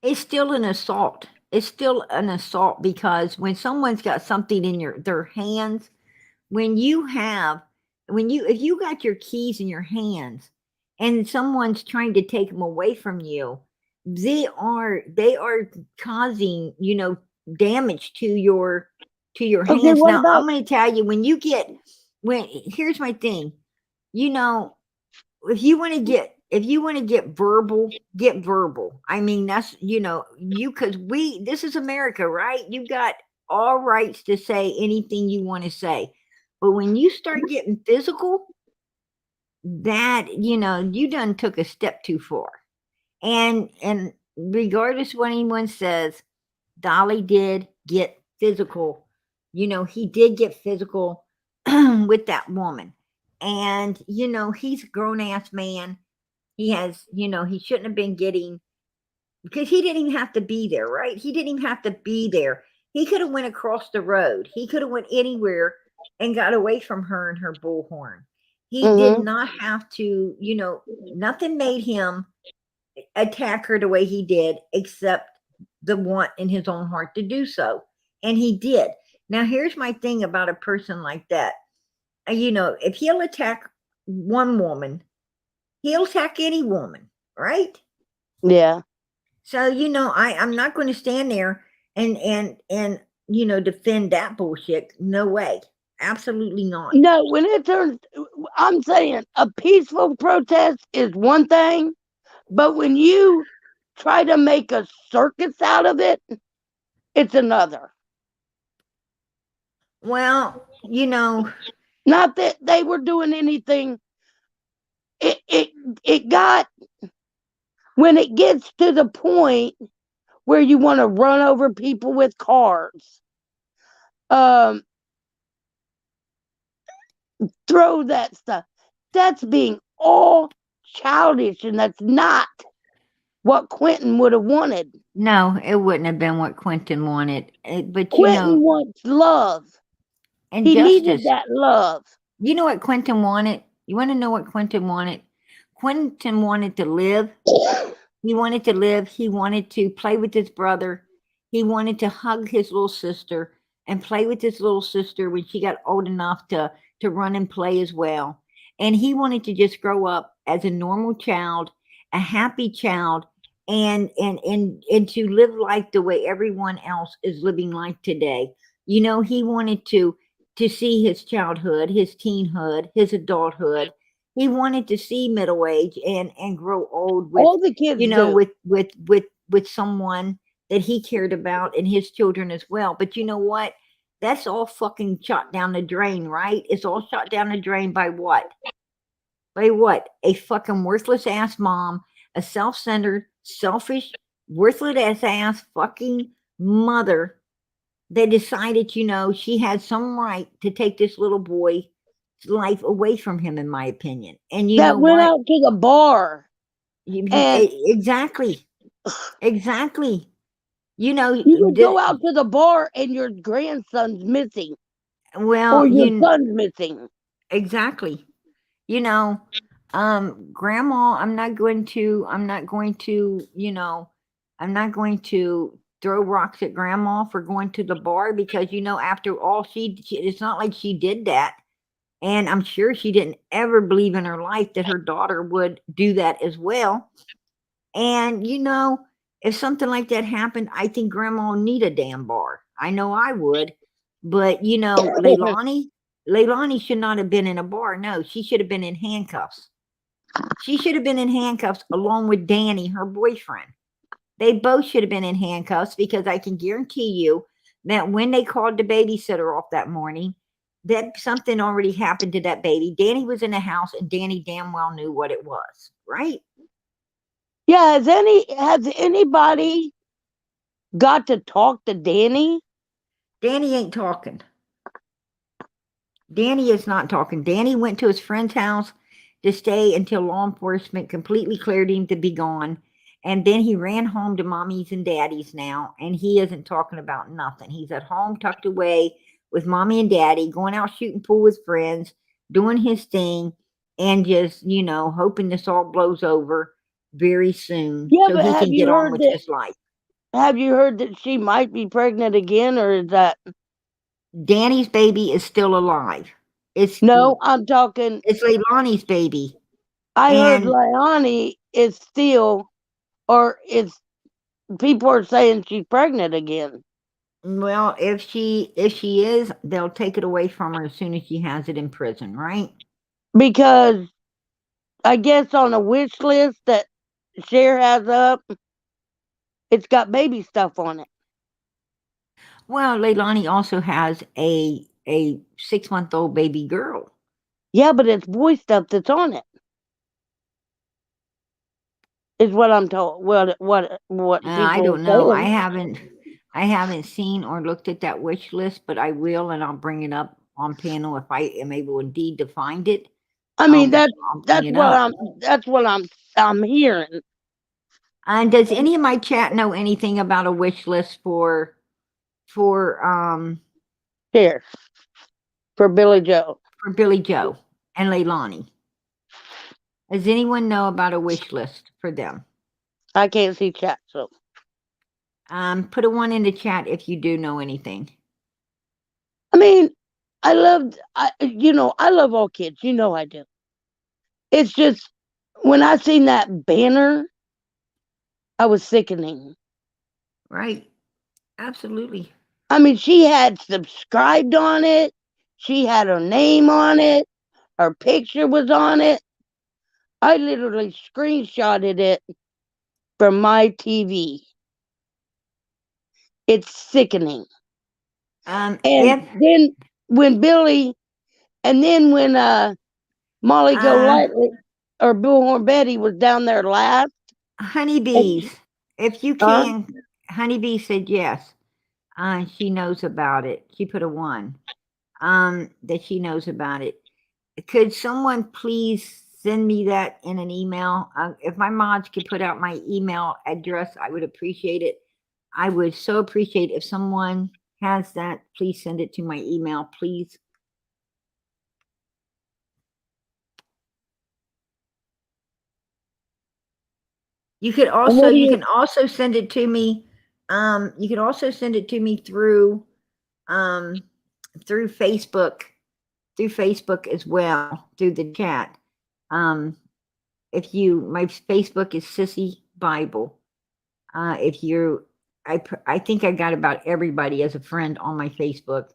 It's still an assault. It's still an assault, because when someone's got something in their hands, when you have if you got your keys in your hands and someone's trying to take them away from you, they are causing damage to your Okay, hands. what Now about I'm going to tell you, when here's my thing, you know if you want to get verbal, get verbal. I mean, that's you, because this is America, right? You got all rights to say anything you want to say. But when you start getting physical, that you done took a step too far. And regardless what anyone says, Dolly did get physical. He did get physical with that woman. And, he's a grown ass man. He has, he shouldn't have been getting, because he didn't even have to be there, right? He didn't even have to be there. He could have went across the road. He could have went anywhere and got away from her and her bullhorn. He did not have to, nothing made him attack her the way he did, except the want in his own heart to do so. And he did. Now, here's my thing about a person like that. If he'll attack one woman, he'll attack any woman, right? Yeah. So, I'm not going to stand there and defend that bullshit. No way. Absolutely not. No, when it turns, I'm saying a peaceful protest is one thing, but when you try to make a circus out of it, it's another. Well, not that they were doing anything. It got, when it gets to the point where you want to run over people with cars, throw that stuff. That's being all childish, and that's not what Quentin would have wanted. No, it wouldn't have been what Quentin wanted. But Quentin wants love. And he justice. Needed that love. You know what Quentin wanted? You want to know what Quentin wanted? Quentin wanted to live. He wanted to live. He wanted to play with his brother. He wanted to hug his little sister and play with his little sister when she got old enough to run and play as well. And he wanted to just grow up as a normal child, a happy child, and to live life the way everyone else is living life today. He wanted to see his childhood, his teenhood, his adulthood. He wanted to see middle age and grow old with, all the kids with someone that he cared about, and his children as well. But you know what? That's all fucking shot down the drain, right? It's all shot down the drain by what? By what? A fucking worthless ass mom, a self-centered, selfish, worthless ass fucking mother. They decided, she had some right to take this little boy's life away from him, in my opinion. And you that know went what? out to the bar. Exactly. Exactly. You would go out to the bar and your grandson's missing. Well, or your son's missing. Exactly. Grandma, I'm not going to, I'm not going to throw rocks at grandma for going to the bar, because after all, she it's not like she did that, and I'm sure she didn't ever believe in her life that her daughter would do that as well. And if something like that happened, I think grandma will need a damn bar. I know I would. But Leilani should not have been in a bar. No, she should have been in handcuffs. She should have been in handcuffs along with Danny, her boyfriend. They both should have been in handcuffs, because I can guarantee you that when they called the babysitter off that morning, that something already happened to that baby. Danny was in the house, and Danny damn well knew what it was, right? Yeah, has anybody got to talk to Danny? Danny ain't talking. Danny is not talking. Danny went to his friend's house to stay until law enforcement completely cleared him to be gone. And then he ran home to mommy's and daddy's now, and he isn't talking about nothing. He's at home tucked away with mommy and daddy, going out shooting pool with friends, doing his thing, and just, hoping this all blows over very soon, so he can get on with his life. Have you heard that she might be pregnant again, or is that... Danny's baby is still alive. I'm talking... It's Leilani's baby. I heard Leilani is still, or people are saying she's pregnant again. Well, if she is, they'll take it away from her as soon as she has it in prison, right? Because I guess on a wish list that Cher has up, it's got baby stuff on it. Well, Leilani also has a 6-month-old baby girl. Yeah, but it's boy stuff that's on it. Is what I'm told. What people I don't know. I haven't seen or looked at that wish list, but I will, and I'll bring it up on panel if I am able indeed to find it. I mean, I'll bring it up. that's what I'm hearing. And does any of my chat know anything about a wish list for Here for Billy Joe. Billy Joe and Leilani? Does anyone know about a wish list for them? I can't see chat, so Put a 1 in the chat if you do know anything. I mean, I love all kids. You know I do. It's just when I seen that banner, I was sickening. Right. Absolutely. I mean, she had subscribed on it. She had her name on it. Her picture was on it. I literally screenshotted it from my TV. It's sickening. And then when Molly Golightly or Bullhorn Betty was down there last. Honeybees, if you can, Honeybee said yes. She knows about it. She put a 1. That she knows about it. Could someone please send me that in an email? If my mods could put out my email address, I would appreciate it. I would so appreciate if someone has that. Please send it to my email, please. You can also send it to me. You can also send it to me through Facebook, as well, through the chat. My Facebook is Sissy Bible. I think I got about everybody as a friend on my Facebook,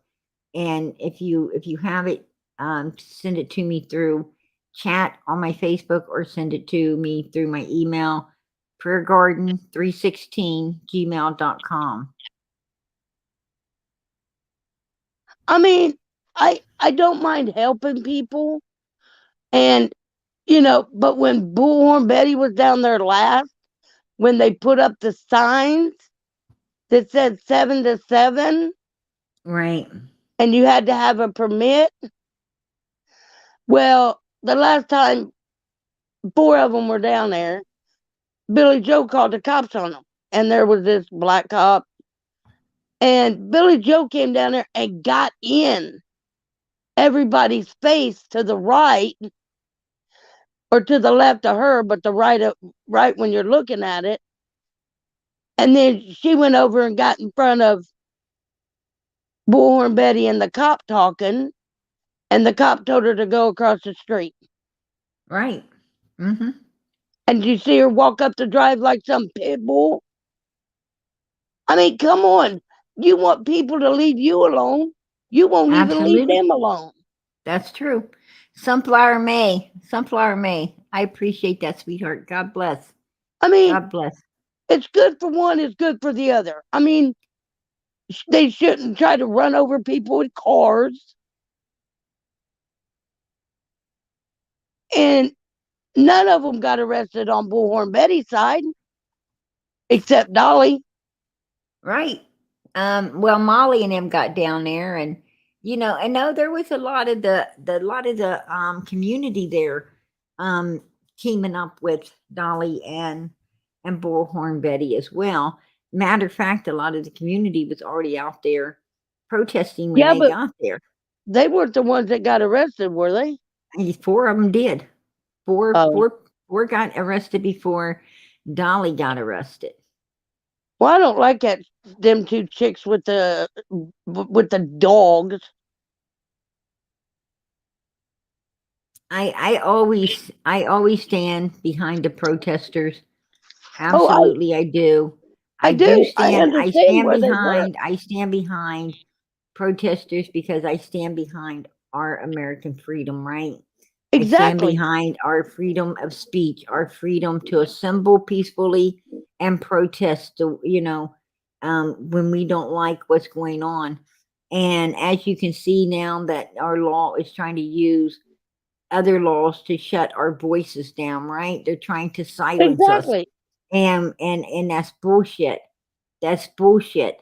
and if you have it, send it to me through chat on my Facebook, or send it to me through my email, prayergarden316@gmail.com. I mean, I don't mind helping people, and but when Bullhorn Betty was down there last, when they put up the signs that said 7 to 7, right, and you had to have a permit. Well, the last time 4 of them were down there, Billy Joe called the cops on them, and there was this black cop, and Billy Joe came down there and got in everybody's face to the right or to the left of her, but the right when you're looking at it. And then she went over and got in front of Bullhorn Betty and the cop talking, and the cop told her to go across the street. right. Mm-hmm. And you see her walk up the drive like some pit bull. I mean, come on. You want people to leave you alone. You won't even leave them alone. That's true. Sunflower May. I appreciate that, sweetheart. God bless. I mean, God bless. It's good for one, it's good for the other. I mean, they shouldn't try to run over people with cars. And none of them got arrested on Bullhorn Betty's side, except Dolly. Right. Well, Molly and them got down there, and I know there was a lot of the community there, teaming up with Dolly and Bullhorn Betty as well. Matter of fact, a lot of the community was already out there protesting when they got there. They weren't the ones that got arrested, were they? 4 of them did. Four got arrested before Dolly got arrested. Well, I don't like them 2 chicks with the dogs. I always stand behind the protesters. Absolutely, I do. I stand behind protesters because I stand behind our American freedom, right? Exactly. I stand behind our freedom of speech, our freedom to assemble peacefully and protest, when we don't like what's going on. And as you can see now that our law is trying to use other laws to shut our voices down, right? They're trying to silence us. And that's bullshit. That's bullshit.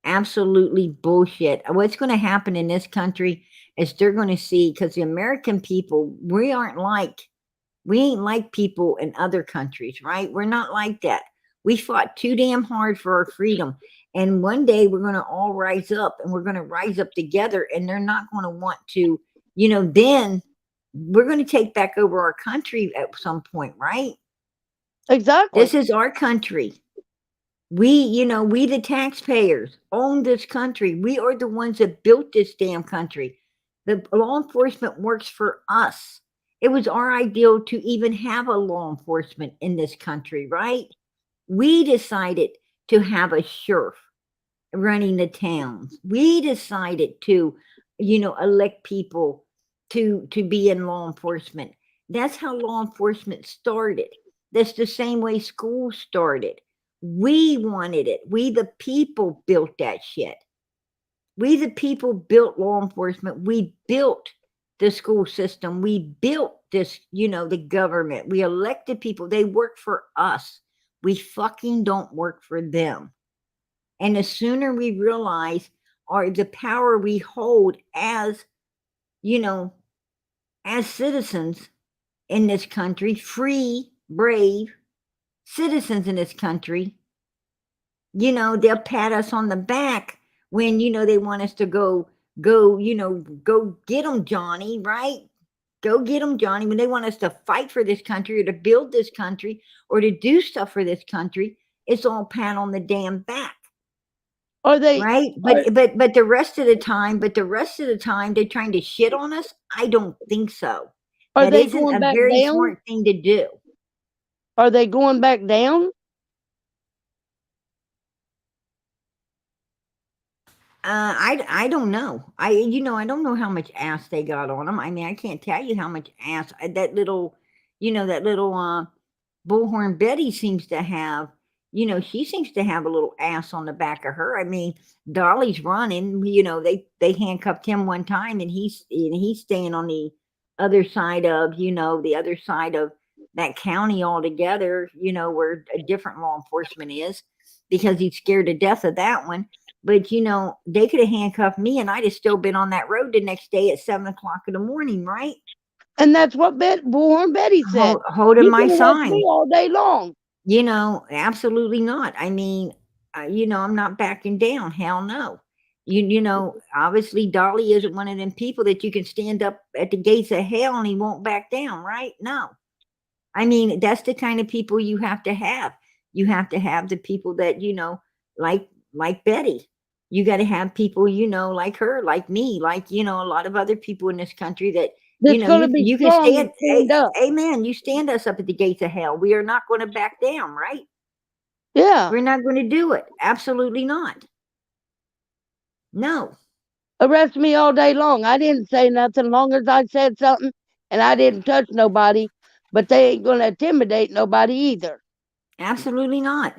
absolutely bullshit. What's going to happen in this country is they're going to see, because the American people, we ain't like people in other countries, right? We're not like that. We fought too damn hard for our freedom. And one day we're going to all rise up, and we're going to rise up together, and they're not going to want to, then we're going to take back over our country at some point, right? Exactly. This is our country. We the taxpayers own this country. We are the ones that built this damn country. The law enforcement works for us. It was our ideal to even have a law enforcement in this country, right? We decided to have a sheriff running the towns. We decided to, elect people to be in law enforcement. That's how law enforcement started. That's the same way school started. We wanted it. We the people built that shit. We the people built law enforcement. We built the school system. We built this, the government. We elected people. They work for us. We fucking don't work for them. And the sooner we realize the power we hold as, as citizens in this country, free, brave citizens in this country, they'll pat us on the back when, they want us to go get them, Johnny, right? Go get them, Johnny. When they want us to fight for this country or to build this country or to do stuff for this country, it's all pat on the damn back. Are they right? But the rest of the time, they're trying to shit on us. I don't think so. Are That they isn't going a back very down? smart thing to do. Are they going back down? I don't know. I don't know how much ass they got on them. I mean, I can't tell you how much ass that little bullhorn Betty seems to have. She seems to have a little ass on the back of her. I mean, Dolly's running. They handcuffed him one time, and he's staying on the other side of that county altogether. Where a different law enforcement is, because he's scared to death of that one. But they could have handcuffed me, and I'd have still been on that road the next day at 7:00 in the morning, right? And that's what Bullhorn Betty said. Holding You my can arrest sign. me all day long. Absolutely not. I mean, I'm not backing down. Hell no. Obviously Dolly isn't one of them people that you can stand up at the gates of hell and he won't back down, right? No. I mean, that's the kind of people you have to have. You have to have the people that, like Betty. You got to have people, like her, like me, like, a lot of other people in this country that, That's going to be you can strong stand, and stand up. amen. You stand us up at the gates of hell. We are not going to back down, right? Yeah. We're not going to do it. Absolutely not. No. Arrest me all day long. I didn't say nothing, long as I said something and I didn't touch nobody. But they ain't going to intimidate nobody either. Absolutely not.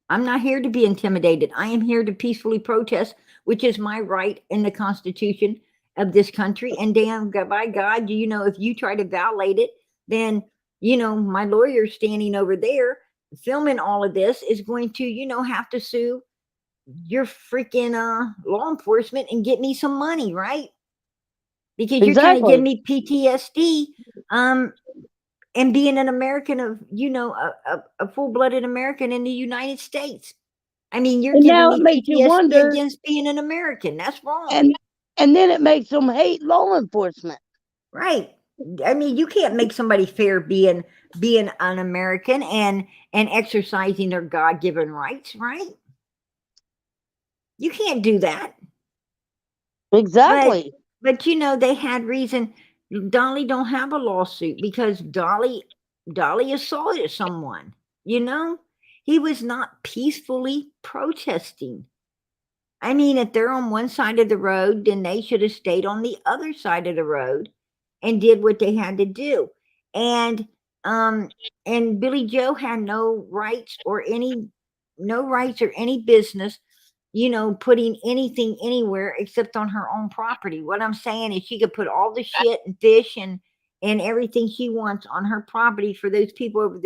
I'm not here to be intimidated. I am here to peacefully protest, which is my right in the Constitution of this country. And damn, by God, if you try to violate it, then, my lawyer standing over there filming all of this is going to, have to sue your freaking law enforcement and get me some money, right? Because you're trying to give me PTSD and being an American of, a full-blooded American in the United States. I mean, you're giving me PTSD against being an American. That's wrong. And then it makes them hate law enforcement. Right. I mean, you can't make somebody fair being an American and exercising their God-given rights, right? You can't do that. Exactly. But they had reason. Dolly don't have a lawsuit because Dolly assaulted someone. He was not peacefully protesting. I mean, if they're on one side of the road, then they should have stayed on the other side of the road and did what they had to do. And Billy Joe had no rights or any business, putting anything anywhere except on her own property. What I'm saying is she could put all the shit and fish and everything she wants on her property for those people over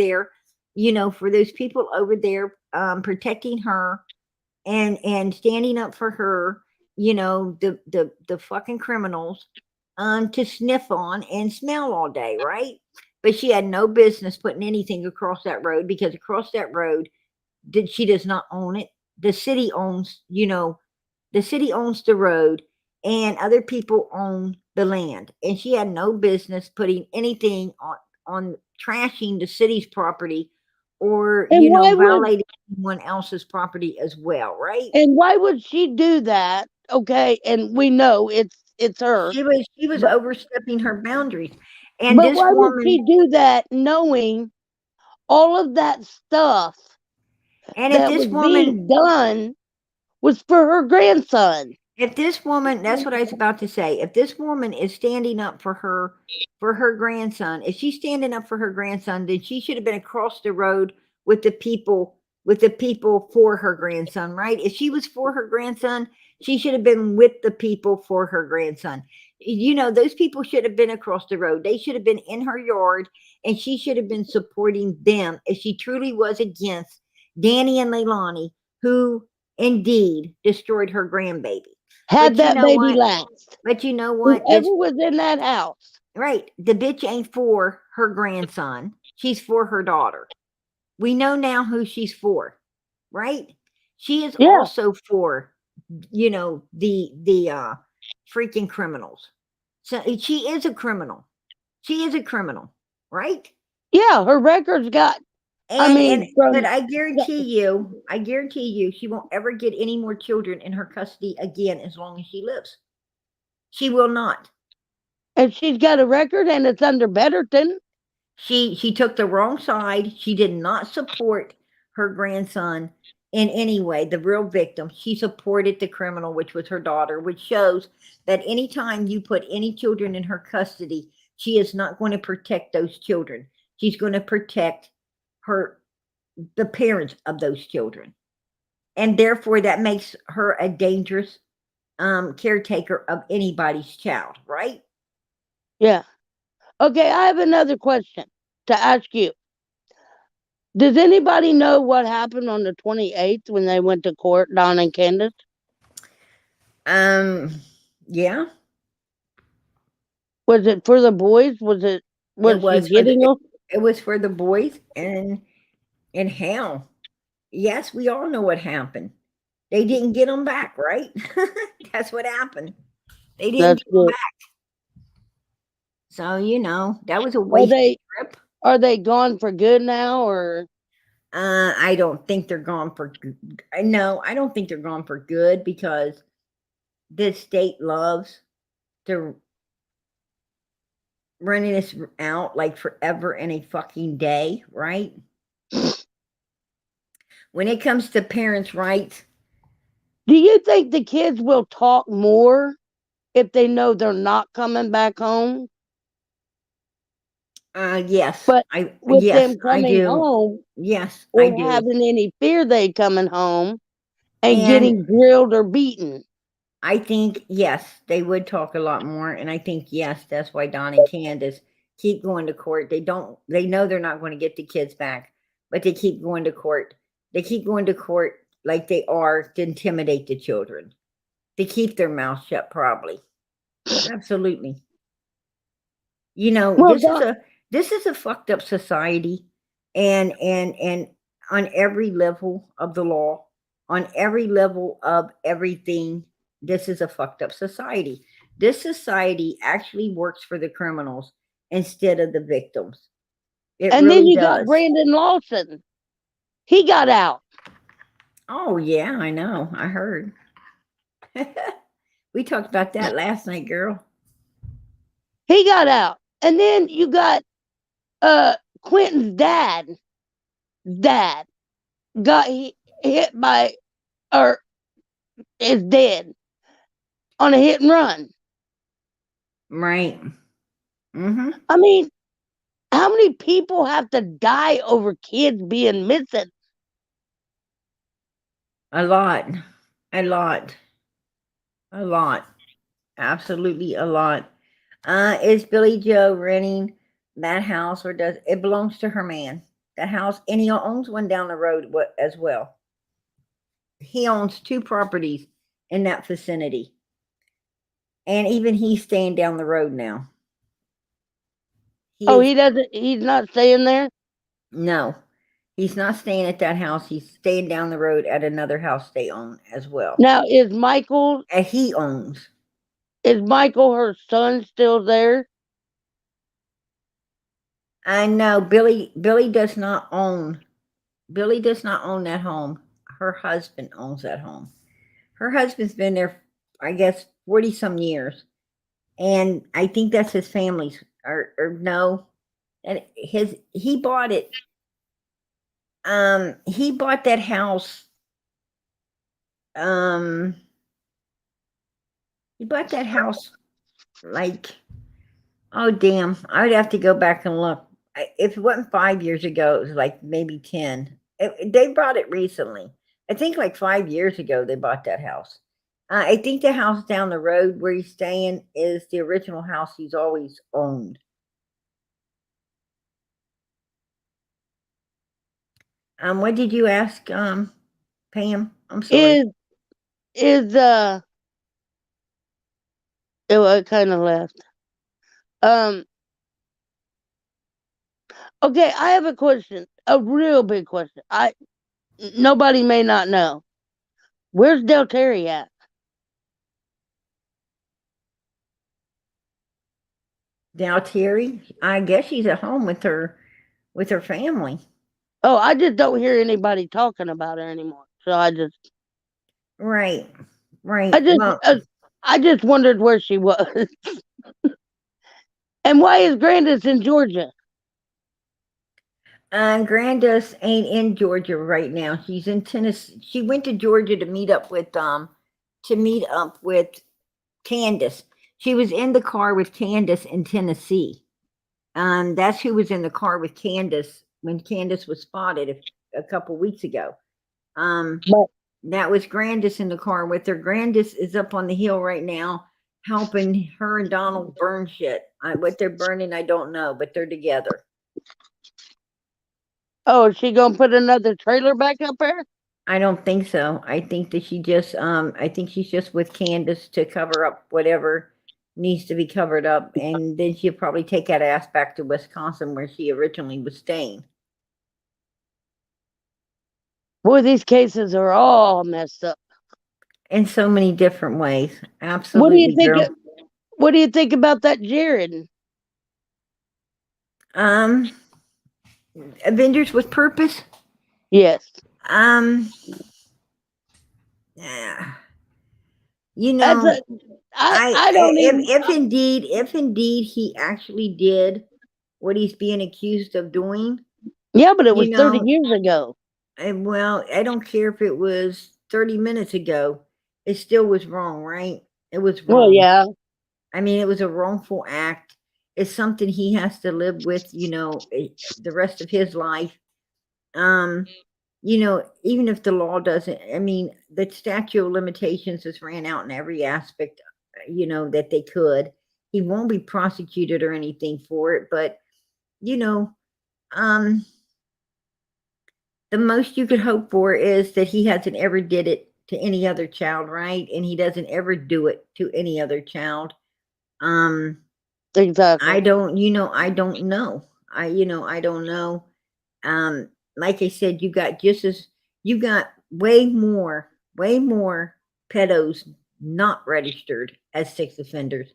there, protecting her and standing up for her, you know, the fucking criminals, to sniff on and smell all day, right? But she had no business putting anything across that road, because across that road, she does not own it. The city owns, you know, the city owns the road, and other people own the land. And she had no business putting anything on trashing the city's property, or, And you know, why would violating someone else's property as well, right? and why would she do that? Okay, and we know it's her. She was But overstepping her boundaries. And but this why would woman, she do that knowing all of that stuff and if that was this woman being done was for her grandson? if this woman, that's what I was about to say. If this woman is standing up for her grandson, if she's standing up for her grandson, then she should have been across the road with the people for her grandson, right? If she was for her grandson, she should have been with the people for her grandson. You know, those people should have been across the road. They should have been in her yard, and she should have been supporting them if she truly was against Danny and Leilani, who indeed destroyed her grandbaby. Had But you that know baby what? last. But you know what? Whoever was in that house. Right. The bitch ain't for her grandson. She's for her daughter. We know now who she's for, right? She is Yeah, also for, you know, the freaking criminals. So she is a criminal. She is a criminal, right? yeah, her records got, I And mean, but from I guarantee you, she won't ever get any more children in her custody again as long as she lives. She will not. and she's got a record and it's under Betterton. She took the wrong side. She did not support her grandson in any way, the real victim. She supported the criminal, which was her daughter, which shows that anytime you put any children in her custody, she is not going to protect those children. She's going to protect her the parents of those children. And therefore that makes her a dangerous caretaker of anybody's child, right? Yeah. Okay, I have another question to ask you. Does anybody know what happened on the 28th when they went to court, Don and Candace? Um yeah, Was it for the boys? it Was she was for the getting them? it was for the boys, and hell, yes, we all know what happened. They didn't get them back, right? That's what happened. They didn't That's get them good. back. So, you know, that was a Are waste they trip. are they gone for good now, or I don't think they're gone for no, I don't think they're gone for good, because this state loves to running us out like forever and a fucking day, right? When it comes to parents' rights, do you think the kids will talk more if they know they're not coming back home? yes, But I with yes, them I coming do. home Yes, I or do. having any fear they coming home and And getting grilled or beaten. I think, yes, they would talk a lot more, and I think, yes, that's why Don and Candace keep going to court. They know they're not going to get the kids back, but they keep going to court. They keep going to court like they are to intimidate the children, to keep their mouth shut, probably. Absolutely. You know, Well, Don, this is a fucked up society, and on every level of the law, on every level of everything, this is a fucked up society. This society actually works for the criminals instead of the victims. It and then really you got does. Brandon Lawson. He got out. Oh yeah, I know. I heard. We talked about that last night, girl. He got out. And then you got Quentin's dad got hit by or is dead on a hit and run. Right. Mm-hmm. I mean, how many people have to die over kids being missing? A lot. A lot. A lot. Absolutely a lot. Is Billy Joe renting that house, or does it belongs to her man? That house, and he owns one down the road as well. he owns 2 properties in that vicinity. And even he's staying down the road now. Oh, he's not staying there? No, he's not staying at that house. He's staying down the road at another house they own as well. Now, is Michael He owns. Is Michael, her son, still there? I know Billy does not own. Billy does not own that home. Her husband owns that home. Her husband's been there, I guess, 40 some years. And I think that's his family's, or no. And he bought it. He bought that house. He bought that house like, oh damn, I would have to go back and look. If it wasn't 5 years ago, it was like maybe 10. They bought it recently. I think like 5 years ago they bought that house. I think the house down the road where he's staying is the original house he's always owned. What did you ask, Pam? I'm sorry. It kind of left. Okay, I have a question. A real big question. Nobody may not know. Where's Del Terry at? Now Terry, I guess she's at home with her family. Oh, I just don't hear anybody talking about her anymore. So I just Right. I just wondered where she was. And why is Grandis in Georgia? Grandis ain't in Georgia right now. She's in Tennessee. She went to Georgia to meet up with Candace. She was in the car with Candace in Tennessee. That's who was in the car with Candace when Candace was spotted a couple weeks ago. That was Grandis in the car with her. Grandis is up on the hill right now helping her and Donald burn shit. What they're burning, I don't know, but they're together. Oh, is she gonna put another trailer back up there? I don't think so. I think that I think she's just with Candace to cover up whatever needs to be covered up, and then she'll probably take that ass back to Wisconsin where she originally was staying. Boy, these cases are all messed up. In so many different ways. Absolutely. What do you think about that Jared? Avengers with Purpose? Yes. Yeah. You know, I don't even. If indeed he actually did what he's being accused of doing. Yeah, but it was 30 years ago. Well, I don't care if it was 30 minutes ago. It still was wrong, right? It was wrong. Well, yeah. I mean, it was a wrongful act. It's something he has to live with, the rest of his life. Even if the law doesn't, I mean, the statute of limitations has ran out in every aspect, that they could. He won't be prosecuted or anything for it, but, the most you could hope for is that he hasn't ever did it to any other child, right? And he doesn't ever do it to any other child. Exactly. I don't know. I don't know. Like I said, you got way more pedos not registered as sex offenders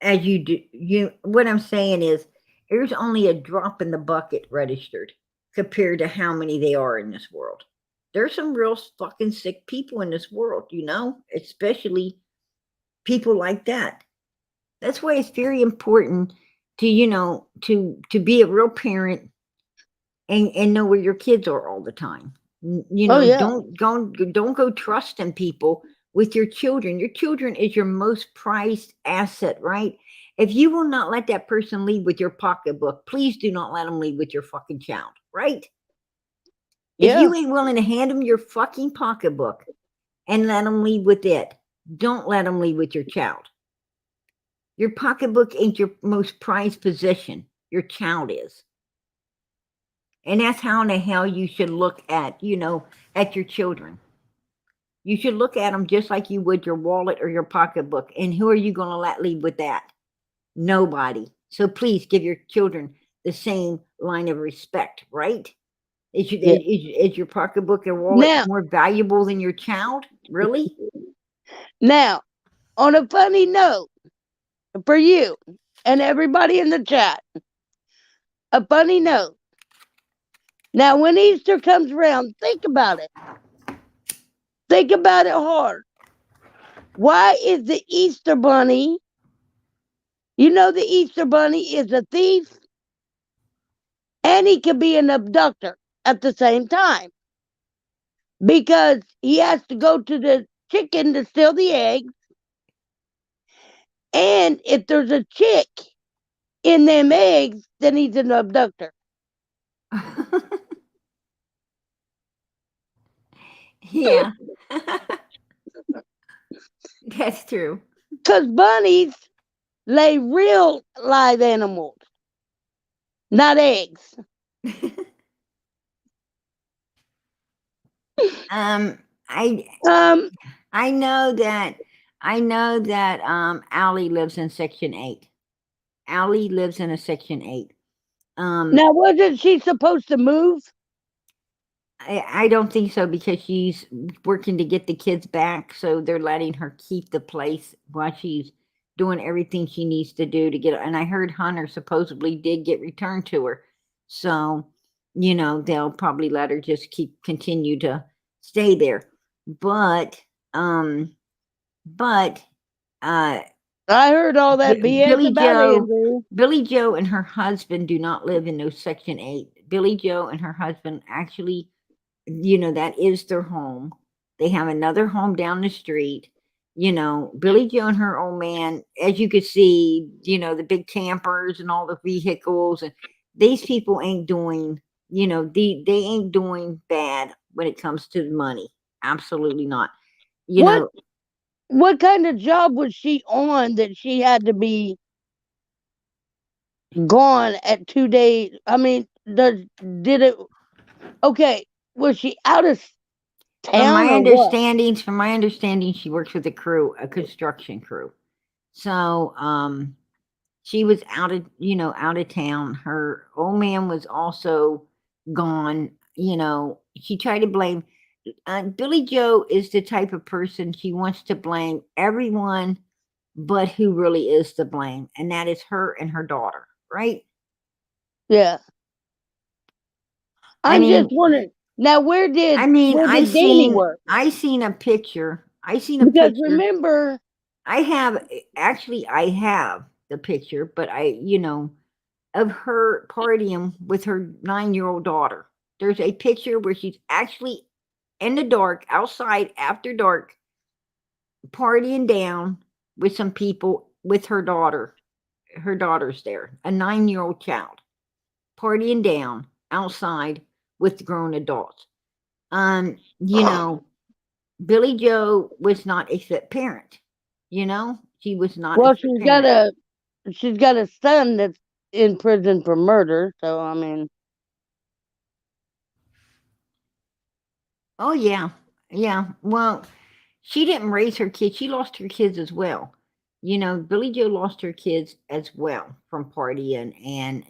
as you do. What I'm saying is there's only a drop in the bucket registered compared to how many they are in this world. There's some real fucking sick people in this world, especially people like that. That's why it's very important to, to be a real parent and know where your kids are all the time. Don't go trusting people with your children. Your children is your most prized asset, right? If you will not let that person leave with your pocketbook, please do not let them leave with your fucking child, right? Yeah. If you ain't willing to hand them your fucking pocketbook and let them leave with it, don't let them leave with your child. Your pocketbook ain't your most prized possession. Your child is. And that's how in the hell you should look at, at your children. You should look at them just like you would your wallet or your pocketbook. And who are you going to let leave with that? Nobody. So please give your children the same line of respect, right? Yeah. Is your pocketbook and wallet Now, more valuable than your child? Really? now, on a funny note, for you and everybody in the chat, a funny note. Now, when Easter comes around, think about it. Think about it hard. Why is the Easter bunny? You know, the Easter bunny is a thief and he can be an abductor at the same time because he has to go to the chicken to steal the eggs. And if there's a chick in them eggs, then he's an abductor. Yeah. That's true. Because bunnies lay real live animals, not eggs. I Um, I know that Allie lives in section 8. Allie lives in a section 8. now wasn't she supposed to move? I don't think so because she's working to get the kids back, so they're letting her keep the place while she's doing everything she needs to do to get. And I heard Hunter supposedly did get returned to her, so they'll probably let her just continue to stay there. But but uh, I heard all that BS Billy about Joe, Andrew. Billy Joe and her husband do not live in no section 8. Billy Joe and her husband actually, that is their home. They have another home down the street. Billy Joe and her old man, as you could see, the big campers and all the vehicles, and these people ain't doing, they ain't doing bad when it comes to money. Absolutely not. What kind of job was she on that she had to be gone at 2 days? I mean, did it? Okay, was she out of town or what? From my understanding, she works with a construction crew. So, she was out of town. Her old man was also gone. She tried to blame. Billy Joe is the type of person she wants to blame everyone, but who really is to blame, and that is her and her daughter, right? Yeah. I I'm mean, just wondering. Now, where did Danny work? I seen a picture. Because remember, I have the picture, but of her partying with her 9-year-old daughter. There's a picture where she's actually in the dark, outside after dark, partying down with some people with her daughter. Her daughter's there, a 9-year-old child, partying down outside with grown adults. Billy Joe was not a fit parent. She was not. well, a fit parent. she's got a son that's in prison for murder. So I mean, Oh yeah, yeah. Well, she didn't raise her kids. She lost her kids as well. Billy Joe lost her kids as well from partying and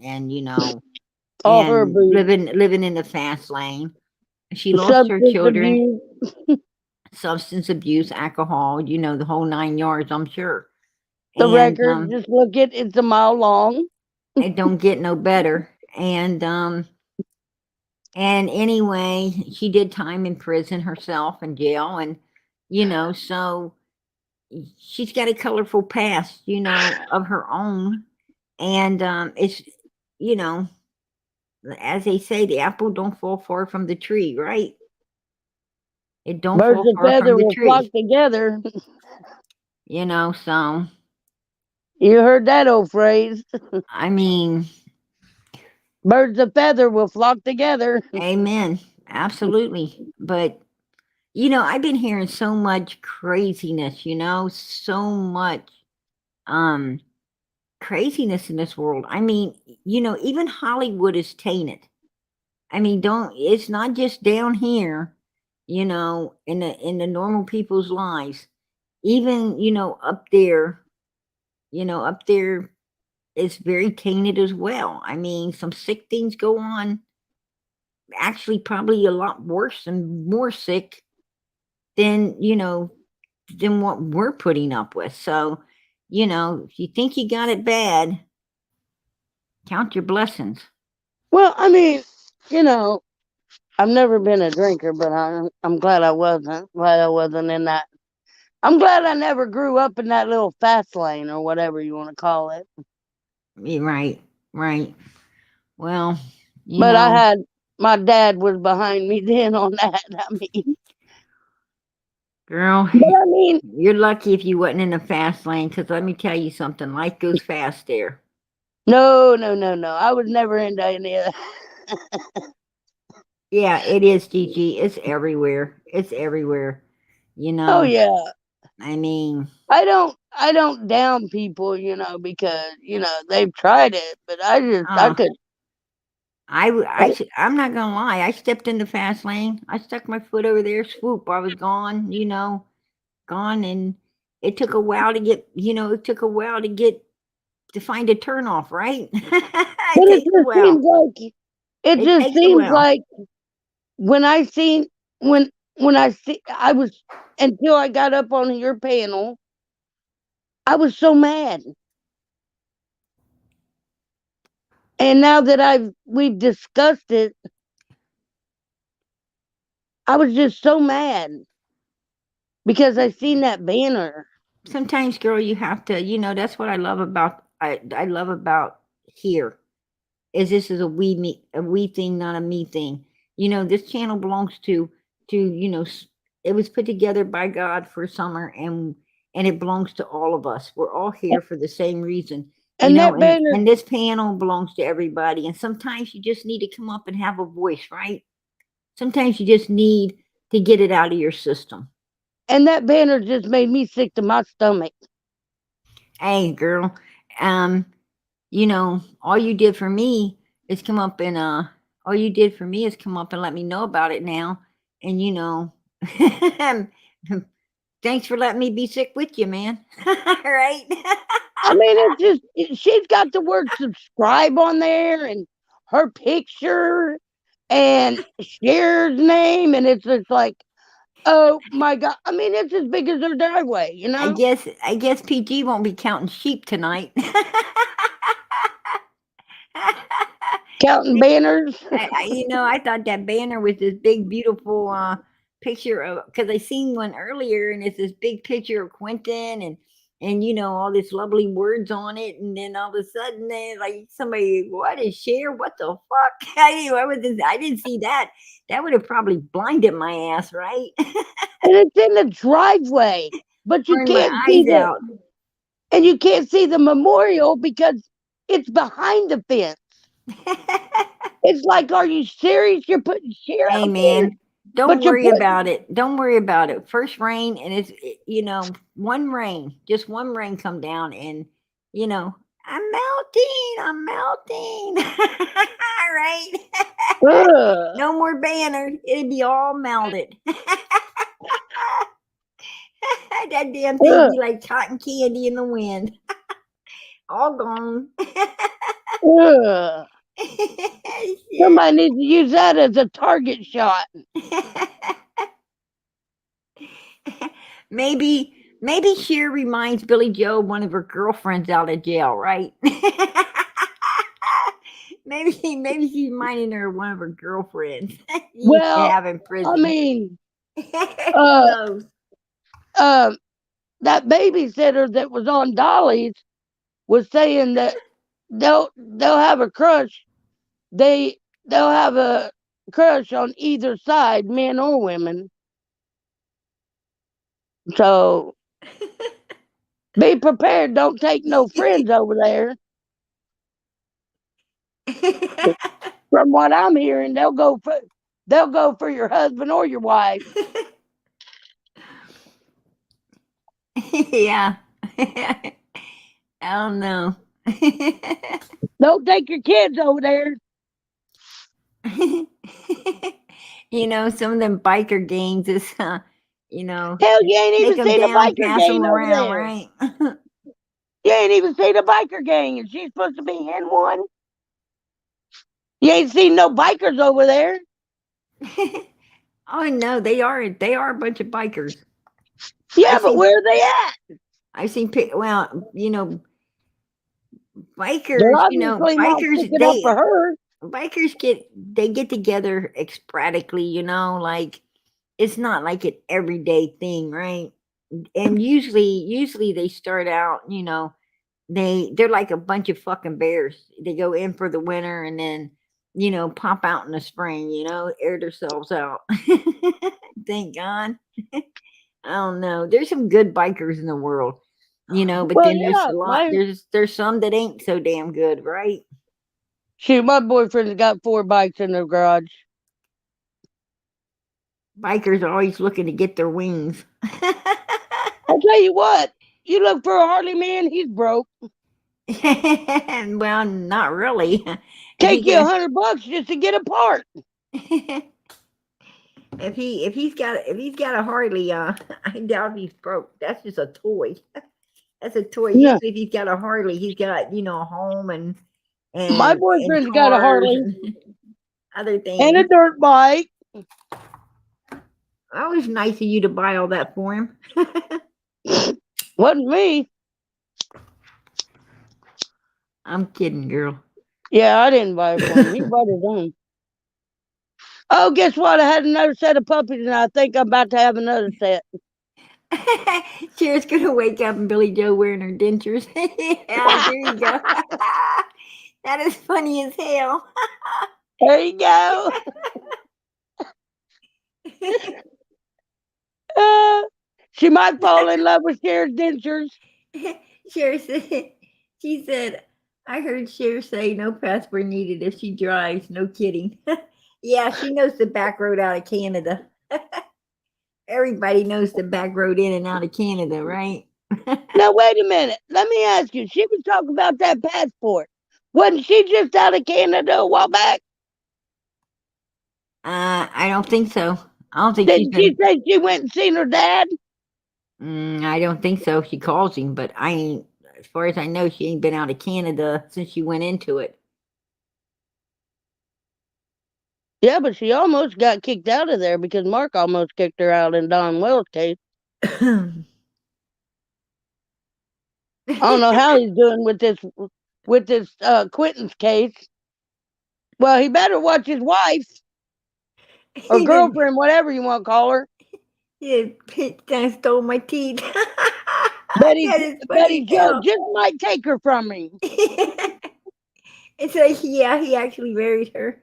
all her and boots, living in the fast lane. She lost her substance children, abuse. substance abuse, alcohol. The whole 9 yards. I'm sure. The And record, just look at it's a mile long. it don't get no better. And anyway, she did time in prison herself in jail, and so she's got a colorful past, of her own. And it's as they say, the apple don't fall far from the tree, right? It don't Birds fall of far from feather the will flock tree. together. So You heard that old phrase. I mean, Birds of feather will flock together. amen. Absolutely. But I've been hearing so much craziness, so much um craziness in this world. I mean, even Hollywood is tainted. I mean, it's not just down here. you know, in the normal people's lives. Even, you know, up there, up there is very tainted as well. I mean, some sick things go on, actually probably a lot worse and more sick than, than what we're putting up with. So, if you think you got it bad, count your blessings. Well, I mean, you know, I've never been a drinker, but I'm glad I wasn't. Glad I wasn't in that. I'm glad I never grew up in that little fast lane or whatever you want to call it. Right, right. Well, But I had my dad was behind me then on that. I mean, girl, but I mean, you're lucky if you wasn't in the fast lane, because let me tell you something, life goes fast there. no. I was never into any of that. Yeah, it is, Gigi. It's everywhere. It's everywhere. Oh yeah. I mean, I don't down people, because they've tried it, but I uh, could. I'm not gonna lie. I stepped in the fast lane. I stuck my foot over there. Swoop! I was gone. Gone, and it took a while to get. It took a while to find a turnoff. Right? But It it takes a just while. seems like it It just takes a seems while. like when I seen when I see I was until I got up on your panel, I was so mad. And now that we've discussed it, I was just so mad because I seen that banner. Sometimes, girl, you have to. That's what I love about. I love about here. Is this is a we thing, not a me thing. This channel belongs to it was put together by God for summer, and it belongs to all of us. We're all here for the same reason. And that banner And this panel belongs to everybody. And sometimes you just need to come up and have a voice, right? Sometimes you just need to get it out of your system. just made me sick to my stomach. Hey, girl, um, all you did for me is come up and all you did for me is come up and let me know about it now. And thanks for letting me be sick with you, man. Right? I mean, she's got the word subscribe on there and her picture and Cher's name, and it's just like, oh my God. I mean, it's as big as her driveway, I guess PG won't be counting sheep tonight. Counting banners. I thought that banner was this big, beautiful picture of, because I seen one earlier, and it's this big picture of Quentin, and all this lovely words on it, and then all of a sudden, like somebody, what is share? What the fuck? I didn't see that. That would have probably blinded my ass, right? And it's in the driveway, but you Burned my can't see eyes out. and you can't see the memorial because it's behind the fence. It's like, are you serious? You're putting Cher Hey, out there, man, don't but you're worry putting. about it. Don't worry about it. First rain, and one rain, just one rain come down, and I'm melting. I'm melting. Right? Ugh, No more banner. It'd be all melted. That damn thing ugh, be like cotton candy in the wind. All gone. ugh. Shit. Somebody needs to use that as a target shot. Maybe Cher reminds Billy Joe of one of her girlfriends out of jail, right? maybe she's reminding her of one of her girlfriends he used to Well, have in I prison. mean, Who uh, knows? that babysitter that was on Dolly's was saying that they'll have a crush. They'll have a crush on either side, men or women. So be prepared. Don't take no friends over there. From what I'm hearing, they'll go for your husband or your wife. Yeah. I don't know. Don't take your kids over there. You know, some of them biker gangs is, you know, Hell, you ain't take even them seen a down, biker pass them gang over around, there. right? You ain't even seen a biker gang, and she's supposed to be in one. You ain't seen no bikers over there. Oh no, they are a bunch of bikers. Yeah, I but see. where are they at? I seen. Well, you know, They're bikers. You know, obviously not sticking up for her. bikers get together sporadically. You know, like it's not like an everyday thing, right? And usually they start out. You know, they're like a bunch of fucking bears. They go in for the winter and then, you know, pop out in the spring, you know, air themselves out. Thank God. I don't know. There's some good bikers in the world, you know, but Well, then there's yeah, a lot there's some that ain't so damn good, right? shoot, my boyfriend's got 4 bikes in their garage. Bikers are always looking to get their wings. I'll tell you what, you look for a Harley man, he's broke. Well, not really. If Take he you got $100 just to get a part. if he's got a Harley, I doubt he's broke. That's just a toy. That's a toy. Yeah. Usually, if he's got a Harley, he's got, you know, a home and My boyfriend's got a cars Harley and other and things. a dirt bike. That was nice of you to buy all that for him. Wasn't me. I'm kidding, girl. Yeah, I didn't buy it for him. He bought his own. Oh, guess what? I had another set of puppies, and I think I'm about to have another set. Cher's gonna wake up and Billy Joe wearing her dentures. Yeah, there you go. That is funny as hell. There you go. She might fall in love with Cher's dentures. Cher said, she said, I heard Cher say no passport needed if she drives. No kidding. Yeah, she knows the back road out of Canada. Everybody knows the back road in and out of Canada, right? Now, wait a minute. Let me ask you. She was talking about that passport. Wasn't she just out of Canada a while back? I don't think so. I don't think she's Didn't she been. say she went and seen her dad? I don't think so. She calls him, but I ain't. As far as I know, she ain't been out of Canada since she went into it. Yeah, but she almost got kicked out of there because Mark almost kicked her out in Don Wells' case. I don't know how he's doing with this Quentin's case. Well, he better watch his wife or He did. girlfriend, whatever you want to call her. He kind of stole my teeth. Betty That is funny Betty as Joe hell. just might take her from me. It's like, yeah, he actually married her.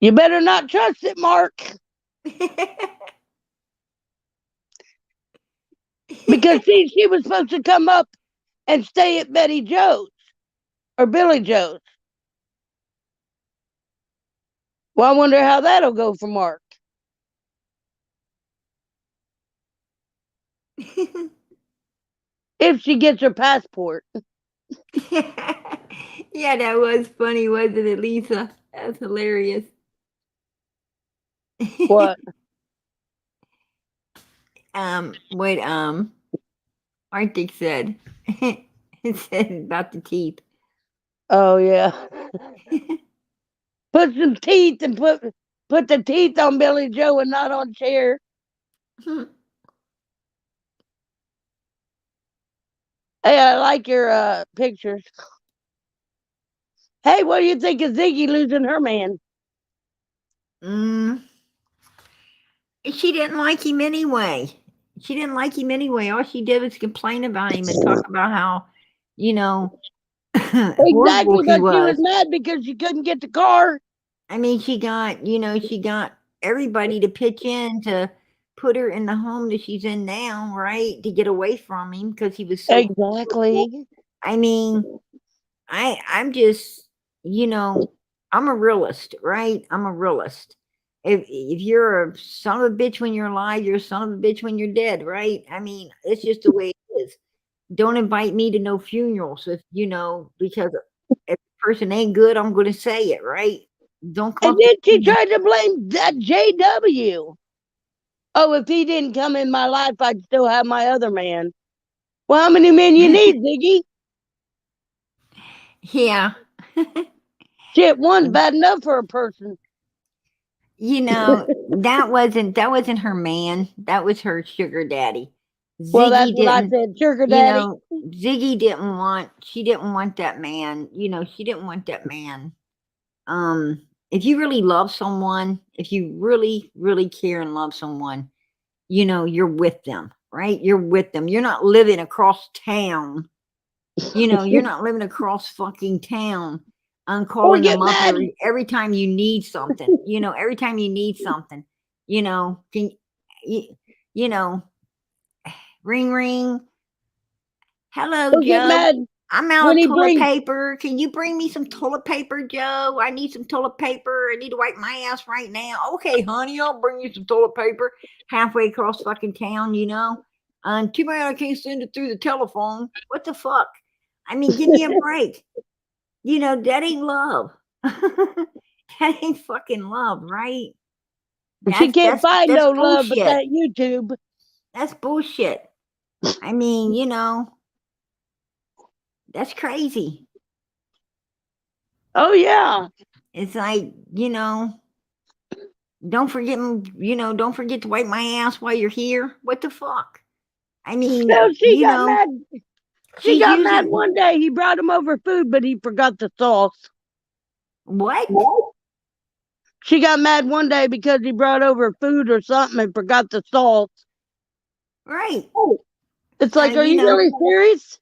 You better not trust it, Mark, because see, she was supposed to come up and stay at Betty Joe's or Billy Joe's. Well, I wonder how that'll go for Mark. If she gets her passport. Yeah, that was funny, wasn't it, Lisa? That's hilarious. What? What Arctic said. It said about the teeth. Oh yeah. Put some teeth and put the teeth on Billy Joe and not on Cher. Hey, I like your pictures. Hey, what do you think of Ziggy losing her man? Mm, she didn't like him anyway. She didn't like him anyway. All she did was complain about him and talk about how, you know, horrible Exactly, he but she was was. mad because she couldn't get the car. I mean, she got everybody to pitch in to put her in the home that she's in now, right? To get away from him because he was so horrible. Exactly. I mean, I'm just, you know, I'm a realist, right? I'm a realist. If you're a son of a bitch when you're alive, you're a son of a bitch when you're dead, right? I mean, it's just the way it is. Don't invite me to no funerals if you know, because if the person ain't good, I'm gonna say it, right? Don't come And up to then she me. tried to blame that JW. Oh, if he didn't come in my life, I'd still have my other man. Well, how many men you need, Ziggy? Yeah. Shit, one's bad enough for a person. You know, that wasn't her man. That was her sugar daddy. Well, that's Ziggy what I didn't, said, sugar you daddy. know, Ziggy didn't want, she didn't want that man. You know, she didn't want that man. If you really love someone, if you really, really care and love someone, you know, you're with them, right? You're with them. You're not living across town. You know, you're not living across fucking town. I'm Or calling get them up mad. every time you need something. You know, every time you need something. You know, you know, ring ring. Hello, Or get Joe. mad I'm out when of he toilet brings. paper. Can you bring me some toilet paper, Joe? I need some toilet paper. I need to wipe my ass right now. Okay, honey, I'll bring you some toilet paper. Halfway across fucking town, you know. Too bad I can't send it through the telephone. What the fuck? I mean, give me a break. You know, that ain't love. That ain't fucking love, right? She That's can't that's find that's no love but bullshit. that YouTube. That's bullshit. I mean, you know, that's crazy. Oh, yeah. It's like, you know, don't forget, you know, don't forget to wipe my ass while you're here. What the fuck? I mean, No, she you got know, mad. She she's got mad using one day. He brought him over food, but he forgot the sauce. what? She got mad one day because he brought over food or something and forgot the sauce. Right. It's like, are You you know, really serious?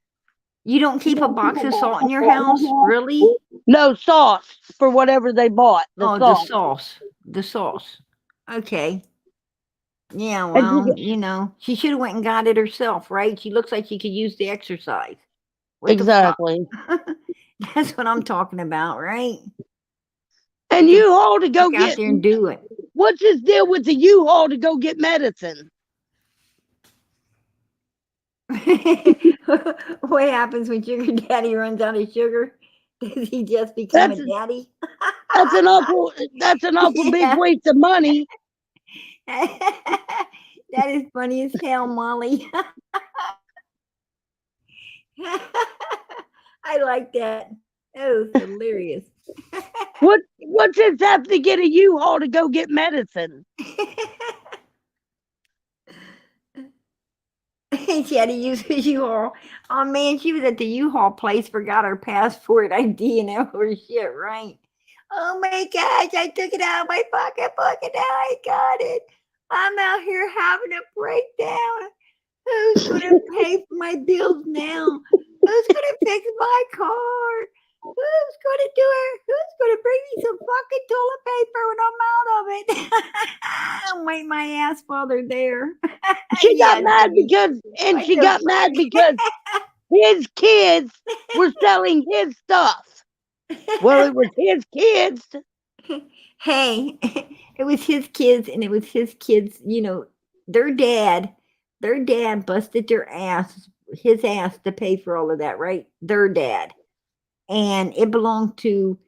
you don't keep a box of salt in your house, really? No sauce for whatever they bought. The Oh, the sauce. sauce. The sauce. Okay. Yeah, And well, you know, she should have went and got it herself, right? She looks like she could use the exercise. What the fuck? exactly. That's what I'm talking about, right? And Get the U-Haul to go fuck out get. there and do it. What's his deal with the U-Haul to go get medicine? What happens when sugar daddy runs out of sugar? Does he just become a That's daddy? that's an awful. That's an awful big Yeah. waste of money. That is funny as hell, Molly. I like that. That was hilarious. What's his have to get a U-Haul to go get medicine? She had to use her U-Haul. Oh man, she was at the U-Haul place, forgot her passport ID and all her shit, right? Oh my gosh, I took it out of my pocketbook and now I got it. I'm out here having a breakdown. Who's gonna pay for my bills now? Who's gonna fix my car? Who's gonna do it? Who's gonna bring me some fucking toilet paper when I'm out of it? I'll wipe my ass while they're there. She got Yeah, mad Ziggy. because, and What she the got mad fuck? because his kids were selling his stuff. Well, it was his kids. Hey, it was his kids, and it was his kids. You know, their dad, their dad busted their ass, his ass, to pay for all of that, right? Their dad, and it belonged to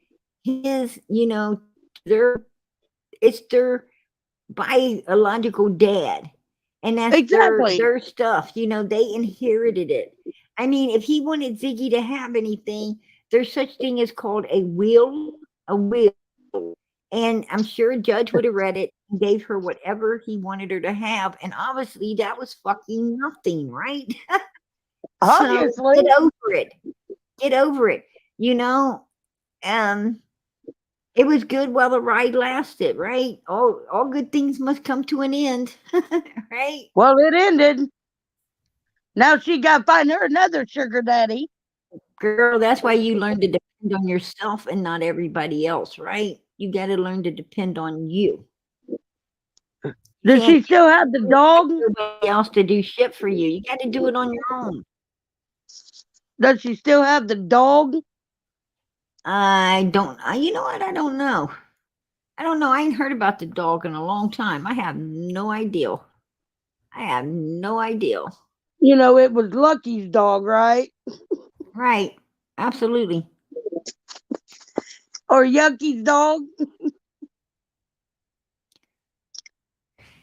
his. You know, their it's their biological dad, and that's Exactly. their stuff. You know, they inherited it. I mean, if he wanted Ziggy to have anything, there's such thing as called a will, a will. And I'm sure a judge would have read it and gave her whatever he wanted her to have. And obviously that was fucking nothing, right? So Obviously. get over it. Get over it. You know, um, it was good while the ride lasted, right? All good things must come to an end, right? Well, it ended. Now she got to find her another sugar daddy. Girl, that's why you learn to depend on yourself and not everybody else, right? You got to learn to depend on you. Does she still have the dog? Everybody else to do shit for you. You got to do it on your own. Does she still have the dog? I don't. You know what? I don't know. I don't know. I ain't heard about the dog in a long time. I have no idea. I have no idea. You know, it was Lucky's dog, right? Right. Absolutely. Or Yucky's dog?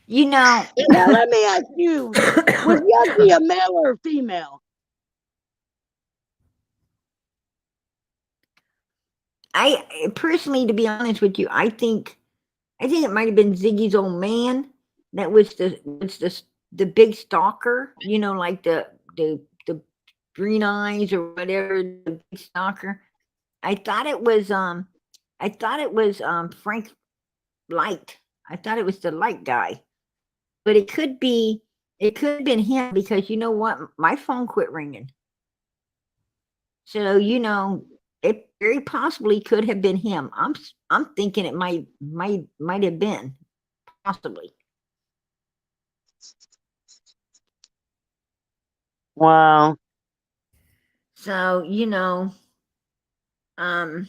You know, Now let me ask you, was Yucky a male or a female? I personally, to be honest with you, I think it might have been Ziggy's old man that was the big stalker. You know, like the green eyes or whatever, the big stalker. I thought it was Frank Light. I thought it was the Light guy, but it could have been him because you know what, my phone quit ringing. So you know, it very possibly could have been him. I'm thinking it might have been possibly. Wow. So you know, um,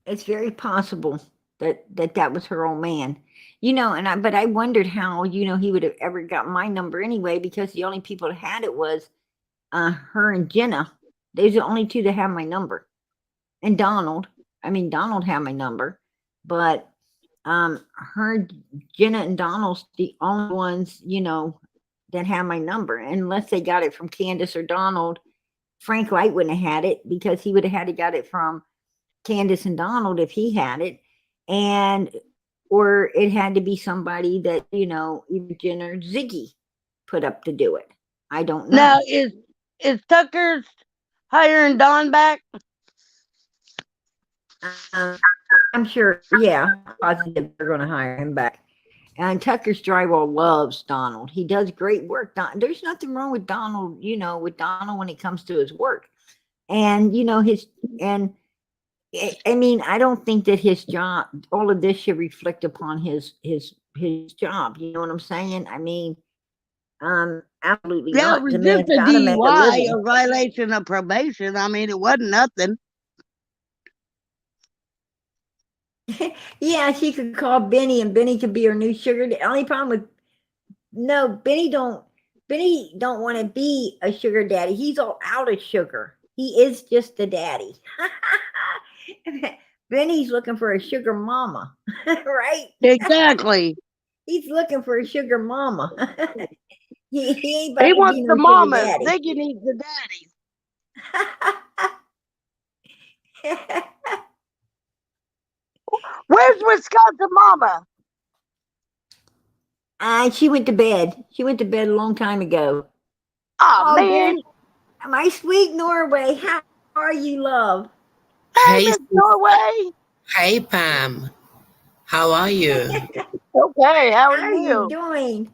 it's very possible that was her old man. You know, but I wondered how you know he would have ever got my number anyway because the only people that had it was her and Jenna. They's the only two that have my number. And Donald. I mean Donald had my number, but her, Jenna and Donald's the only ones, you know, that have my number. Unless they got it from Candace or Donald, Frank Light wouldn't have had it because he would have had to got it from Candace and Donald if he had it. And or it had to be somebody that, you know, either Jenna or Ziggy put up to do it. I don't know. Now is Tucker's hiring Don back? I'm sure, yeah, positive they're going to hire him back. And Tucker's drywall loves Donald. He does great work. There's nothing wrong with Donald, you know, with Donald when it comes to his work. And, you know, I mean, I don't think that his job, all of this should reflect upon his job. You know what I'm saying? I mean, absolutely Yeah, not. it was The just man's a got to make a DUI, living. a violation of probation. I mean, it wasn't nothing. Yeah, she could call Benny, and Benny could be her new sugar. The only problem with Benny don't want to be a sugar daddy. He's all out of sugar. He is just the daddy. Benny's looking for a sugar mama, right? Exactly. He's looking for a sugar mama. he ain't He about to wants be the no mama. sugar daddy. Ziggy needs the daddy. Where's Wisconsin mama? She went to bed. She went to bed a long time ago. Oh, man. Dear, my sweet Norway, how are you, love? Hey, Miss Norway. Hey, Pam. How are you? Okay, how are How are you doing?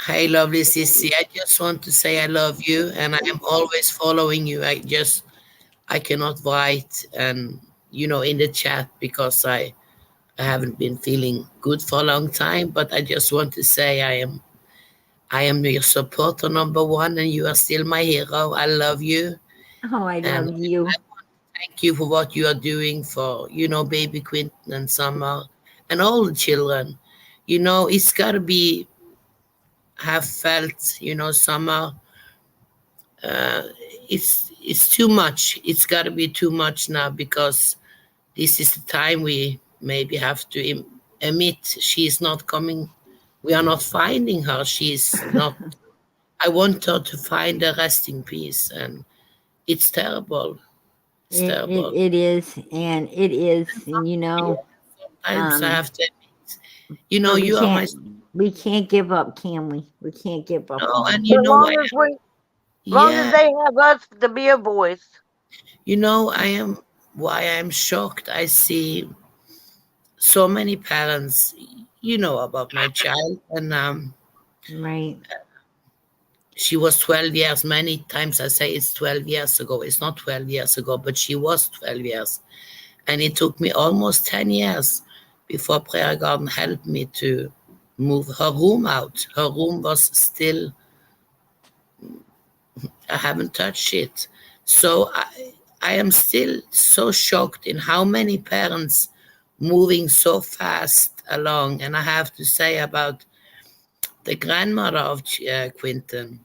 Hey, lovely Sissy. I just want to say I love you and I am always following you. I cannot write and you know in the chat because I haven't been feeling good for a long time, but I just want to say I am your supporter number one and you are still my hero. I love you. Oh, I And love you. I want to thank you for what you are doing for, you know, baby Quinton and Summer and all the children. You know, it's got to be have felt, you know, Summer. It's too much. It's got to be too much now because this is the time we maybe have to admit she's not coming. We are not finding her. She's not. I want her to find a resting peace, and it's terrible. It's terrible. It is, and it is, and you know, Sometimes I have to admit, you know, but you are my. we can't give up, can we? We can't give up. No, and As you know, long as they have us to be a voice. You know, why I'm shocked. I see so many parents, you know, about my child, and Right. she was 12 years. Many times I say it's 12 years ago. It's not 12 years ago, but she was 12 years. And it took me almost 10 years before Prayer Garden helped me to move her room out. Her room was still, I haven't touched it. So I am still so shocked in how many parents moving so fast along. And I have to say about the grandmother of Quinton,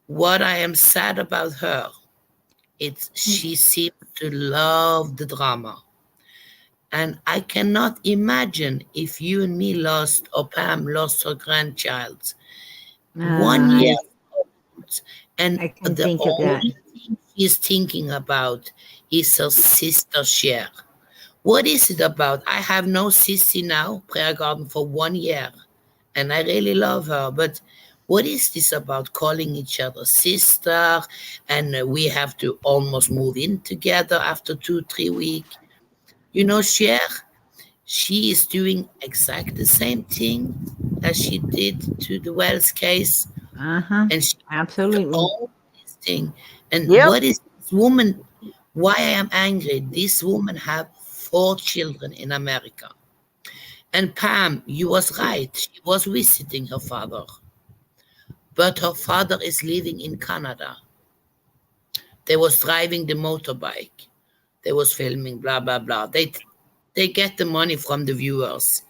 what I am sad about her She seems to love the drama. And I cannot imagine if you and me lost, or Pam lost her grandchild, 1 year I old, and I can the think of that. only thing she's thinking about is her sister Cher. What is it about? I have no sissy now, Prayer Garden, for 1 year, and I really love her. But what is this about calling each other sister? And we have to almost move in together after 2, 3 weeks. You know, Cher, she is doing exactly the same thing as she did to the Wells case, Uh-huh. and she Absolutely. owned this thing. And Yep. what is this woman? Why I am angry? This woman have 4 children in America. And Pam, you was right. She was visiting her father, but her father is living in Canada. They was driving the motorbike. They was filming, blah blah blah. They get the money from the viewers,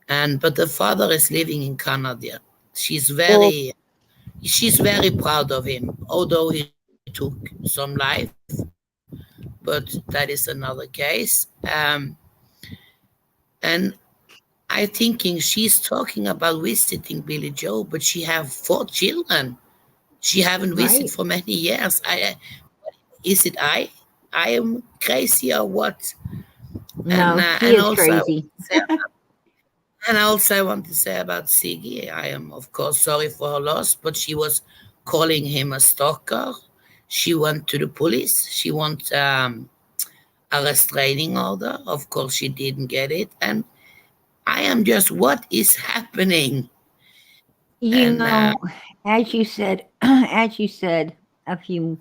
and but the father is living in Canada. She's Well, very she's very proud of him, although he took some life, but that is another case. And I thinking she's talking about visiting Billy Joe, but she have 4 children. She haven't visited Right. for many years. Is it I am crazy or what? No, she And is also crazy. I want to say about Ziggy, I am of course sorry for her loss, but she was calling him a stalker. She went to the police. She wants a restraining order. Of course, she didn't get it, and I am just, what is happening? You And know, as you said, as you said a few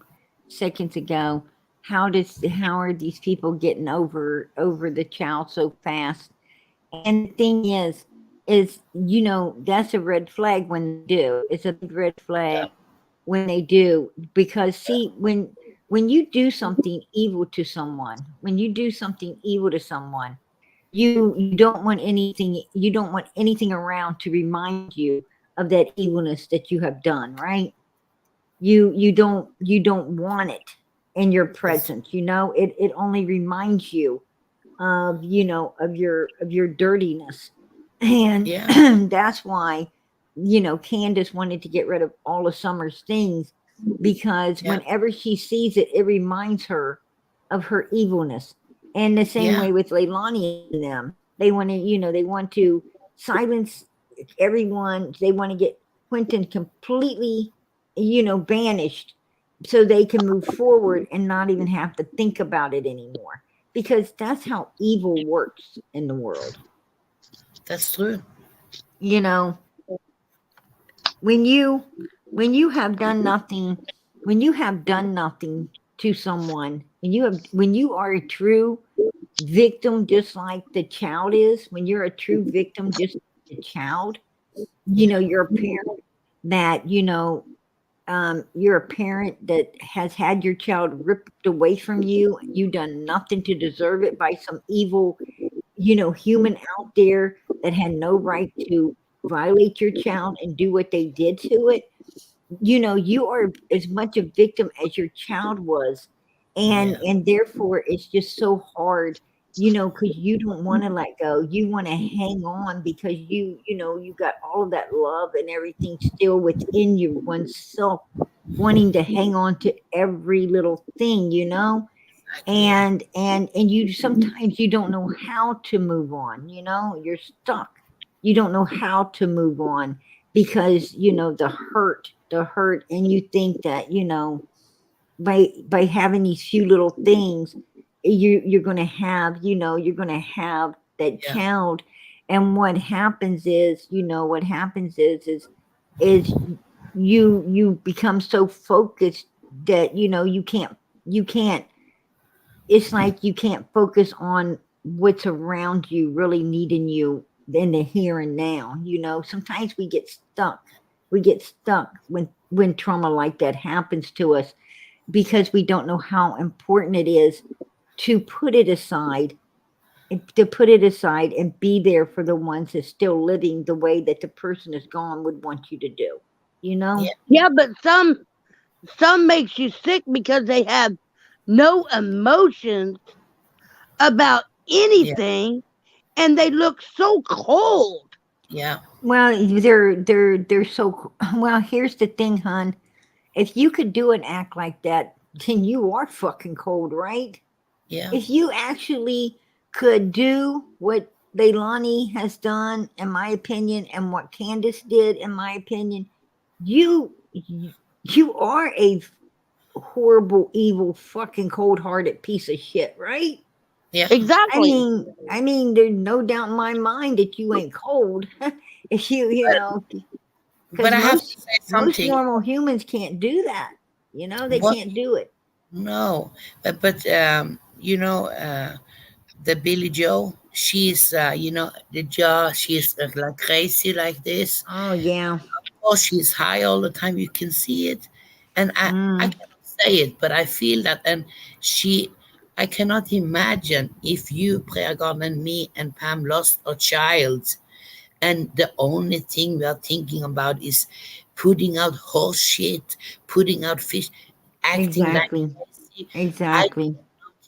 seconds ago, how are these people getting over the child so fast? And the thing is that's a red flag when they do. It's a big red flag when they do, because see, when you do something evil to someone, when you do something evil to someone, you don't want anything around to remind you of that evilness that you have done, right? You don't want it in your presence. It only reminds you of of your dirtiness. And yeah, that's why Candace wanted to get rid of all of Summer's things, because yeah, whenever she sees it, it reminds her of her evilness. And the same yeah, way with Leilani and them, they want to silence everyone. They want to get Quentin completely banished, so they can move forward and not even have to think about it anymore, because that's how evil works in the world. that's true. You know, when you when you have done nothing, when you have done nothing to someone, when you are a true victim, just like the child is, when you're a true victim, just like the child, you're a parent that you're a parent that has had your child ripped away from you. You done nothing to deserve it by some evil human out there that had no right to violate your child and do what they did to it. You are as much a victim as your child was. and Yeah, and therefore it's just so hard, because you don't want to let go. You want to hang on because you got all of that love and everything still within you, oneself, wanting to hang on to every little thing. exactly. And you sometimes you don't know how to move on. You're stuck. You don't know how to move on because the hurt, and you think that by having these few little things, you're going to have that Yeah, child. And what happens is you become so focused that you can't it's like you can't focus on what's around you really needing you in the here and now. Sometimes we get stuck when trauma like that happens to us, because we don't know how important it is to put it aside, and be there for the ones that's still living the way that the person is gone would want you to do. yeah, yeah, but some makes you sick because they have no emotions about anything, and they look so cold. Yeah. Well, they're so well. Here's the thing, hon. If you could do an act like that, then you are fucking cold, right? Yeah. If you actually could do what Leilani has done, in my opinion, and what Candace did, in my opinion, you are a horrible, evil, fucking cold-hearted piece of shit, right? Yeah. Exactly. I mean, there's no doubt in my mind that you ain't cold. If you know, But because I have to say most something. normal humans can't do that. You know, they What? can't do it. No. But you know, the Billy Joe, she's you know, the jaw, she's like crazy like this. Oh yeah. Oh, she's high all the time. You can see it, and I Mm, cannot say it, but I feel that. And she, I cannot imagine if you, Prayer God, and me and Pam lost a child, and the only thing we are thinking about is putting out horse shit, putting out fish, acting like exactly. crazy. I Exactly.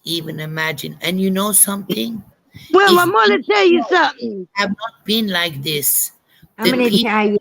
even imagine. And you know something? Well, If I'm going we to tell you something. have not been like this, I'm the gonna people, tell you.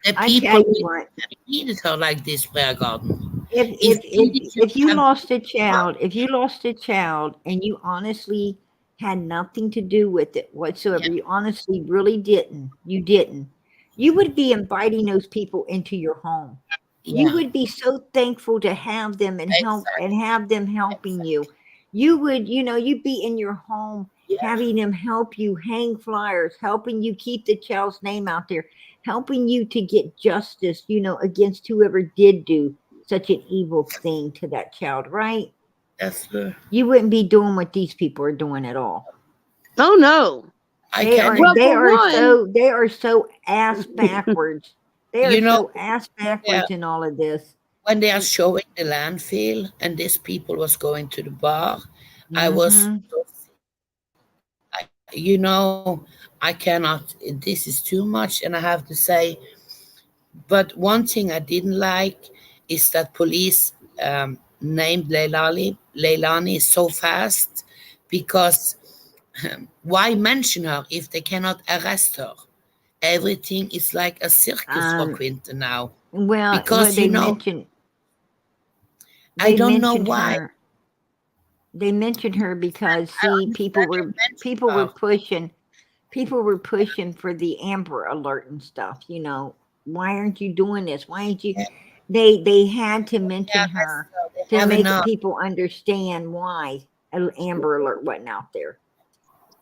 the I tell people you what. treated her like this, Prayer Garden. If If if we if didn't if you have, lost a child, if you lost a child and you honestly had nothing to do with it yeah, whatsoever, you honestly really didn't. You didn't. You would be inviting those people into your home. You yeah, would be so thankful to have them and help and exactly, have them helping you. exactly, You would, you'd be in your home yeah, having them help you hang flyers, helping you keep the child's name out there, helping you to get justice, against whoever did do such an evil thing to that child, right? that's the, You wouldn't be doing what these people are doing at all. Oh, no. I They can are Well, they for are one, so they are so ass backwards. They are you know, so ass yeah, backwards in all of this. when they are showing the landfill and these people was going to the bar, I was, Mhm. you know, I cannot, this is too much, and I have to say, but one thing I didn't like is that police named Leilani so fast because why mention her if they cannot arrest her? Everything is like a circus for Um, Quinton now. well, Because, you know, I they don't know mentioned why. her. They mentioned her because I see, understand they mentioned people were her. pushing, people were pushing for the Amber Alert and stuff. Why aren't you doing this? Why aren't you? Yeah, They had to yeah, mention her they to have make enough. people understand why an Amber Alert wasn't out there.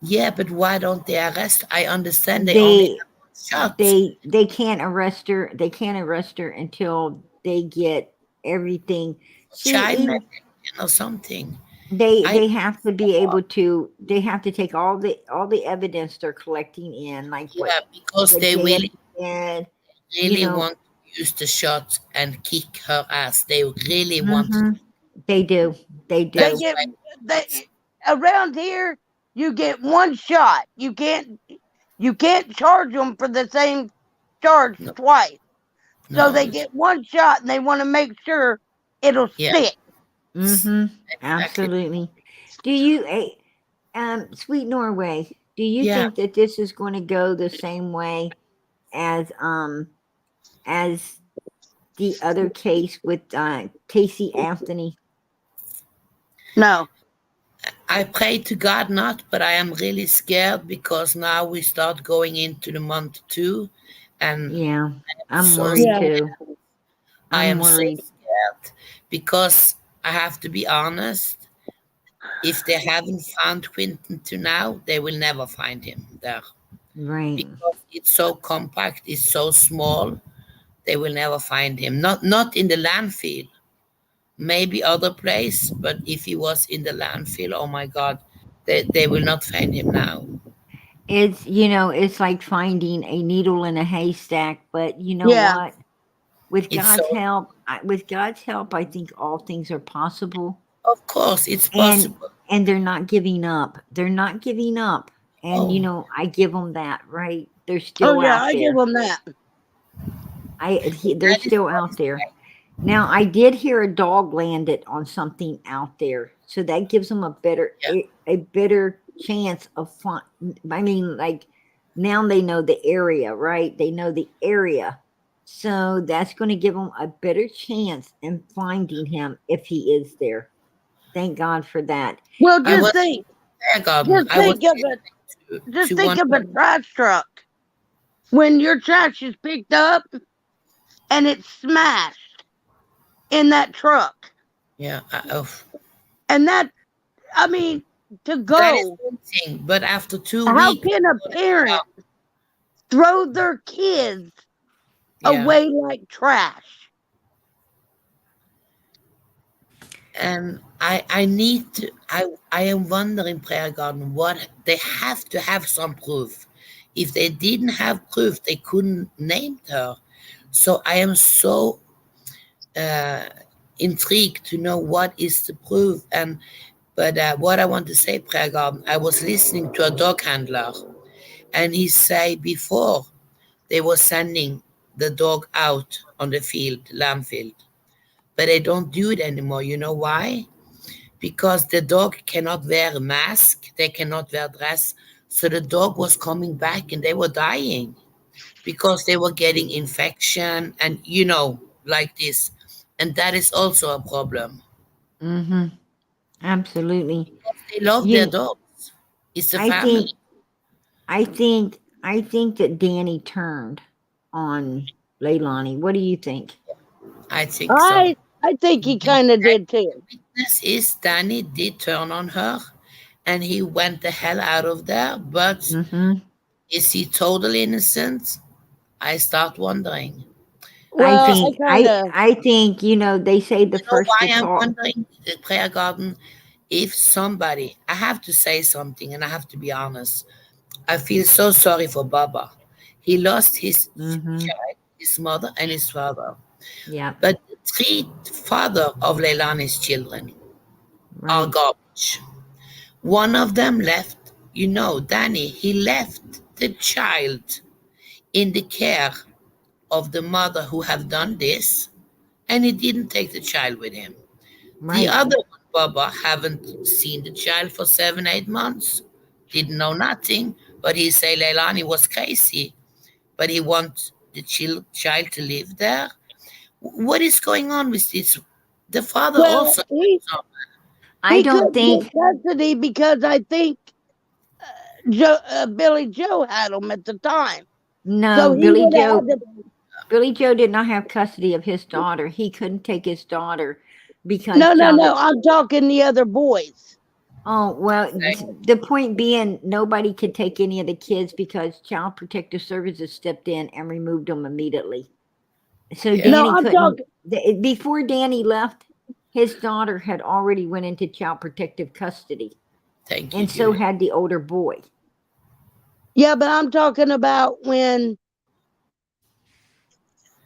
Yeah, but why don't they arrest? I understand they only They have one shot. they can't arrest her. They can't arrest her until they get everything. See, Child negligence or something. I they have to be able to. They have to take all the evidence they're collecting in, like yeah, because what they JF really said. You really know, want to use the shot and kick her ass. They really want to. hmm they do. They they do. get, Like, they, around here, you get one shot. You can't charge them for the same charge no, twice. So no, they it's, get one shot and they want to make sure it'll yeah, stick. Hmm exactly. Absolutely. Do you, Sweet Norway? Do you Yeah, think that this is going to go the same way as as the other case with Casey Anthony? No. I pray to God not, but I am really scared because now we start going into the month two, and Yeah, I'm so worried Yeah. too. I I'm am so worried. scared because I have to be honest. If they haven't found Quinton to now, they will never find him there Right. because it's so compact, it's so small. They will never find him. Not in the landfill. Maybe other place, but if he was in the landfill, oh my God, they will not find him now. It's like finding a needle in a haystack, but you know Yeah. what? With It's God's so, help, I think all things are possible. of course, it's And possible. they're not giving up. They're not giving up. And Oh, I give them that, right? They're Oh, still yeah, out I give there. them that. They're that is still out there. possible. Now, I did hear a dog landed on something out there. So that gives them a better Yeah. a better chance of I mean, like now they know the area, right? They know the area. So that's going to give them a better chance in finding him if he is there. Thank God for that. Well, I was Garden. just I was think of it. Just think of a trash truck. When your trash is picked up and it's smashed in that truck, yeah. and that, I mean, to That is go. one thing. But after 2 How weeks, can a parent throw their kids yeah. away like trash? And I need to. I am wondering, Prayer Garden, what they have to have some proof. If they didn't have proof, they couldn't name her. So I am so intrigued to know what is the proof. But what I want to say, Prayer Garden, I was listening to a dog handler, and he say before they were sending the dog out on the field, landfill, but they don't do it anymore. You know why? Because the dog cannot wear a mask, they cannot wear dress. So the dog was coming back and they were dying because they were getting infection and like this. And that is also a problem. Mm-hmm. Absolutely. Because they love their You, dogs. It's a I family. think, I think that Danny turned on Leilani. What do you think? I think so. I think he The kind of did too. witness is Danny did turn on her and he went the hell out of there. But Mm-hmm. is he totally innocent? I start wondering. Well, I think, they say the You know first why to I'm talk. wondering, the Prayer Garden? If somebody, I have to say something and I have to be honest. I feel so sorry for Baba. He lost his Mm-hmm. child, his mother, and his father. Yeah. But the three father of Leilani's children are Right. garbage. One of them left, Danny, he left the child in the care of the mother who have done this, and he didn't take the child with him. The Right. other one, Baba, haven't seen the child for 7, 8 months. Didn't know nothing, but he say Leilani was crazy. But he wants the child to live there. What is going on with this? The father well, also. I he don't couldn't think get custody because I think Billy Joe had him at the time. no, So he would have had to. Billy Joe did not have custody of his daughter. He couldn't take his daughter because No. I'm talking the other boys. Oh, well, the point being, nobody could take any of the kids because Child Protective Services stepped in and removed them immediately. So Yeah. No, Danny I'm couldn't. talking. Before Danny left, his daughter had already went into Child Protective custody, Thank you, and so Julie. had the older boy. Yeah, but I'm talking about when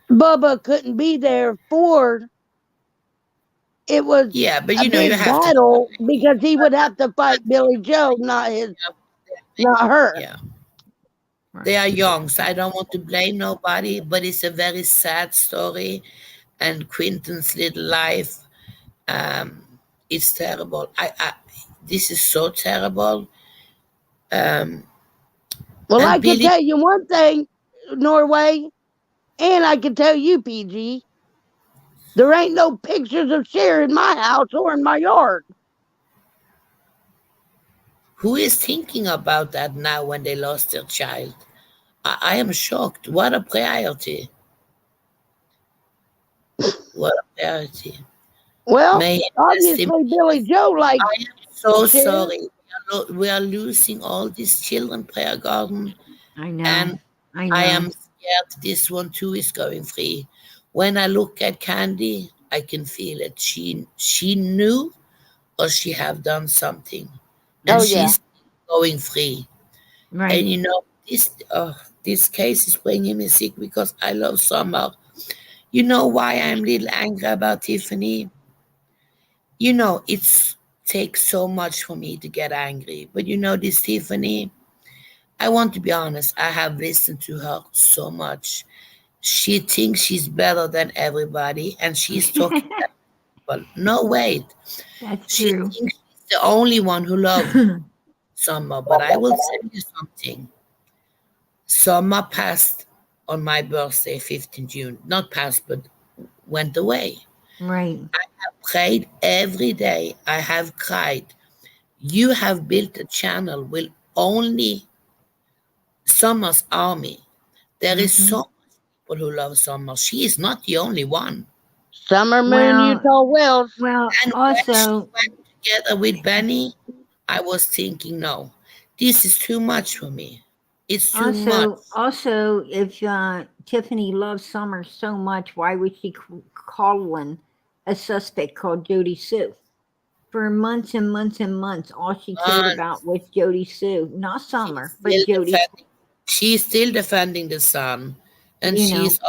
Bubba couldn't be there for. It was Yeah, but a you big have to. battle because he would have to fight Billy Joe, not her. Yeah. Right. They are young, so I don't want to blame nobody, but it's a very sad story. And Quentin's little life, um, it's terrible. This is so terrible. Um, Well, I and can Billy, tell you one thing, Norway, and I can tell you, PG, there ain't no pictures of Cher in my house or in my yard. who is thinking about that now when they lost their child? I am shocked. What a priority. What a priority. Well, May obviously Billy Joe likes I am so Cher. sorry. We are losing all these children, Prayer Garden, I know. and I I know. am scared this one too is going free. When I look at Candy, I can feel it. She knew or she have done something, and Oh yeah. she's going free. Right. And this case is bringing me sick because I love Summer. You know why I'm a little angry about Tiffany? It takes so much for me to get angry. But this Tiffany, I want to be honest, I have listened to her so much. She thinks she's better than everybody, and she's talking people. No, wait. That's She true. thinks she's the only one who loves summer. But I will tell you something. Summer passed on my birthday, 15 June. Not passed, but went away. Right. Prayed every day. I have cried. You have built a channel with only Summer's army. There is Hmm. so many people who love Summer. She is not the only one. Summer Moon, Well, Utah Wells. And when she also, went together with Benny, I was thinking, no, this is too much for me. It's too much. also, if Tiffany loves Summer so much, why was she calling a suspect called Jody Sue? For months and months and months, all she cared And about was Jody Sue, not she's Summer, but still Jody. defending. She's still defending the son, and You know, she's.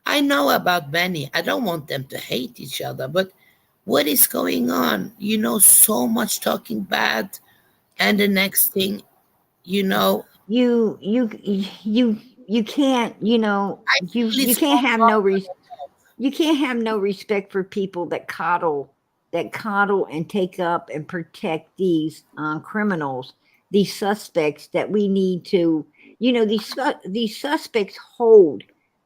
I know about Benny. I don't want them to hate each other, but what is going on? So much talking bad, and the next thing, you know, you you you you can't. I feel You it's can't all have wrong. you can't have no respect for people that coddle and take up and protect these criminals, these suspects that we need to. These suspects hold.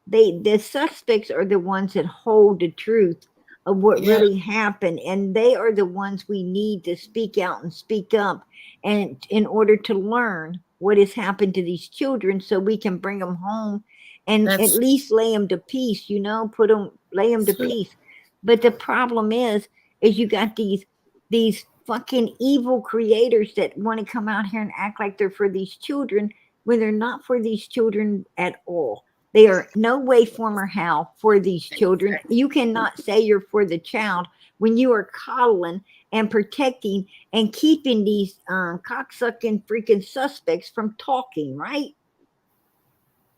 The suspects are the ones that hold the truth of what Yeah, really happened, and they are the ones we need to speak out and speak up, and in order to learn what has happened to these children, so we can bring them home and at that's least lay them to peace. Lay them to true. peace. But the problem is you got these fucking evil creators that want to come out here and act like they're for these children when they're not for these children at all. They are no way, form, or how for these children. You cannot say you're for the child when you are coddling and protecting and keeping these cocksucking freaking suspects from talking, right?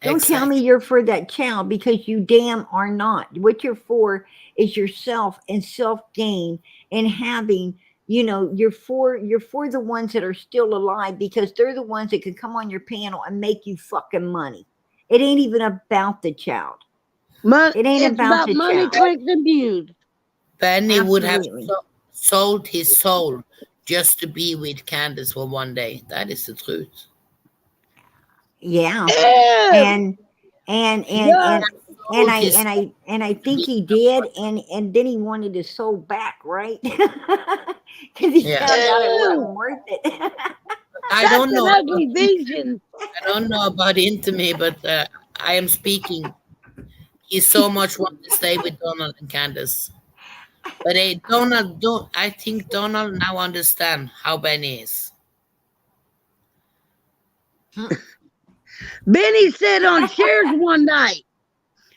Don't tell me Exactly. you're for that child, because you damn are not. What you're for is yourself and self gain and having, you're for the ones that are still alive, because they're the ones that can come on your panel and make you fucking money. It ain't even about the child. It ain't It's about about the money, child. clicks, and views. Benny would have Absolutely. sold his soul just to be with Candace for one day. That is the truth. Yeah. Ew! And and and Yuck! and and Sold I his and soul I and I to think be he with did, someone. and then he wanted his soul back, right? Because he Yeah. found out it Ew! wasn't worth it. I That's don't an know about ugly vision. I don't know about Intimate, but I am speaking. He so much wants to stay with Donald and Candace. But Donald don't. I think Donald now understand how Benny is. Benny said on Cher's one night,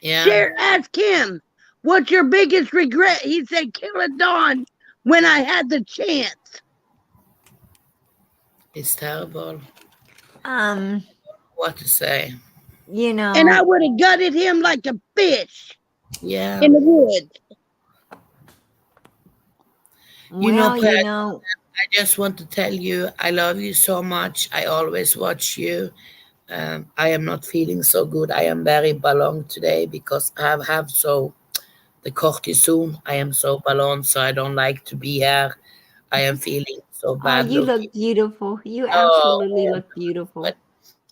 Yeah, Cher asked him, "What's your biggest regret?" He said, "Killing Dawn when I had the chance." it's terrible. um, What to say? you And I know, would have gutted him like a fish Yeah, in the woods. well, Pat, I just want to tell you I love you so much. I always watch you. I am not feeling so good. I am very ballon today because I have so the cortisone. I am so ballon, so I don't like to be here. I am feeling so oh, bad you looking. look beautiful. You Oh, absolutely I am, look beautiful. but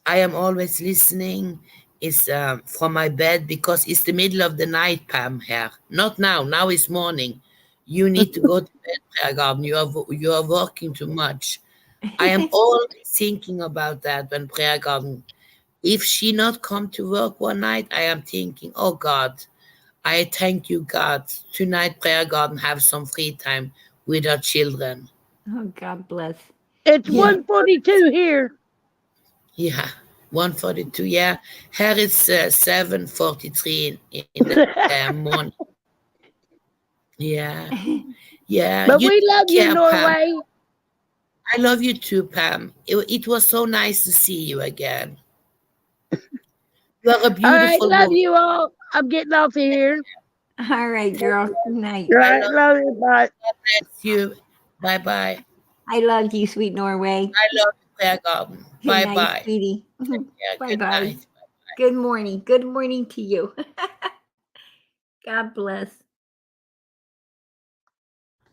I am always listening. It's from my bed because it's the middle of the night, Pam. Here, not now. Now it's morning. You need to go to bed, Prayer Garden. You are working too much. I am always thinking about that when Prayer Garden. If she not come to work one night, I am thinking, oh God, I thank you, God. Tonight, Prayer Garden have some free time with her children. Oh, God bless. It's Yeah, 1:42 here. yeah. 1:42. Yeah, here it's 7:43 in the morning. Yeah, yeah. You But we take love care, you, Pam. Norway. I love you too, Pam. It was so nice to see you again. You are a All right, beautiful love woman. you all. I'm getting off of here. All right, girl. Good night. All I right, love love you. Bye. God bless you. Bye bye. I love you, sweet Norway. I love you, Prayer Garden. Good Bye night, bye. sweetie. Yeah, Bye good bye. night. Good morning. Good morning to you. God bless.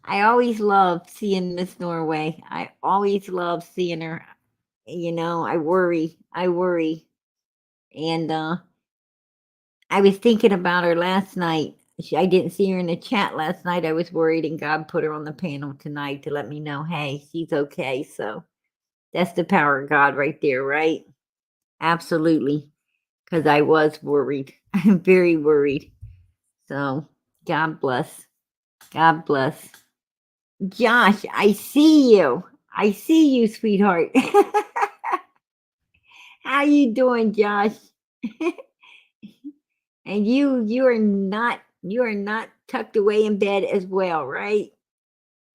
I always love seeing Miss Norway. I always love seeing her. You know, I worry. And I was thinking about her last night. I didn't see her in the chat last night. I was worried, and God put her on the panel tonight to let me know, hey, she's okay. So that's the power of God right there, right? Absolutely. Because I was worried. I'm very worried. So God bless. God bless. Josh, I see you. I see you, sweetheart. How you doing, Josh? And you are not tucked away in bed as well, right?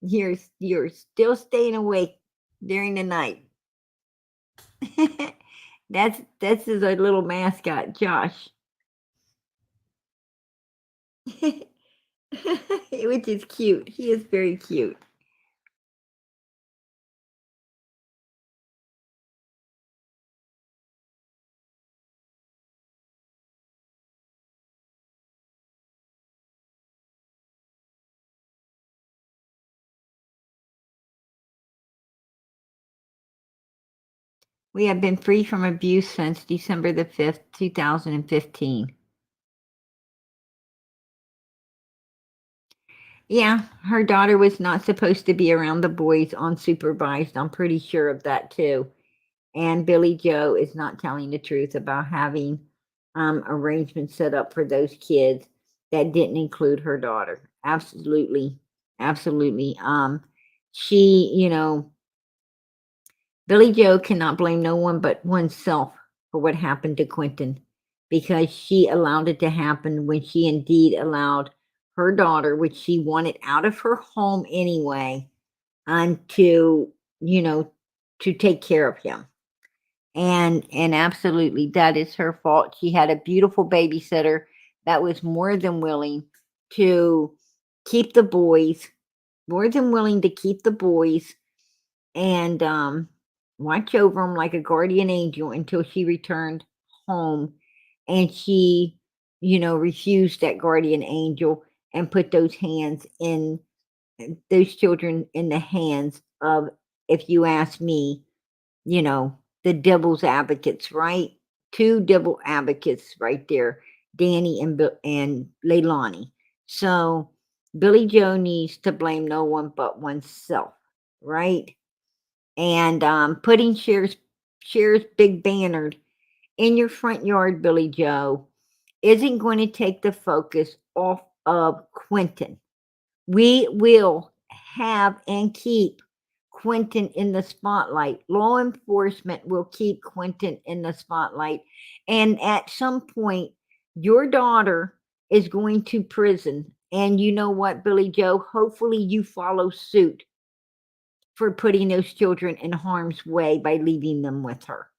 You're still staying awake during the night. That's his little mascot, Josh. Which is cute. He is very cute. We have been free from abuse since December the 5th, 2015. Yeah, her daughter was not supposed to be around the boys unsupervised. I'm pretty sure of that too. And Billy Joe is not telling the truth about having arrangements set up for those kids that didn't include her daughter. Absolutely. Absolutely. She, you know, Billy Joe cannot blame no one but oneself for what happened to Quentin because she allowed it to happen when she indeed allowed her daughter, which she wanted out of her home anyway, and to, you know, to take care of him. And absolutely that is her fault. She had a beautiful babysitter that was more than willing to keep the boys, more than willing to keep the boys and watch over them like a guardian angel until she returned home. And she, you know, refused that guardian angel and put those hands in those children in the hands of, if you ask me, you know, the devil's advocates, right? Two devil advocates right there, Danny and Leilani. So Billy Joe needs to blame no one but oneself, right? And putting Cher's big banner in your front yard, Billy Joe, isn't going to take the focus off of Quentin. We will have and keep Quentin in the spotlight. Law enforcement will keep Quentin in the spotlight. And at some point, your daughter is going to prison. And you know what, Billy Joe? Hopefully you follow suit for putting those children in harm's way by leaving them with her.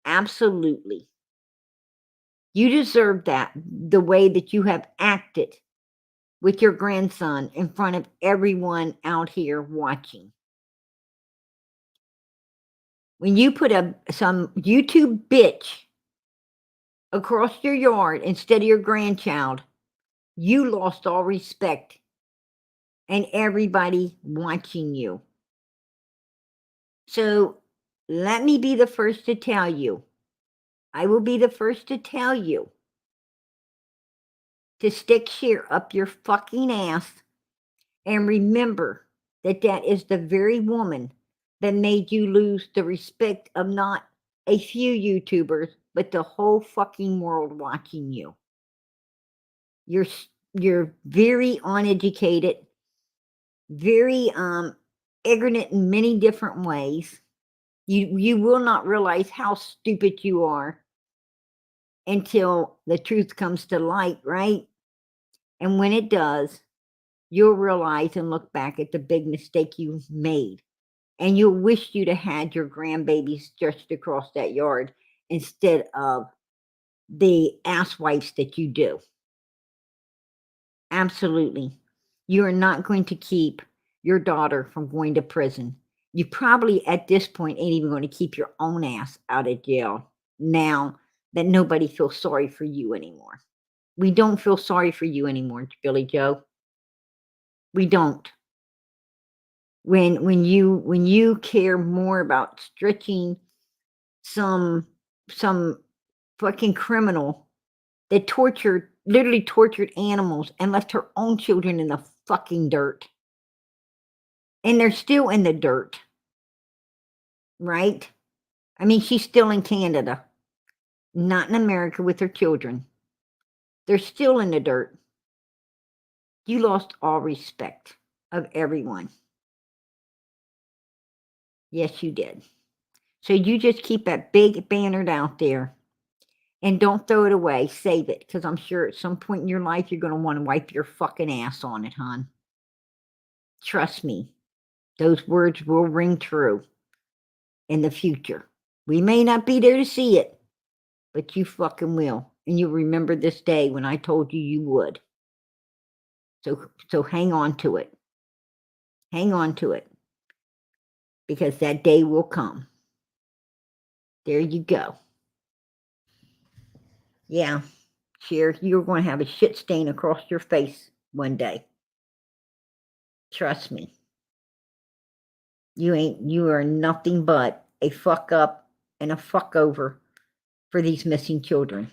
Absolutely. You deserve that the way that you have acted with your grandson in front of everyone out here watching. When you put some YouTube bitch across your yard instead of your grandchild, you lost all respect and everybody watching you. So let me be the first to tell you. I will be the first to tell you to stick sheer up your fucking ass and remember that that is the very woman that made you lose the respect of not a few YouTubers, but the whole fucking world watching you. You're very uneducated, very ignorant in many different ways. You will not realize how stupid you are until the truth comes to light, right? And when it does, you'll realize and look back at the big mistake you've made. And you'll wish you'd have had your grandbabies stretched across that yard instead of the asswipes that you do. Absolutely. You are not going to keep your daughter from going to prison. You probably at this point ain't even going to keep your own ass out of jail now that nobody feels sorry for you anymore. We don't feel sorry for you anymore, Billy Joe. We don't. when you care more about stretching some fucking criminal that literally tortured animals and left her own children in the fucking dirt. And they're still in the dirt. Right? I mean, she's still in Canada, not in America with her children. They're still in the dirt. You lost all respect of everyone. Yes, you did. So you just keep that big banner out there and don't throw it away. Save it, because I'm sure at some point in your life you're going to want to wipe your fucking ass on it, hon. Trust me, those words will ring true in the future. We may not be there to see it, but you fucking will. And you'll remember this day when I told you you would. So hang on to it. Hang on to it. Because that day will come. There you go. Yeah, Cher, you're going to have a shit stain across your face one day. Trust me. You are nothing but a fuck up and a fuck over for these missing children.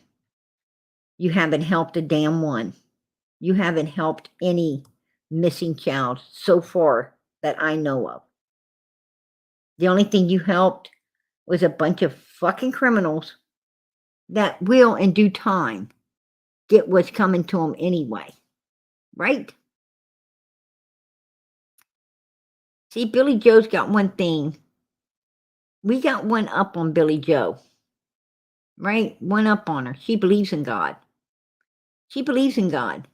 You haven't helped a damn one. You haven't helped any missing child so far that I know of. The only thing you helped was a bunch of fucking criminals that will, in due time, get what's coming to them anyway. Right? See, Billy Joe's got one thing. We got one up on Billy Joe. Right? One up on her. She believes in God. She believes in God.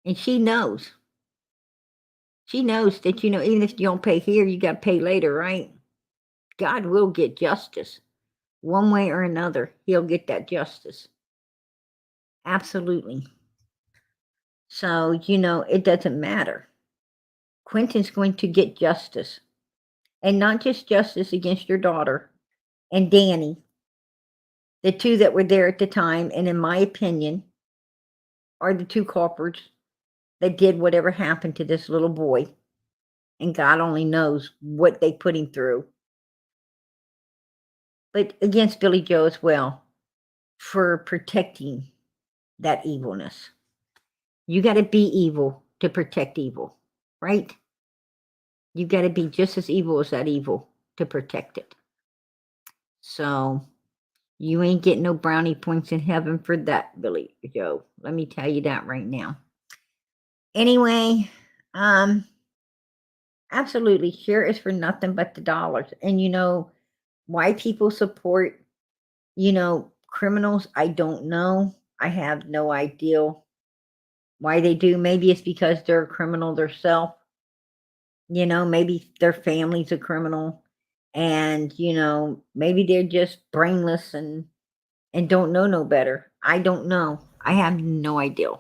And she knows. She knows that, even if you don't pay here, you got to pay later, right? God will get justice. One way or another, he'll get that justice. Absolutely. So, it doesn't matter. Quentin's going to get justice. And not just justice against your daughter and Danny, the two that were there at the time, and in my opinion, are the two culprits that did whatever happened to this little boy. And God only knows what they put him through. But against Billy Joe as well, for protecting that evilness. You got to be evil to protect evil, right? You got to be just as evil as that evil to protect it. So you ain't getting no brownie points in heaven for that, Billy Joe. Let me tell you that right now. Anyway, absolutely, Cher is for nothing but the dollars. And why people support, criminals, I don't know. I have no idea why they do. Maybe it's because they're a criminal themselves. Maybe their family's a criminal. And, maybe they're just brainless and don't know no better. I don't know. I have no idea.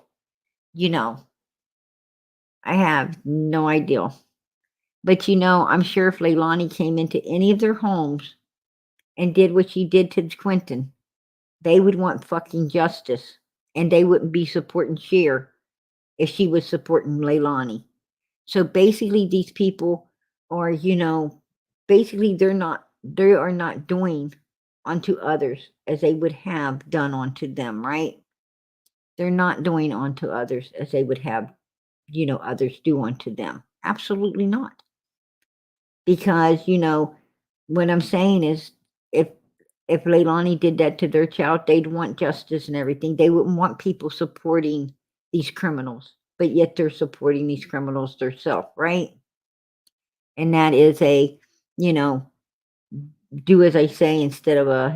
I have no idea. But, I'm sure if Leilani came into any of their homes and did what she did to Quentin, they would want fucking justice. And they wouldn't be supporting Cher if she was supporting Leilani. So basically these people are, basically they are not doing unto others as they would have done unto them, right? They're not doing unto others as they would have, others do unto them. Absolutely not. Because, what I'm saying is if Leilani did that to their child, they'd want justice and everything. They wouldn't want people supporting these criminals, but yet they're supporting these criminals themselves, right? And that is a, do as I say instead of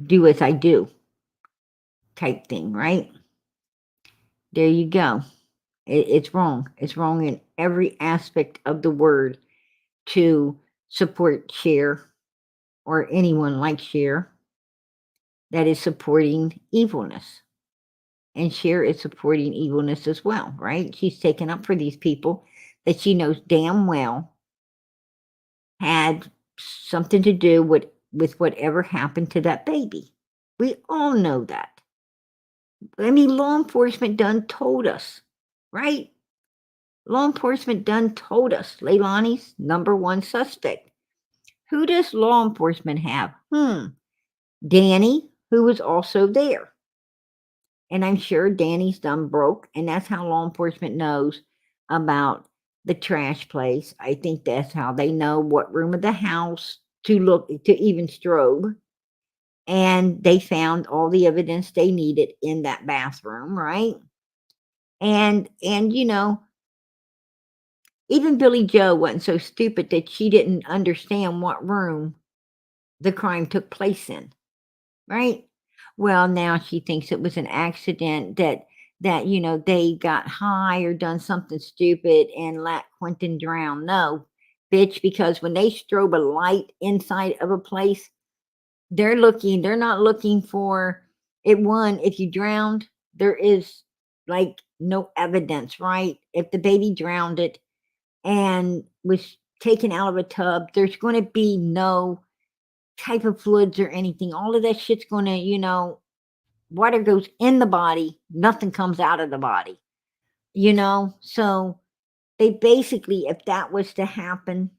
do as I do type thing, right? There you go. It's wrong. It's wrong in every aspect of the word to support Cher or anyone like Cher that is supporting evilness. And Cher is supporting evilness as well, right? She's taken up for these people that she knows damn well had something to do with whatever happened to that baby. We all know that. I mean, law enforcement done told us right? Law enforcement done told us Leilani's #1 suspect. Who does law enforcement have? Danny, who was also there. And I'm sure Danny's done broke, and that's how law enforcement knows about the trash place. I think that's how they know what room of the house to look to even strobe. And they found all the evidence they needed in that bathroom, right? And you know, even Billy Joe wasn't so stupid that she didn't understand what room the crime took place in, right? Well, now she thinks it was an accident that you know they got high or done something stupid and let Quentin drown. No, bitch, because when they strobe a light inside of a place, they're not looking for it. One, if you drowned, there is like no evidence, right? If the baby drowned it and was taken out of a tub, there's going to be no type of fluids or anything. All of that shit's going to, you know, water goes in the body, nothing comes out of the body, you know? So they basically, if that was to happen,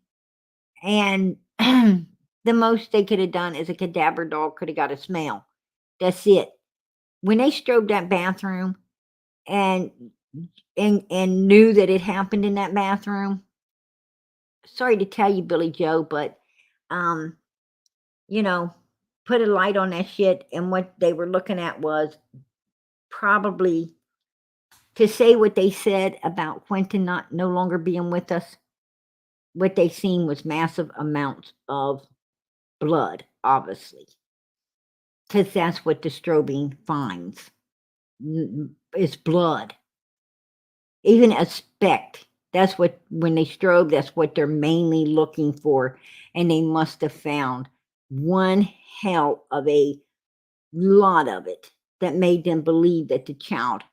and the most they could have done is a cadaver dog could have got a smell. That's it. When they strobed that bathroom and knew that it happened in that bathroom, sorry to tell you, Billy Joe, but you know, put a light on that shit, and what they were looking at was probably to say what they said about Quentin no longer being with us. What they seen was massive amounts of blood, obviously, because that's what the strobing finds is blood. Even a speck. That's what, when they strobe, that's what they're mainly looking for. And they must have found one hell of a lot of it that made them believe that the child,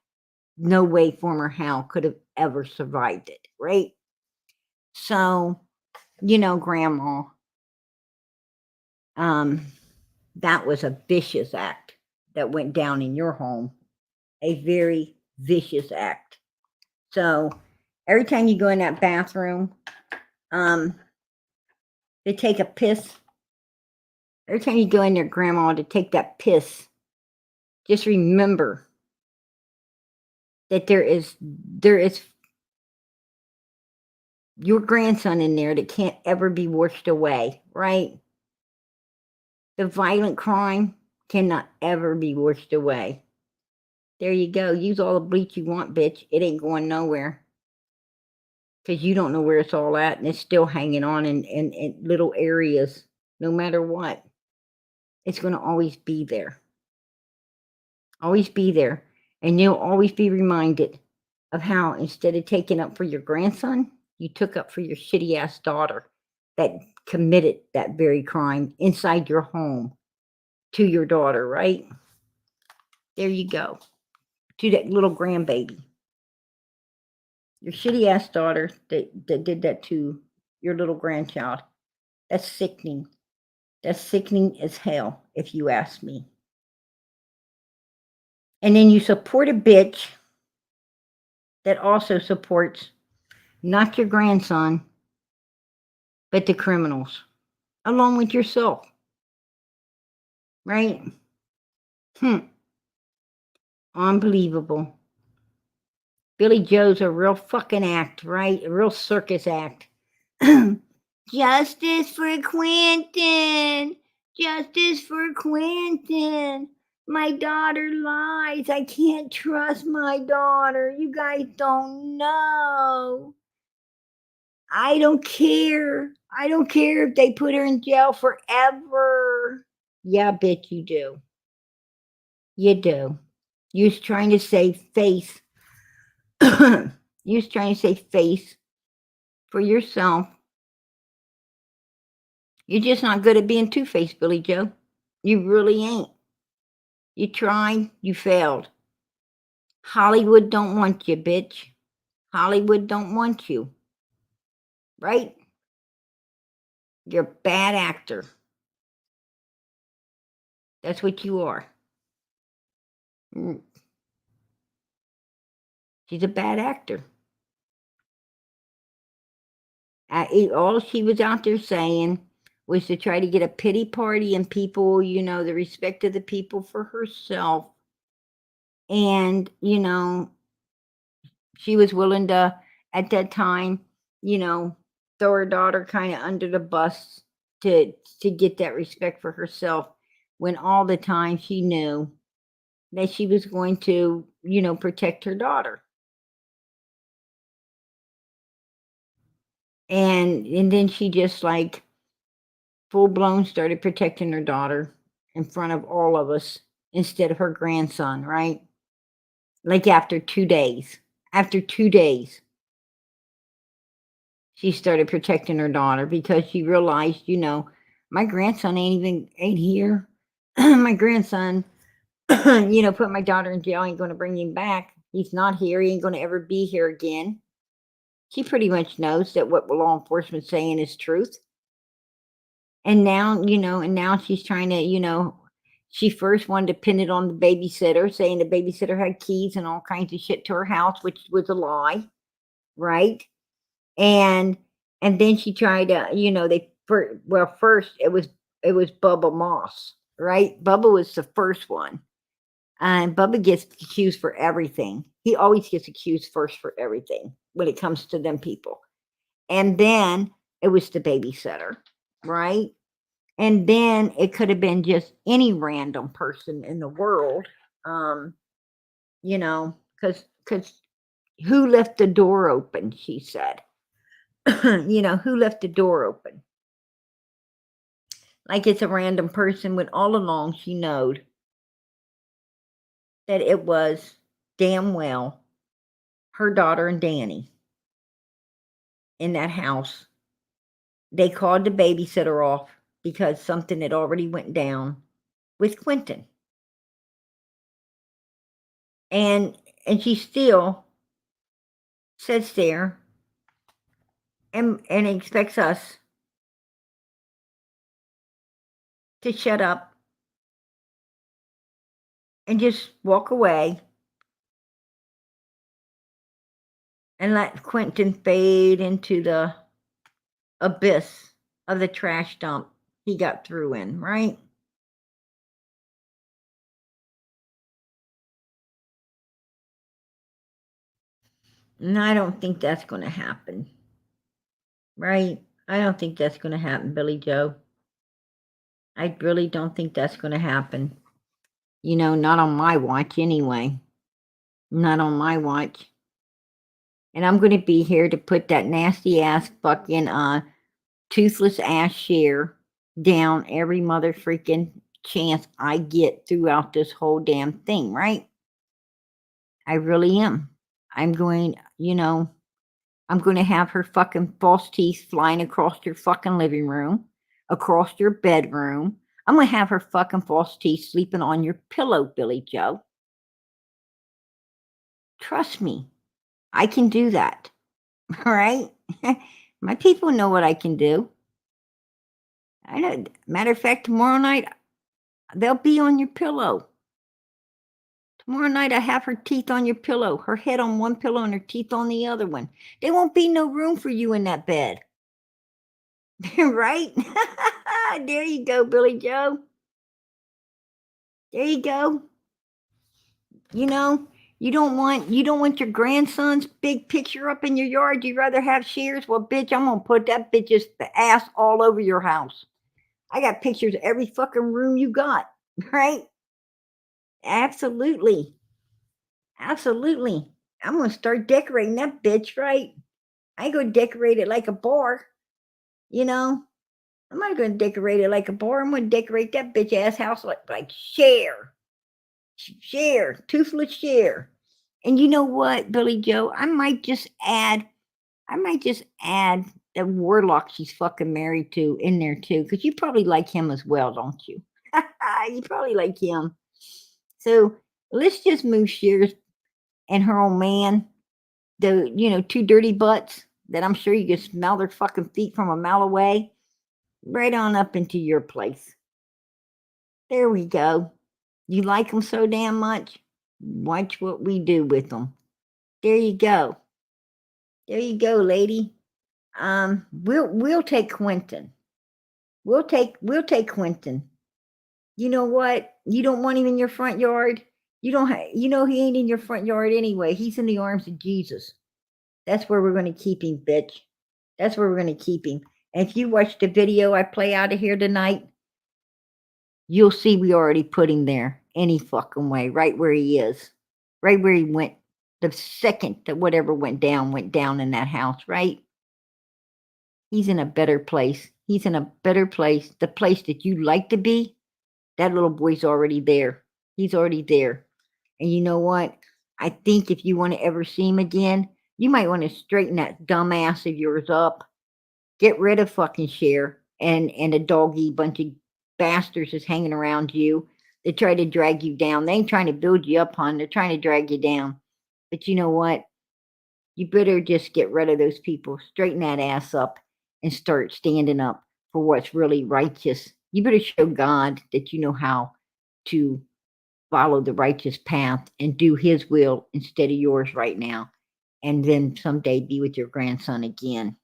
no way, form, or how could have ever survived it, right? So, you know, Grandma, that was a vicious act that went down in your home, a very vicious act. So every time you go in that bathroom, to take a piss, every time you go in there, Grandma, to take that piss, just remember that there is your grandson in there that can't ever be washed away, right? The violent crime cannot ever be washed away. There you go. Use all the bleach you want, bitch. It ain't going nowhere. Because you don't know where it's all at, and it's still hanging on in little areas, no matter what. It's going to always be there. Always be there. And you'll always be reminded of how, instead of taking up for your grandson, you took up for your shitty ass daughter that committed that very crime inside your home to your daughter, right? There you go. To that little grandbaby. Your shitty ass daughter that did that to your little grandchild. That's sickening. That's sickening as hell, if you ask me. And then you support a bitch that also supports not your grandson, but the criminals, along with yourself. Right? Unbelievable. Billy Joe's a real fucking act, right? A real circus act. Justice for Quentin. Justice for Quentin. My daughter lies. I can't trust my daughter. You guys don't know. I don't care. I don't care if they put her in jail forever. Yeah, bitch, you do. You do. You're trying to save face. You're trying to save face for yourself. You're just not good at being two-faced, Billy Joe. You really ain't. You tried, you failed. Hollywood don't want you, bitch. Hollywood don't want you. Right? You're a bad actor. That's what you are. She's a bad actor. All she was out there saying was to try to get a pity party and people, you know, the respect of the people for herself. And, you know, she was willing to, at that time, you know, throw her daughter kind of under the bus to get that respect for herself, when all the time she knew that she was going to, you know, protect her daughter. And then she just like full blown started protecting her daughter in front of all of us instead of her grandson, right? Like after 2 days. After 2 days, she started protecting her daughter because she realized, you know, my grandson ain't here. My grandson, you know, put my daughter in jail, ain't going to bring him back. He's not here. He ain't going to ever be here again. She pretty much knows that what law enforcement's saying is truth. And now, you know, and now she's trying to, you know, she first wanted to pin it on the babysitter, saying the babysitter had keys and all kinds of shit to her house, which was a lie, right? And then she tried to, you know, first it was Bubba Moss, right? Bubba was the first one. And Bubba gets accused for everything. He always gets accused first for everything when it comes to them people. And then it was the babysitter, right? And then it could have been just any random person in the world, you know, because who left the door open? She said, you know, who left the door open? Like it's a random person when all along she knowed that it was damn well her daughter and Danny in that house. They called the babysitter off because something had already went down with Quentin. And she still sits there and expects us to shut up and just walk away and let Quentin fade into the abyss of the trash dump he got through in, right? And I don't think that's going to happen, right? I don't think that's going to happen, Billy Joe. I really don't think that's going to happen. You know, not on my watch anyway. Not on my watch. And I'm going to be here to put that nasty ass fucking toothless ass share down every mother freaking chance I get throughout this whole damn thing, right? I really am. I'm going, you know, I'm going to have her fucking false teeth flying across your fucking living room, across your bedroom. I'm going to have her fucking false teeth sleeping on your pillow, Billy Joe. Trust me, I can do that. All right? My people know what I can do. I know. Matter of fact, tomorrow night, they'll be on your pillow. Tomorrow night, I have her teeth on your pillow, her head on one pillow and her teeth on the other one. There won't be no room for you in that bed. Right? There you go, Billy Joe. There you go. You know, you don't want your grandson's big picture up in your yard. You'd rather have shears. Well, bitch, I'm gonna put that bitch's ass all over your house. I got pictures of every fucking room you got, right? Absolutely. Absolutely. I'm gonna start decorating that bitch, right? I ain't gonna decorate it like a bar, you know. I'm not gonna decorate it like a bar. I'm gonna decorate that bitch ass house like Cher, toothless Cher. And you know what, Billy Joe? I might just add the warlock she's fucking married to in there too, because you probably like him as well, don't you? You probably like him. So let's just move Shears and her old man, the, you know, two dirty butts that I'm sure you can smell their fucking feet from a mile away, right on up into your place. There we go. You like them so damn much? Watch what we do with them. There you go. There you go, lady. We'll take Quentin. We'll take Quentin. You know what? You don't want him in your front yard. You don't. You know he ain't in your front yard anyway. He's in the arms of Jesus. That's where we're going to keep him, bitch. That's where we're going to keep him. And if you watch the video I play out of here tonight, you'll see we already put him there any fucking way, right where he is, right where he went. The second that whatever went down in that house, right? He's in a better place. He's in a better place. The place that you like to be, that little boy's already there. He's already there. And you know what? I think if you want to ever see him again, you might want to straighten that dumb ass of yours up. Get rid of fucking Cher and a doggy bunch of bastards is hanging around you. They try to drag you down. They ain't trying to build you up, hon. They're trying to drag you down. But you know what? You better just get rid of those people. Straighten that ass up and start standing up for what's really righteous. You better show God that you know how to follow the righteous path and do his will instead of yours right now. And then someday be with your grandson again.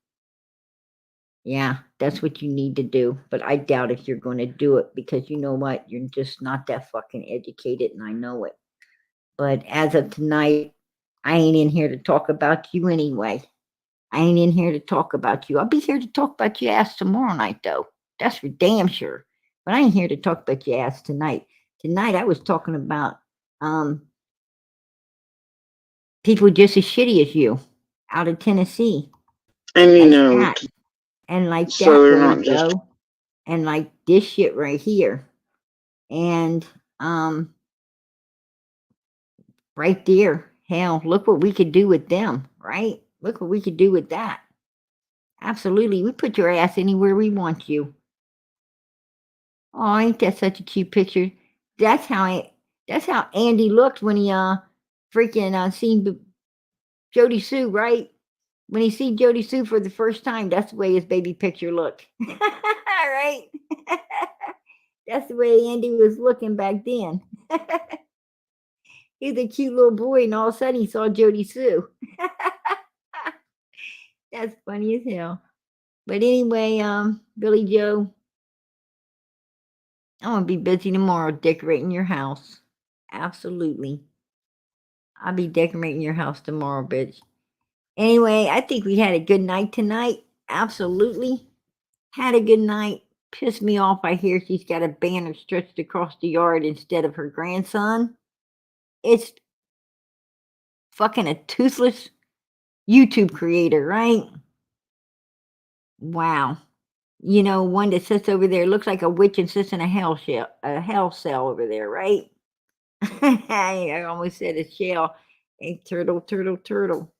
Yeah, that's what you need to do. But I doubt if you're going to do it because you know what? You're just not that fucking educated and I know it. But as of tonight, I ain't in here to talk about you anyway. I ain't in here to talk about you. I'll be here to talk about your ass tomorrow night, though. That's for damn sure. But I ain't here to talk about your ass tonight. Tonight I was talking about people just as shitty as you out of Tennessee. And you Like know, that. And like so that, they're Billy not just Joe. And like this shit right here. And right there. Hell, look what we could do with them, right? Look what we could do with that. Absolutely. We put your ass anywhere we want you. Oh, ain't that such a cute picture? That's how Andy looked when he freaking seen Jody Sue, right? When he seen Jody Sue for the first time, that's the way his baby picture looked. Right? That's the way Andy was looking back then. He was a cute little boy, and all of a sudden he saw Jody Sue. That's funny as hell. But anyway, Billy Joe, I'm gonna be busy tomorrow decorating your house. Absolutely. I'll be decorating your house tomorrow, bitch. Anyway, I think we had a good night tonight. Absolutely. Had a good night. Pissed me off. I hear she's got a banner stretched across the yard instead of her grandson. It's fucking a toothless YouTube creator, right? Wow. You know, one that sits over there looks like a witch and sits in a hell cell over there, right? I almost said a shell. A turtle.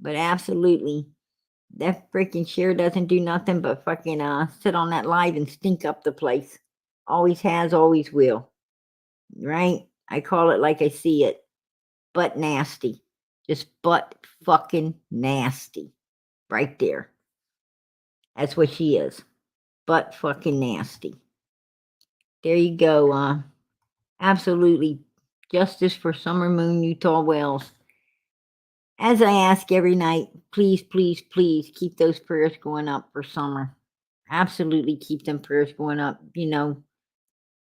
But absolutely, that freaking Cher doesn't do nothing but fucking sit on that live and stink up the place. Always has, always will. Right? I call it like I see it. Butt nasty. Just butt fucking nasty. Right there. That's what she is. Butt fucking nasty. There you go. Absolutely. Justice for Summer Moon, Utah Wells. As I ask every night, please, please, please keep those prayers going up for Summer. Absolutely keep them prayers going up. You know,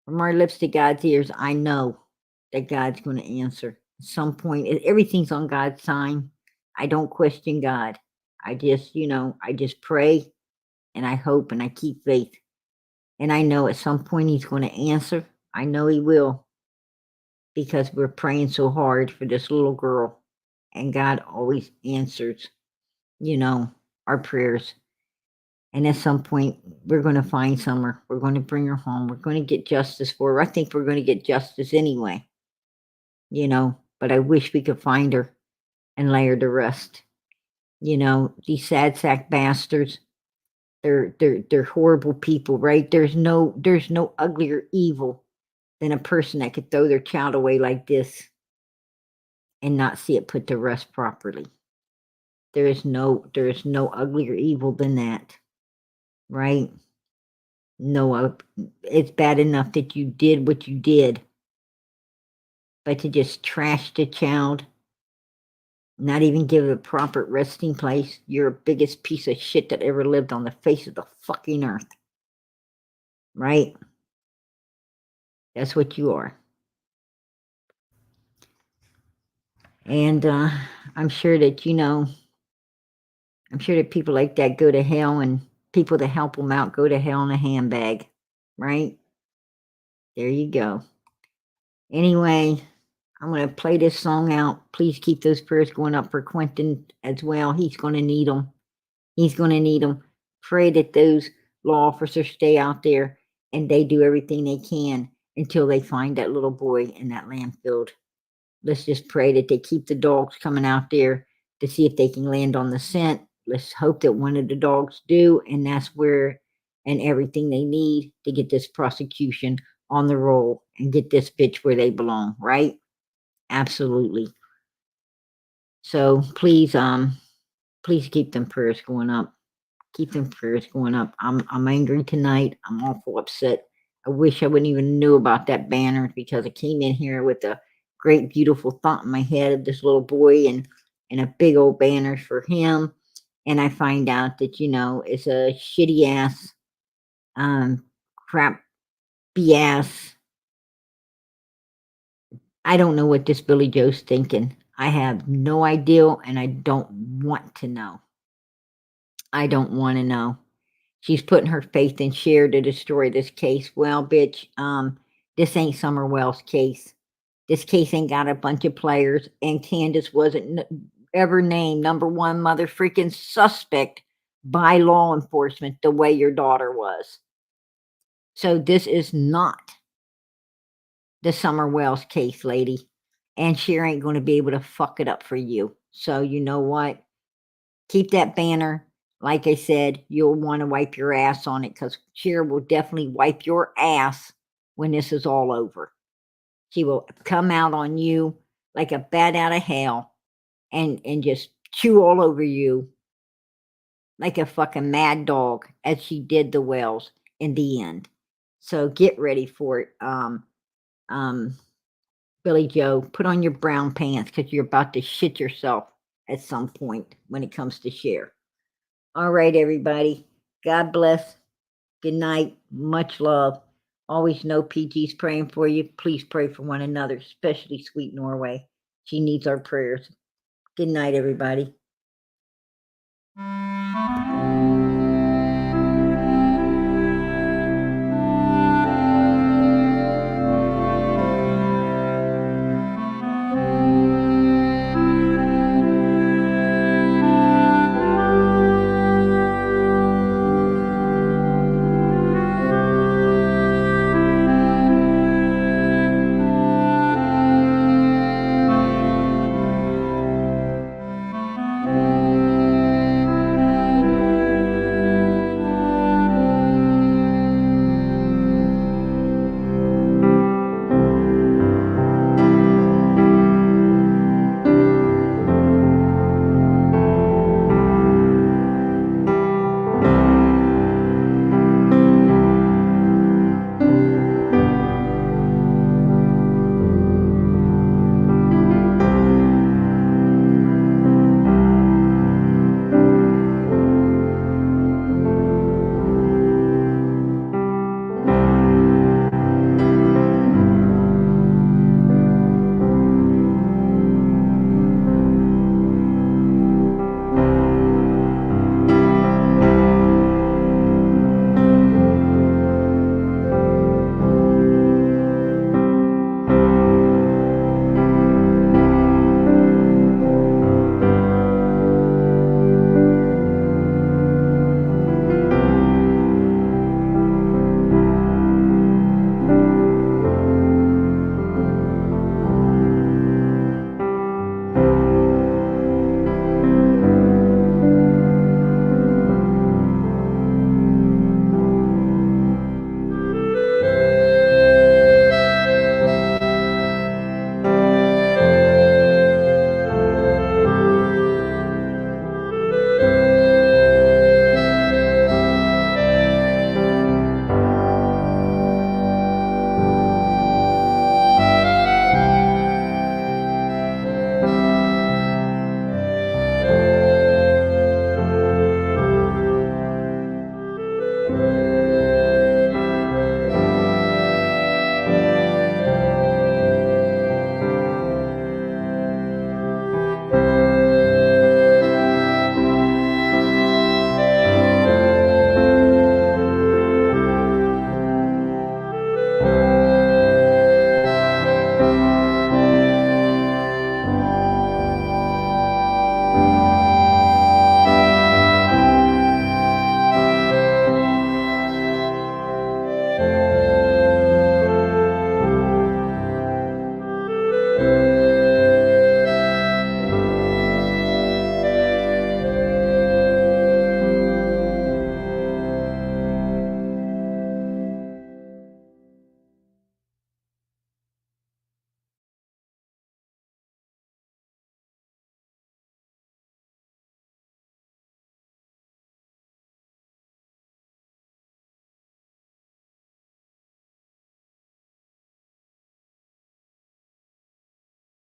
from our lips to God's ears, I know that God's going to answer at some point. Everything's on God's time. I don't question God. I just pray and I hope and I keep faith. And I know at some point he's going to answer. I know he will because we're praying so hard for this little girl. And God always answers, our prayers. And at some point, we're going to find Summer. We're going to bring her home. We're going to get justice for her. I think we're going to get justice anyway, but I wish we could find her and lay her to rest. These sad sack bastards, they're horrible people, right? There's no uglier evil than a person that could throw their child away like this and not see it put to rest properly. There is no uglier evil than that, right? No, it's bad enough that you did what you did, but to just trash the child Not even give it a proper resting place. You're the biggest piece of shit that ever lived on the face of the fucking earth. Right? That's what you are. And I'm sure that, I'm sure that people like that go to hell, and people that help them out go to hell in a handbag. Right? There you go. Anyway, I'm going to play this song out. Please keep those prayers going up for Quentin as well. He's going to need them. He's going to need them. Pray that those law officers stay out there and they do everything they can until they find that little boy in that landfill. Let's just pray that they keep the dogs coming out there to see if they can land on the scent. Let's hope that one of the dogs do, and that's where, and everything they need to get this prosecution on the roll and get this bitch where they belong, right? Absolutely. So please keep them prayers going up. Keep them prayers going up. I'm angry tonight. I'm awful upset. I wish I wouldn't even knew about that banner, because I came in here with a great, beautiful thought in my head of this little boy and a big old banner for him. And I find out that, it's a shitty ass, crap BS. I don't know what this Billy Joe's thinking. I have no idea, and I don't want to know. I don't want to know. She's putting her faith in Cher to destroy this case. Well, bitch, this ain't Summer Wells' case. This case ain't got a bunch of players, and Candace wasn't ever named number one mother freaking suspect by law enforcement the way your daughter was. So this is not the Summer Wells case, lady. And Cher ain't going to be able to fuck it up for you. So you know what? Keep that banner. Like I said, you'll want to wipe your ass on it, because Cher will definitely wipe your ass when this is all over. She will come out on you like a bat out of hell and just chew all over you like a fucking mad dog, as she did the Wells in the end. So get ready for it. Billy Joe, put on your brown pants, because you're about to shit yourself at some point when it comes to Cher. All right, everybody. God bless. Good night. Much love. Always know PG's praying for you. Please pray for one another, especially sweet Norway. She needs our prayers. Good night, everybody.